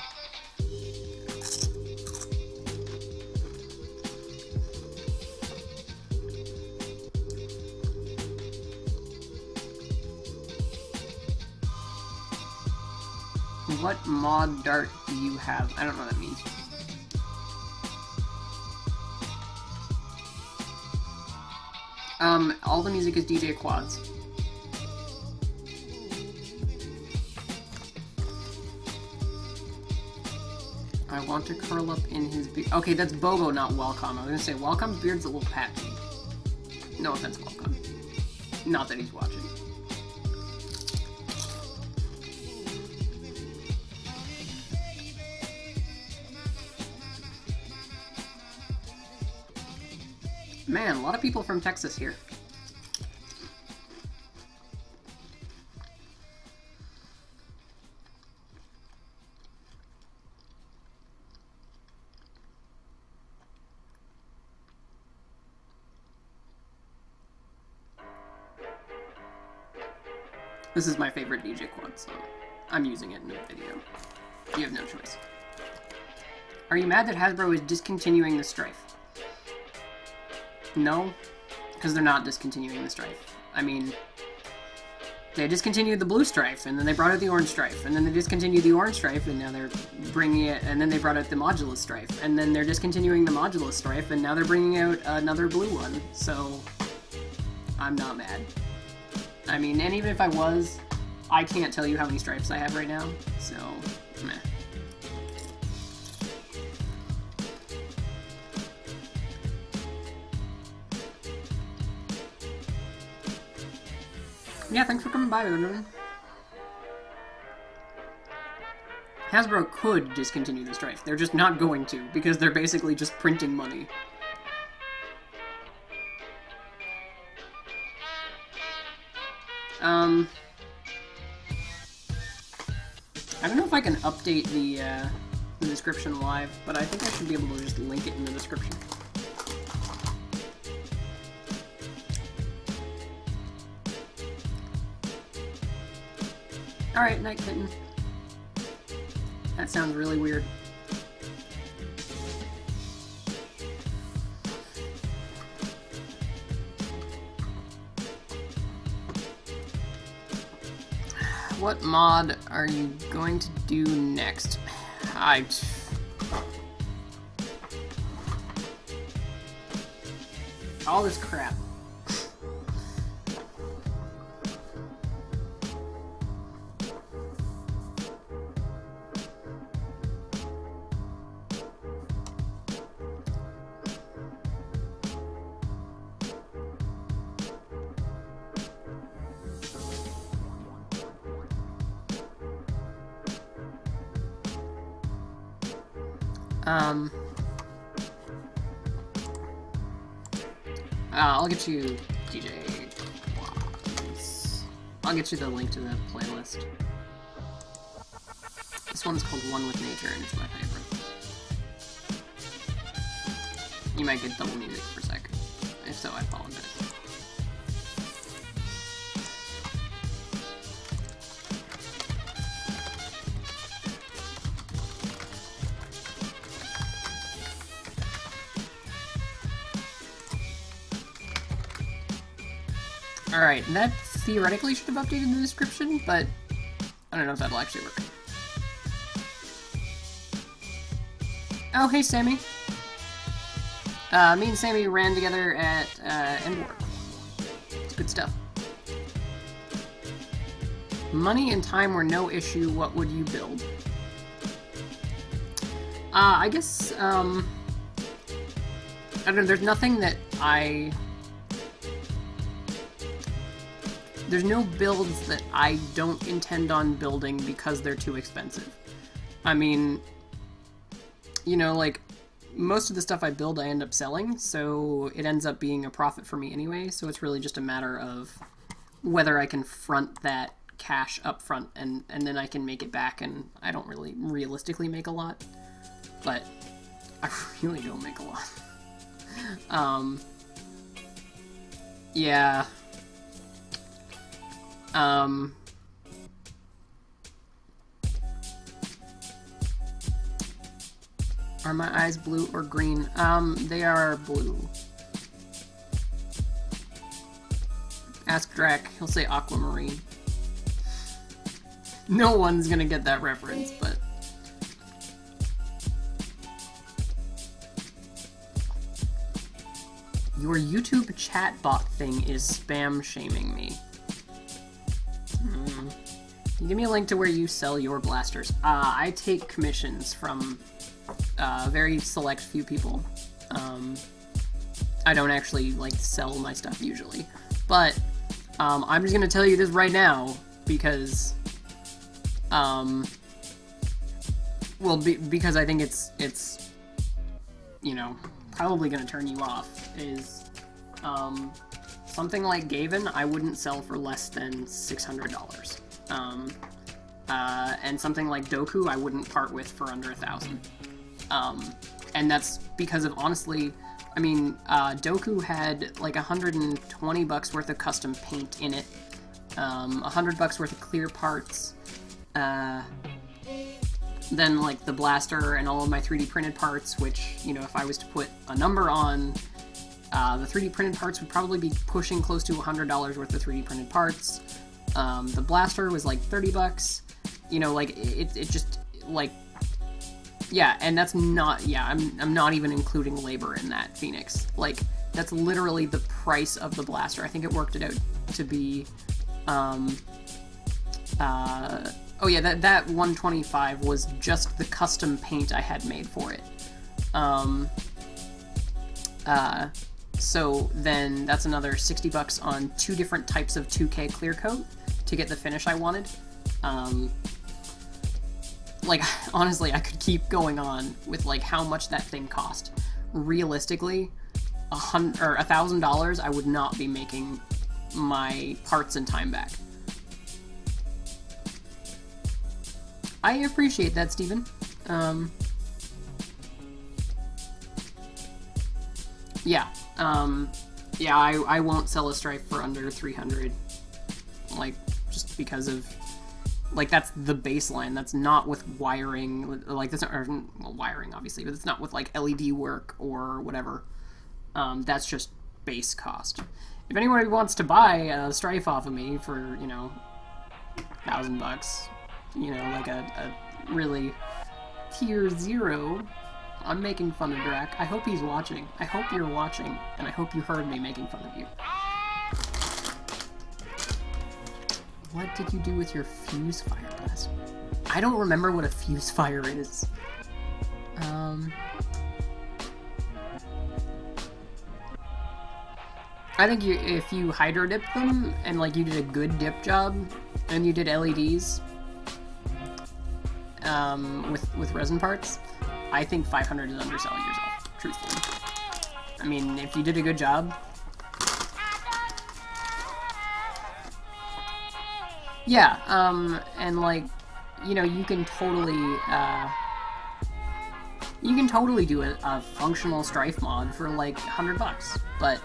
What mod dart do you have? I don't know what that means. All the music is DJ Quads. I want to curl up in his beard. Okay, that's Bobo, not Welcome. I was gonna say, Welcome's beard's a little patchy. No offense, Welcome. Not that he's watching. Man, a lot of people from Texas here. This is my favorite DJ Quad song. I'm using it in the video. You have no choice. Are you mad that Hasbro is discontinuing the Strife? No, because they're not discontinuing the Strife. I mean, they discontinued the blue Strife, and then they brought out the orange Strife, and then they discontinued the orange Strife, and now they're bringing it, and then they brought out the Modulus Strife, and then they're discontinuing the Modulus Strife, and now they're bringing out another blue one, so I'm not mad. I mean, and even if I was, I can't tell you how many stripes I have right now, so meh. Yeah, thanks for coming by, everyone. Hasbro could discontinue the Strife. They're just not going to, because they're basically just printing money. I don't know if I can update the description live, but I think I should be able to just link it in the description. Alright, Night Kitten. That sounds really weird. What mod are you going to do next? All this crap. I'll get you DJ Quads. I'll get you the link to the playlist. This one's called One with Nature, and it's my favorite. You might get double music for a sec. If so, I apologize. Alright, that theoretically should have updated the description, but I don't know if that'll actually work. Oh, hey, Sammy. Me and Sammy ran together at End War. It's good stuff. Money and time were no issue. What would you build? I guess, I don't know, there's nothing that there's no builds that I don't intend on building because they're too expensive. I mean, you know, like, most of the stuff I build I end up selling, so it ends up being a profit for me anyway, so it's really just a matter of whether I can front that cash up front, and then I can make it back, and I don't really realistically make a lot, but I really don't make a lot. Yeah. Are my eyes blue or green? They are blue. Ask Drac, he'll say aquamarine. No one's gonna get that reference, but... Your YouTube chatbot thing is spam shaming me. Can you give me a link to where you sell your blasters? I take commissions from very select few people. I don't actually, like, sell my stuff usually. But, I'm just gonna tell you this right now, because, well, because I think it's, you know, probably gonna turn you off, is, something like Gavin, I wouldn't sell for less than $600. And something like Doku, I wouldn't part with for under $1,000. And that's because of, honestly, I mean, Doku had like $120 worth of custom paint in it, $100 worth of clear parts, then like the blaster and all of my 3D printed parts, which, you know, if I was to put a number on, the 3D printed parts would probably be pushing close to $100 worth of 3D printed parts. The blaster was like $30, you know, like, it just, like, yeah, and that's not, yeah, I'm not even including labor in that, Phoenix. Like, that's literally the price of the blaster. I think it worked it out to be, oh yeah, that 125 was just the custom paint I had made for it. So then that's another $60 on 2 different types of 2K clear coat to get the finish I wanted. Like, honestly, I could keep going on with, like, how much that thing cost. Realistically, $1,000, I would not be making my parts and time back. I appreciate that, Steven. Yeah, yeah, I won't sell a Strife for under 300, like, just because of, like, that's the baseline. That's not with wiring, like, that's not, or, well, wiring, obviously, but it's not with, like, LED work or whatever. That's just base cost. If anybody wants to buy a Strife off of me for, you know, $1,000, you know, like a really tier 0, I'm making fun of Drac. I hope he's watching. I hope you're watching, and I hope you heard me making fun of you. What did you do with your fuse fire blast? I don't remember what a fuse fire is. I think if you hydro dip them, and like you did a good dip job, and you did LEDs, with resin parts, I think 500 is underselling yourself, truthfully. I mean, if you did a good job. Yeah, and like, you know, you can totally do a functional Strife mod for like $100, but,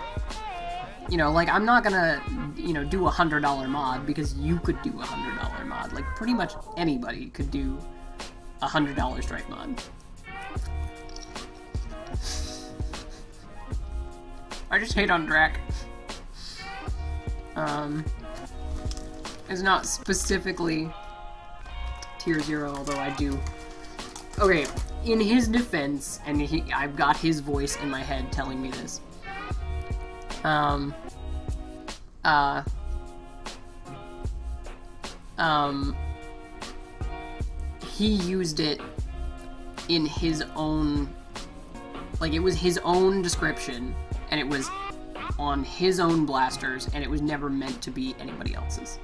you know, like, I'm not gonna, you know, do a $100 mod because you could do a $100 mod. Like, pretty much anybody could do a $100 Strife mod. I just hate on Drac. It's not specifically tier 0, although I do. Okay, in his defense, and I've got his voice in my head telling me this. He used it in his own, like, it was his own description, and it was on his own blasters, and it was never meant to be anybody else's.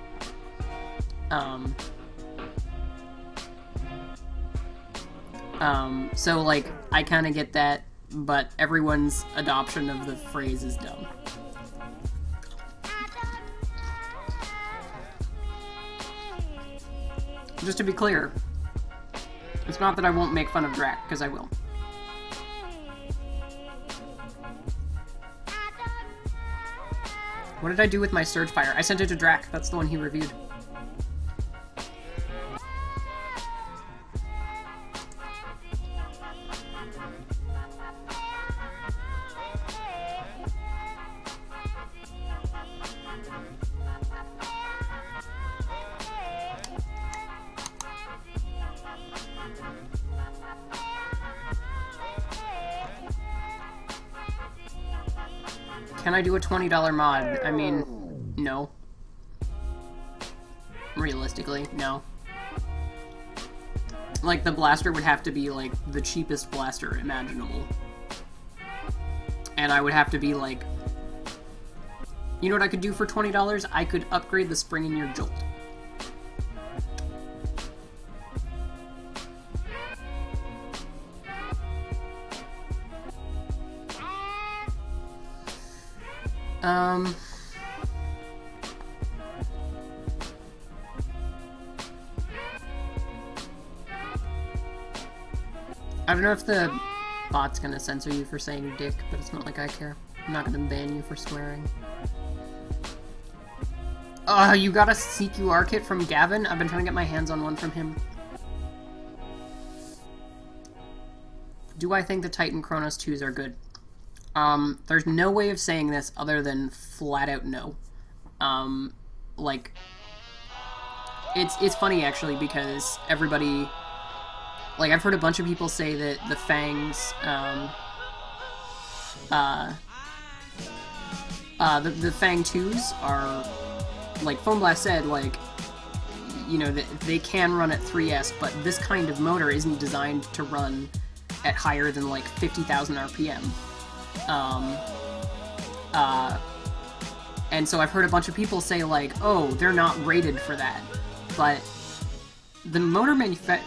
So, like, I kind of get that, but everyone's adoption of the phrase is dumb. Just to be clear, it's not that I won't make fun of Drac, because I will. What did I do with my Surge Fire? I sent it to Drac. That's the one he reviewed. Can I do a $20 mod? I mean, no. Realistically, no. Like, the blaster would have to be, like, the cheapest blaster imaginable. And I would have to be, like... You know what I could do for $20? I could upgrade the spring in your Jolt. I don't know if the bot's gonna censor you for saying dick, but it's not like I care. I'm not gonna ban you for swearing. You got a CQR kit from Gavin? I've been trying to get my hands on one from him. Do I think the Titan Chronos 2s are good? There's no way of saying this other than flat out no. Like, it's funny actually because everybody, like, I've heard a bunch of people say that the Fangs, the Fang 2s are, like Foam Blast said, like, you know, that they can run at 3S, but this kind of motor isn't designed to run at higher than, like, 50,000 RPM. And so I've heard a bunch of people say, like, oh, they're not rated for that. But the motor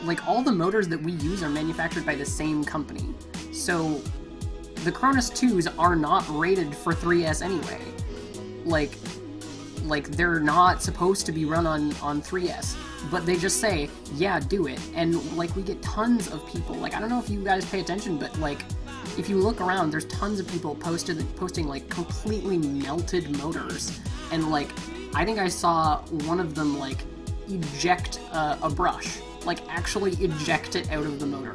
like, all the motors that we use are manufactured by the same company. So the Chronos 2s are not rated for 3S anyway. Like they're not supposed to be run on 3S. But they just say, yeah, do it. And, like, we get tons of people. Like, I don't know if you guys pay attention, but, like, if you look around, there's tons of people posting, like, completely melted motors. And, like, I think I saw one of them, like, eject a brush. Like, actually eject it out of the motor.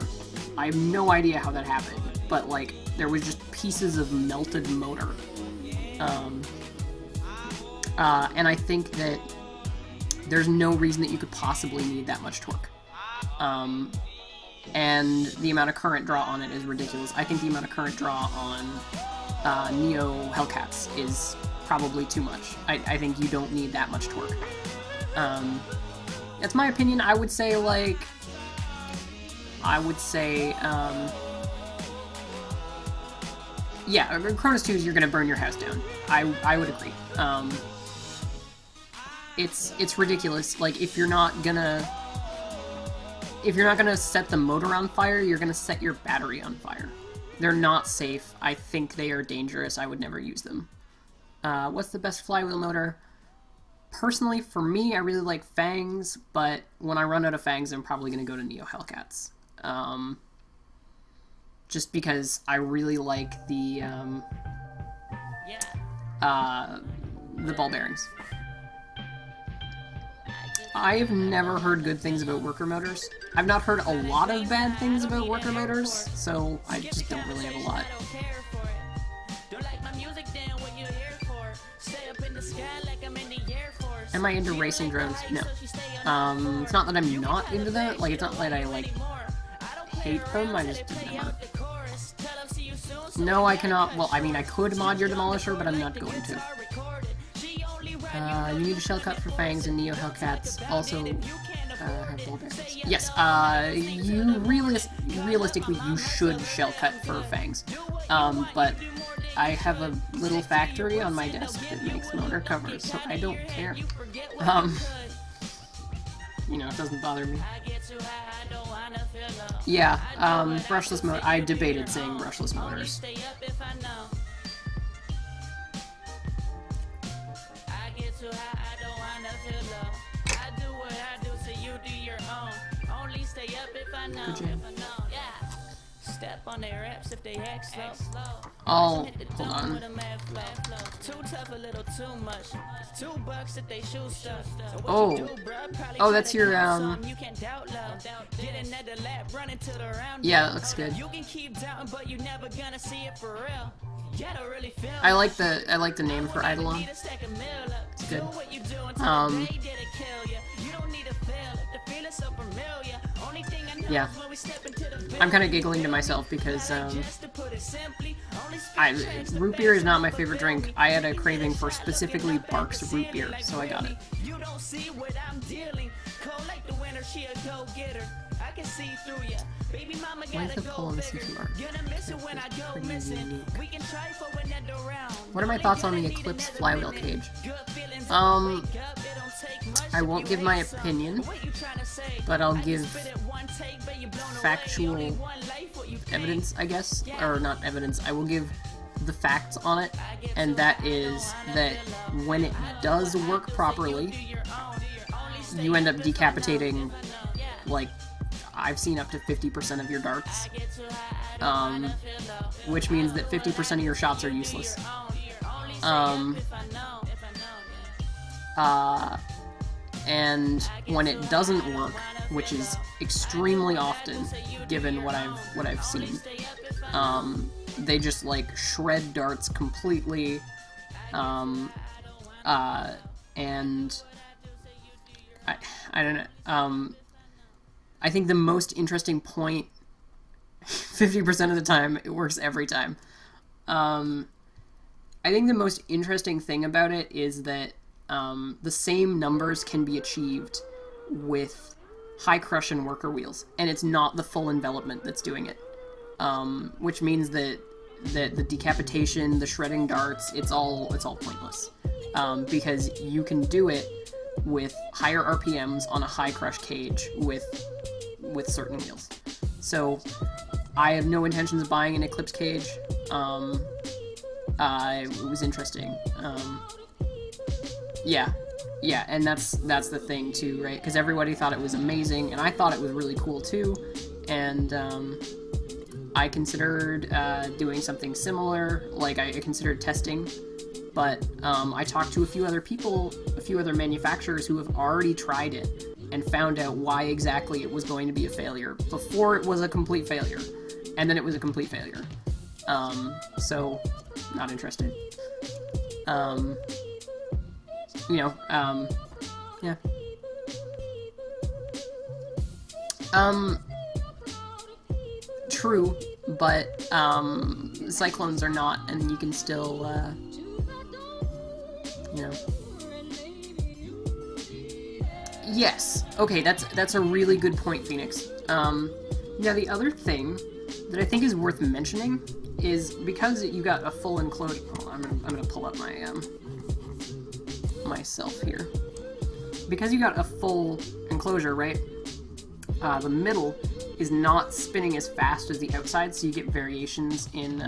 I have no idea how that happened. But, like, there was just pieces of melted motor. And I think that there's no reason that you could possibly need that much torque. And the amount of current draw on it is ridiculous. I think the amount of current draw on Neo Hellcats is probably too much. I think you don't need that much torque. That's my opinion. I would say, like... yeah, Chronos 2s, you're gonna burn your house down. I would agree. It's ridiculous. Like, if you're not gonna set the motor on fire, you're gonna set your battery on fire. They're not safe. I think they are dangerous. I would never use them. What's the best flywheel motor? Personally, for me, I really like Fangs, but when I run out of Fangs, I'm probably gonna go to Neo Hellcats. Just because I really like the ball bearings. I have never heard good things about worker motors. I've not heard a lot of bad things about worker motors, so I just don't really have a lot. Am I into racing drones? No. It's not that I'm not into that, like, it's not that I, like, hate them, I just never. No, I cannot, well, I mean, I could mod your Demolisher, but I'm not going to. You need a shell cut for Fangs and Neo Hellcats also have ball bearings. Yes, realistically, you should shell cut for Fangs. But I have a little factory on my desk that makes motor covers, so I don't care. You know, it doesn't bother me. Yeah, brushless motor. I debated saying brushless motors. Good jam. Step on their reps if they act slow. Oh, hold on. Too tough, a little too much. $2 if they shoot stuff. Oh. Oh, that's your, yeah, that looks good. You can keep doubting, but you never gonna see it for real. I like the name for Eidolon. It's good. Yeah. I'm kind of giggling to myself because root beer is not my favorite drink. I had a craving for specifically Barks root beer, so I got it. You don't see what I'm dealing. Cold like the winter, she a go-getter. I can see through ya. Baby mama gotta go bigger. Gonna miss it when I go missing. We can try for another round. What are my thoughts on the Eclipse flywheel cage? I won't give my opinion, but I'll give factual evidence, I guess, or not evidence. I will give the facts on it, and that is that when it does work properly, you end up decapitating, like, I've seen up to 50% of your darts, which means that 50% of your shots are useless. And when it doesn't work, which is extremely often, given what I've seen, they just like shred darts completely, and I don't know. I think the most interesting point, 50% of the time, it works every time. I think the most interesting thing about it is that the same numbers can be achieved with high crush and worker wheels, and it's not the full envelopment that's doing it. Which means that the decapitation, the shredding darts, it's all pointless. Because you can do it with higher RPMs on a high crush cage with certain wheels. So I have no intentions of buying an Eclipse cage. It was interesting. Yeah, and that's the thing too, right? Because everybody thought it was amazing, and I thought it was really cool too, and I considered doing something similar. Like, I considered testing, but I talked to a few other people, a few other manufacturers who have already tried it and found out why exactly it was going to be a failure before it was a complete failure, and then it was a complete failure. So, not interested. Yeah. True, but, cyclones are not, and you can still, you know. Yes. Okay, that's a really good point, Phoenix. Now the other thing that I think is worth mentioning is because you got a full enclosure. Oh, I'm gonna pull up my myself here. Because you got a full enclosure, right? The middle is not spinning as fast as the outside, so you get variations in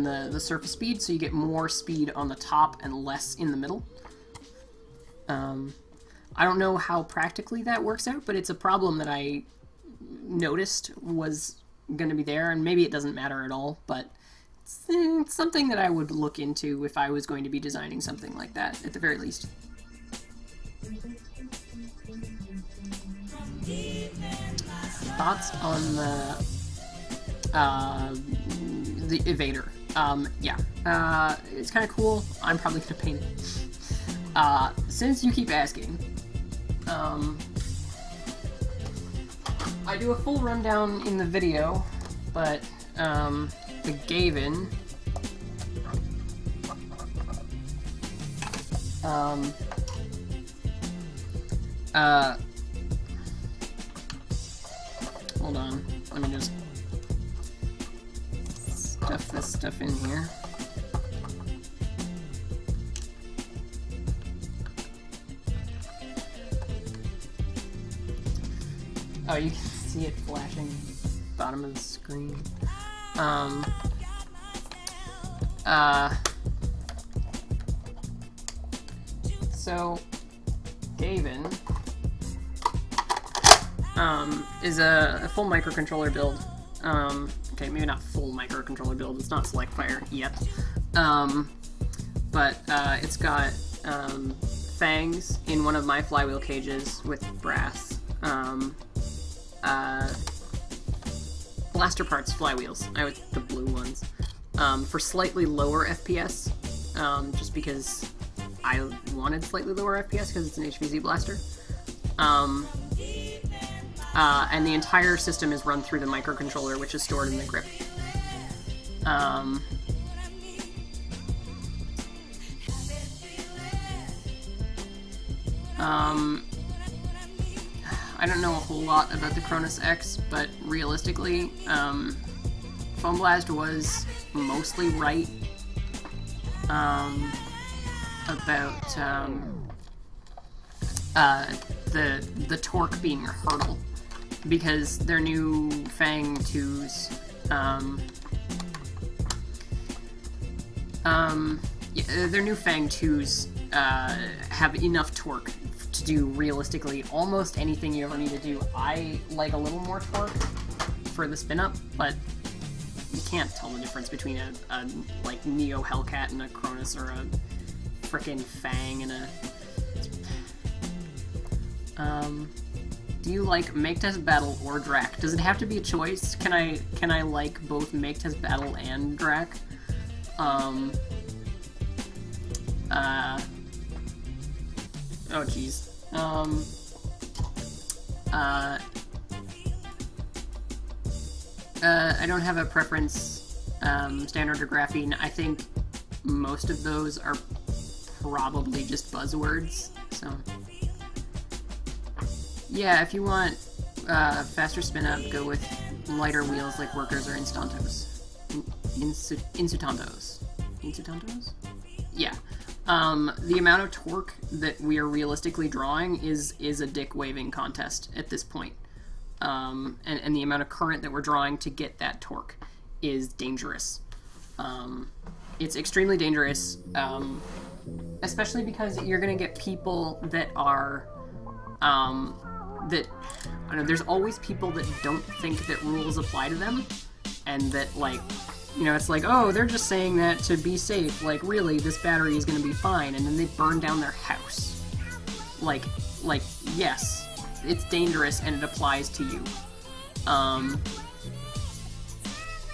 the surface speed. So you get more speed on the top and less in the middle. I don't know how practically that works out, but it's a problem that I noticed was going to be there, and maybe it doesn't matter at all, but it's something that I would look into if I was going to be designing something like that, at the very least. Thoughts on the Evader? Yeah, it's kind of cool. I'm probably going to paint it. Since you keep asking, I do a full rundown in the video, but the Gavin, hold on, let me just stuff this stuff in here. Oh, you can see it flashing bottom of the screen. So, Gavin is a full microcontroller build. Okay, maybe not full microcontroller build, it's not select fire yet. But it's got fangs in one of my flywheel cages with brass. Blaster parts flywheels, the blue ones, for slightly lower FPS, just because I wanted slightly lower FPS because it's an HVZ blaster. And the entire system is run through the microcontroller, which is stored in the grip. I don't know a whole lot about the Cronus X, but realistically, Foam Blast was mostly right about the torque being a hurdle, because their new Fang 2s, their new Fang 2s have enough torque to do realistically almost anything you ever need to do. I like a little more torque for the spin up, but you can't tell the difference between a like Neo Hellcat and a Cronus, or a frickin' Fang and a do you like Make Test Battle or Drac? Does it have to be a choice? Can I like both Make Test Battle and Drac? Oh jeez. I don't have a preference, standard or graphene. I think most of those are probably just buzzwords, so. Yeah, if you want faster spin up, go with lighter wheels like Workers or Instantos. Insutantos. Insutantos? Yeah. The amount of torque that we are realistically drawing is a dick waving contest at this point. And the amount of current that we're drawing to get that torque is dangerous. It's extremely dangerous, especially because you're gonna get people that are, I don't know, there's always people that don't think that rules apply to them, and that, like, you know, it's like, oh, they're just saying that to be safe, like, really, this battery is gonna be fine, and then they burn down their house. Like, yes, it's dangerous, and it applies to you.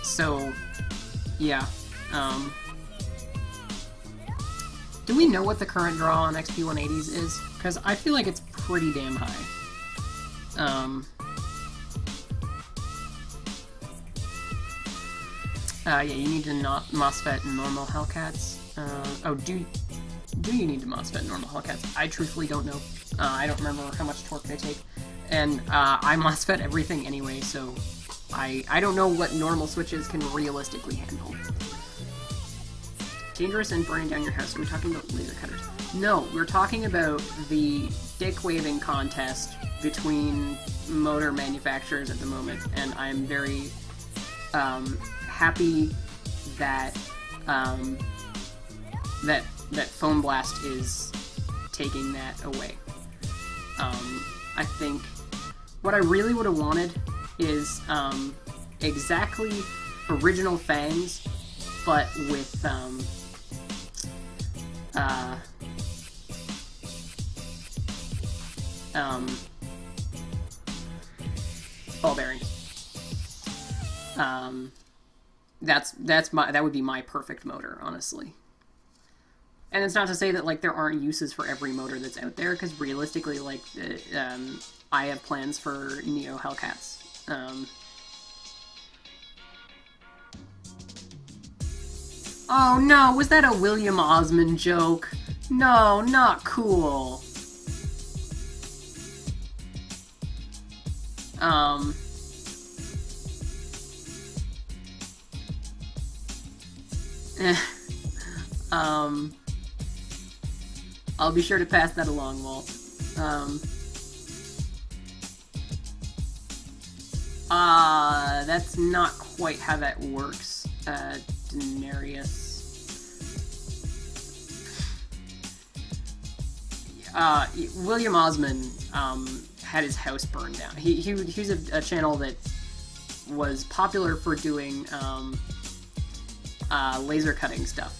So, yeah, do we know what the current draw on XP180s is? Because I feel like it's pretty damn high. Yeah, you need to not MOSFET normal Hellcats. Oh, do you need to MOSFET normal Hellcats? I truthfully don't know. I don't remember how much torque they take. And I MOSFET everything anyway, so I don't know what normal switches can realistically handle. Dangerous and burning down your house. Are we talking about laser cutters? No, we're talking about the dick-waving contest between motor manufacturers at the moment, and I'm very happy that that Foam Blast is taking that away. I think what I really would have wanted is exactly original Fangs, but with ball bearings. That would be my perfect motor, honestly. And it's not to say that, like, there aren't uses for every motor that's out there, because realistically, like, I have plans for Neo Hellcats. Oh no, was that a William Osmond joke? No, not cool. I'll be sure to pass that along, Walt. That's not quite how that works, Denarius. William Osmond, had his house burned down. He's a channel that was popular for doing laser cutting stuff.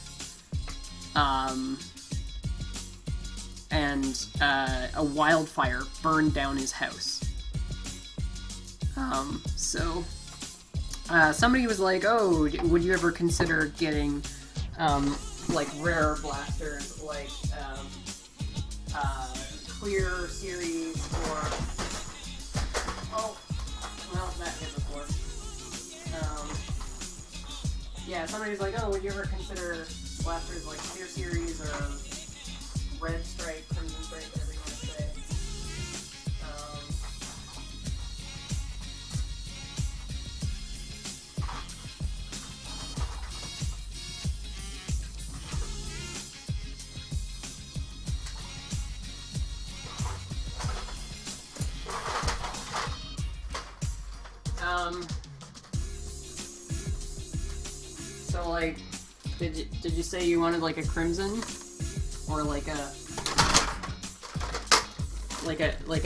And a wildfire burned down his house. So somebody was like, "Oh, would you ever consider getting like rare blasters, like clear series or oh, well, that hit before." Yeah, somebody was like, "Oh, would you ever consider blasters like clear series or red stripe, crimson stripe, whatever you want to say?" So like, did you say you wanted like a crimson, or like a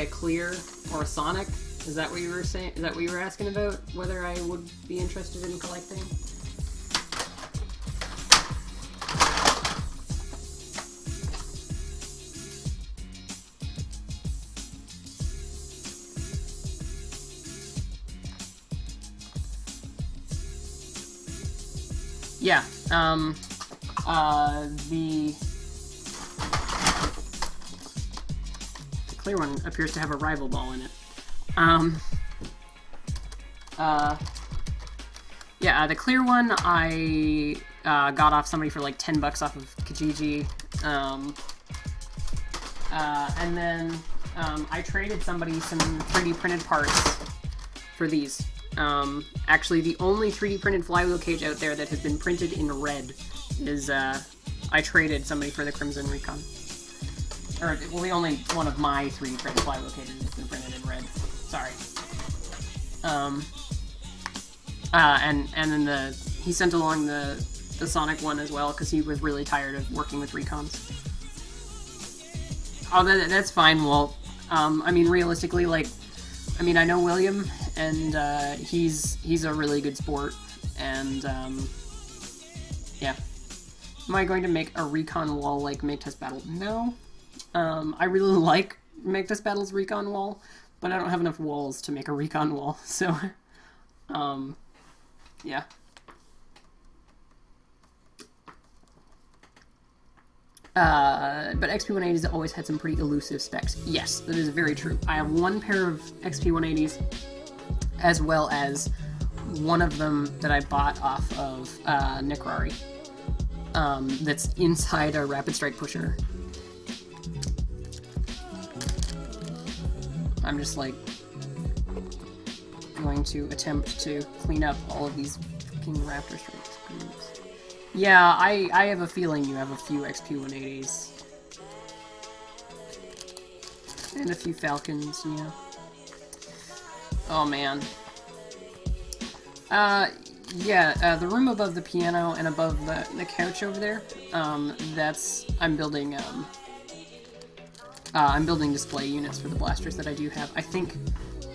clear or a sonic? Is that what you were saying? Is that what you were asking about? Whether I would be interested in collecting? Yeah, the clear one appears to have a rival ball in it. Yeah, the clear one I got off somebody for like 10 bucks off of Kijiji. And then I traded somebody some 3D printed parts for these. Actually, the only 3D printed flywheel cage out there that has been printed in red is, I traded somebody for the Crimson Recon. Or, well, the only one of my 3D printed flywheel cages has been printed in red. Sorry. And then he sent along the Sonic one as well, because he was really tired of working with Recons. Oh, that's fine. Well, I mean, realistically, like, I mean, I know William, and he's a really good sport, and yeah. Am I going to make a Recon wall like Make Test Battle? No. I really like Make Test Battle's Recon wall, but I don't have enough walls to make a Recon wall, so yeah. But XP180s have always had some pretty elusive specs. Yes, that is very true. I have one pair of XP180s, as well as one of them that I bought off of Necrari. That's inside a Rapid Strike pusher. I'm just like going to attempt to clean up all of these fucking Raptor Strike screws. Yeah, I have a feeling you have a few XP180s. And a few Falcons, yeah. Oh man. Yeah, the room above the piano and above the couch over there, I'm building display units for the blasters that I do have. I think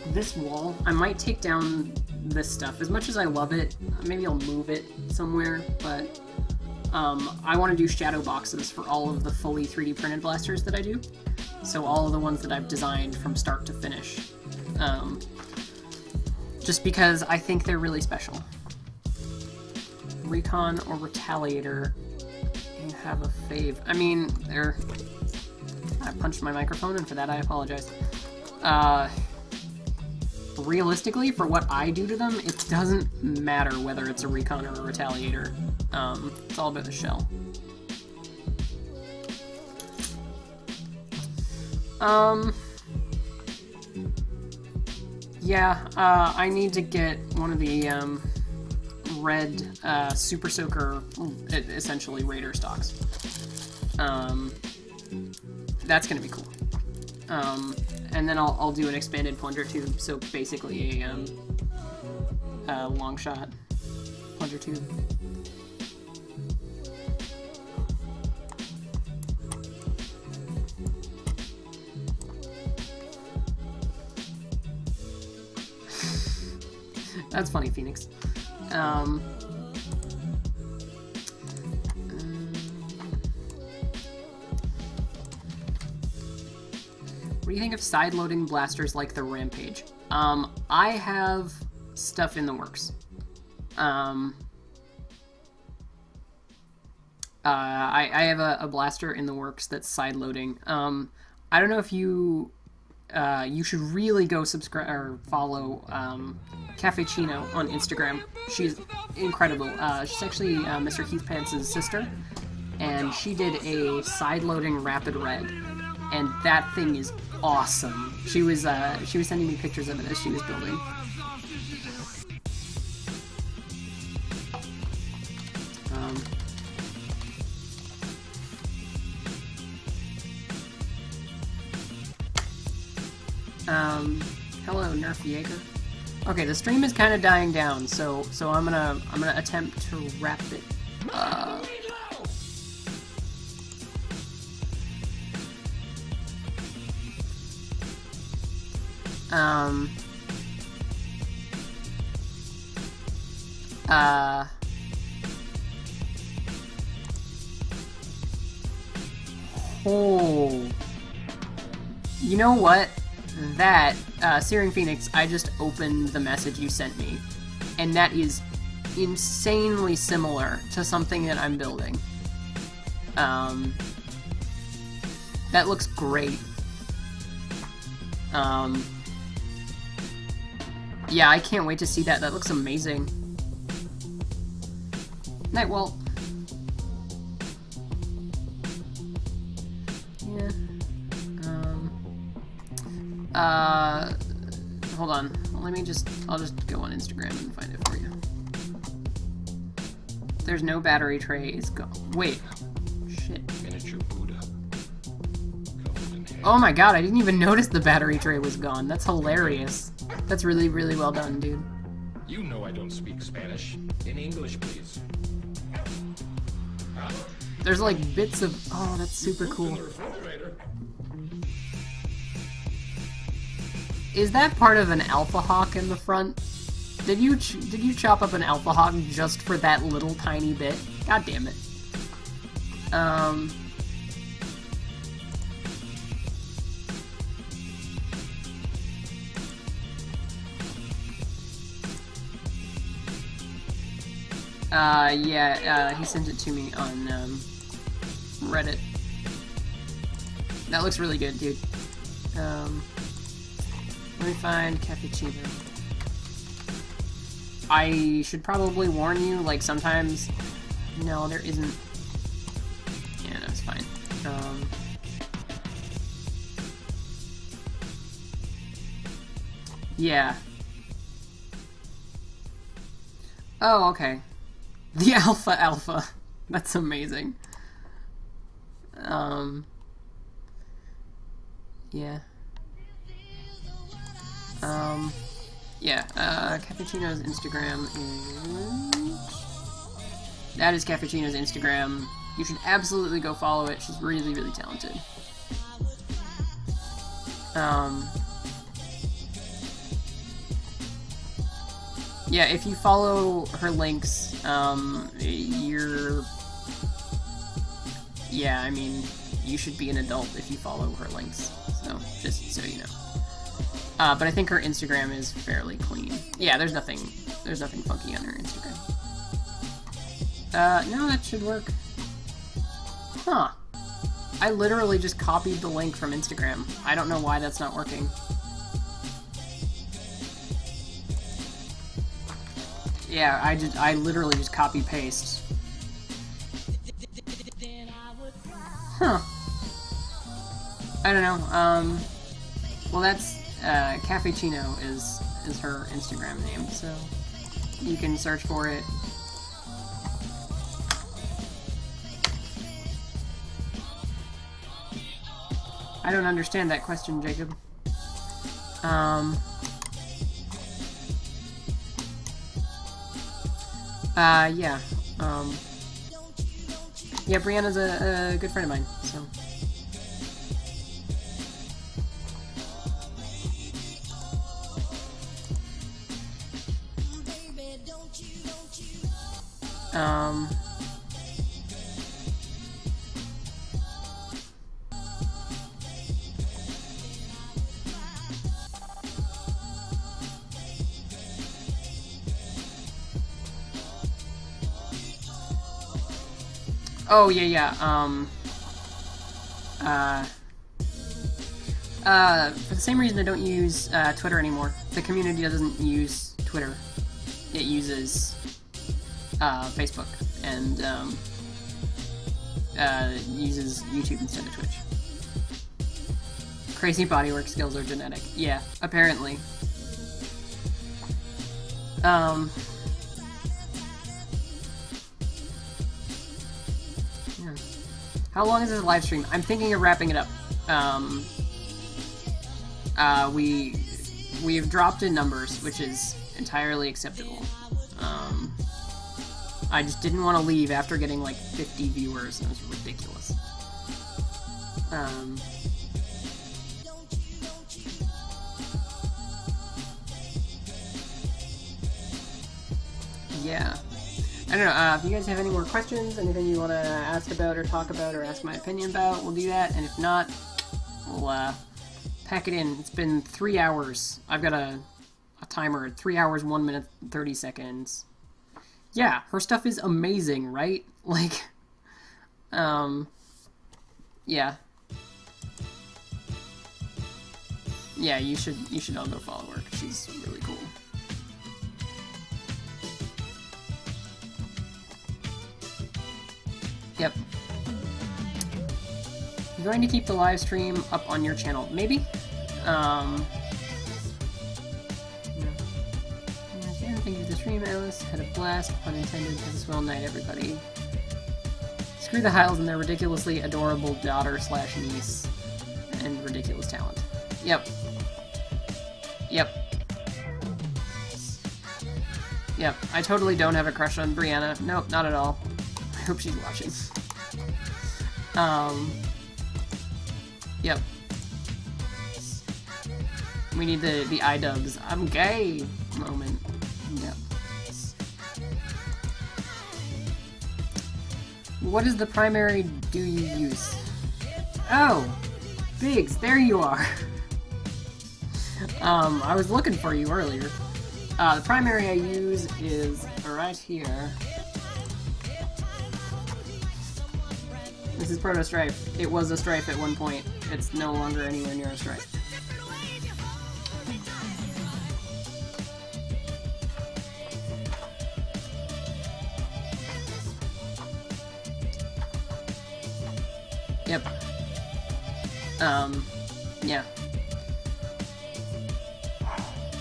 this wall, I might take down this stuff. As much as I love it, maybe I'll move it somewhere, but I want to do shadow boxes for all of the fully 3D printed blasters that I do. So all of the ones that I've designed from start to finish. Just because I think they're really special. Recon or Retaliator, you have a fave. I mean, I punched my microphone, and for that I apologize. Realistically, for what I do to them, it doesn't matter whether it's a Recon or a Retaliator. It's all about the shell. Yeah, I need to get one of the, red, Super Soaker, essentially Raider stocks. That's gonna be cool. And then I'll do an expanded plunger tube, so basically a long shot plunger tube. That's funny, Phoenix. What do you think of side-loading blasters like the Rampage? I have stuff in the works. I have a blaster in the works that's side-loading. I don't know if you should really go subscribe or follow Cafecino on Instagram. She's incredible. She's actually Mr. Heath Pants' sister, and she did a side-loading Rapid Red, and that thing is awesome. She was sending me pictures of it as she was building. Hello, Nerf Jaeger. Okay, the stream is kind of dying down, so I'm gonna attempt to wrap it up. Oh. You know what? That, Searing Phoenix, I just opened the message you sent me, and that is insanely similar to something that I'm building. That looks great. Yeah, I can't wait to see that. That looks amazing. Nightwalt. Yeah. Hold on. I'll just go on Instagram and find it for you. There's no battery tray. It's gone. Wait. Shit. Miniature Buddha. Oh my god, I didn't even notice the battery tray was gone. That's hilarious. That's really, really well done, dude. You know I don't speak Spanish. In English, please. There's like bits of... Oh, that's super cool. Is that part of an Alpha Hawk in the front? Did you chop up an Alpha Hawk just for that little tiny bit? God damn it. Yeah, he sent it to me on, Reddit. That looks really good, dude. Let me find Cappuccino. I should probably warn you, like, sometimes... No, there isn't... Yeah, no, it's fine. Yeah. Oh, okay. The Alpha. That's amazing. Yeah. Yeah, Cafecino's Instagram is... That is Cafecino's Instagram. You should absolutely go follow it. She's really, really talented. Yeah, if you follow her links, you're... Yeah, I mean, you should be an adult if you follow her links, so, just so you know. But I think her Instagram is fairly clean. Yeah, there's nothing funky on her Instagram. No, that should work. Huh. I literally just copied the link from Instagram. I don't know why that's not working. Yeah, I literally just copy-paste. Huh. I don't know, well that's, Cafecino is her Instagram name, so you can search for it. I don't understand that question, Jacob. Yeah. Yeah, Brianna's a good friend of mine, so... Oh, yeah. For the same reason I don't use Twitter anymore. The community doesn't use Twitter. It uses Facebook and uses YouTube instead of Twitch. Crazy bodywork skills are genetic. Yeah, apparently. Yeah. How long is this live stream? I'm thinking of wrapping it up. We've dropped in numbers, which is entirely acceptable. I just didn't want to leave after getting like 50 viewers, and it was ridiculous. Yeah. I don't know, if you guys have any more questions, anything you want to ask about or talk about or ask my opinion about, we'll do that, and if not, we'll, pack it in. It's been 3 hours. I've got a timer at 3 hours, 1 minute, 30 seconds. Yeah, her stuff is amazing, right? Like, yeah. Yeah, you should all go follow her. She's really cool. Yep. I'm going to keep the live stream up on your channel. Maybe? Thank you for the stream, Alice. Had a blast, pun intended. Have a swell night, everybody. Screw the Hiles and their ridiculously adorable daughter/niece and ridiculous talent. Yep. Yep. Yep. I totally don't have a crush on Brianna. Nope, not at all. I hope she's watching. Yep. We need the iDubbbz I'm gay moment. Yep. What is the primary do you use? Oh! Biggs, there you are! I was looking for you earlier. The primary I use is right here. This is Proto Strife. It was a Strife at one point. It's no longer anywhere near a Strife. Yep. Yeah.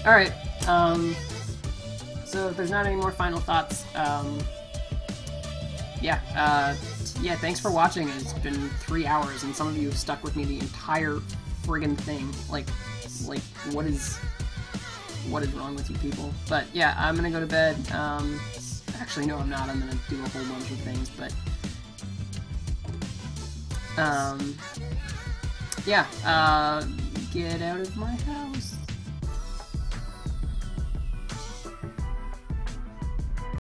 Alright, so if there's not any more final thoughts, yeah, thanks for watching. It's been 3 hours, and some of you have stuck with me the entire friggin' thing. Like, what is wrong with you people? But, yeah, I'm gonna go to bed. Actually, no, I'm not. I'm gonna do a whole bunch of things, but, yeah, get out of my house.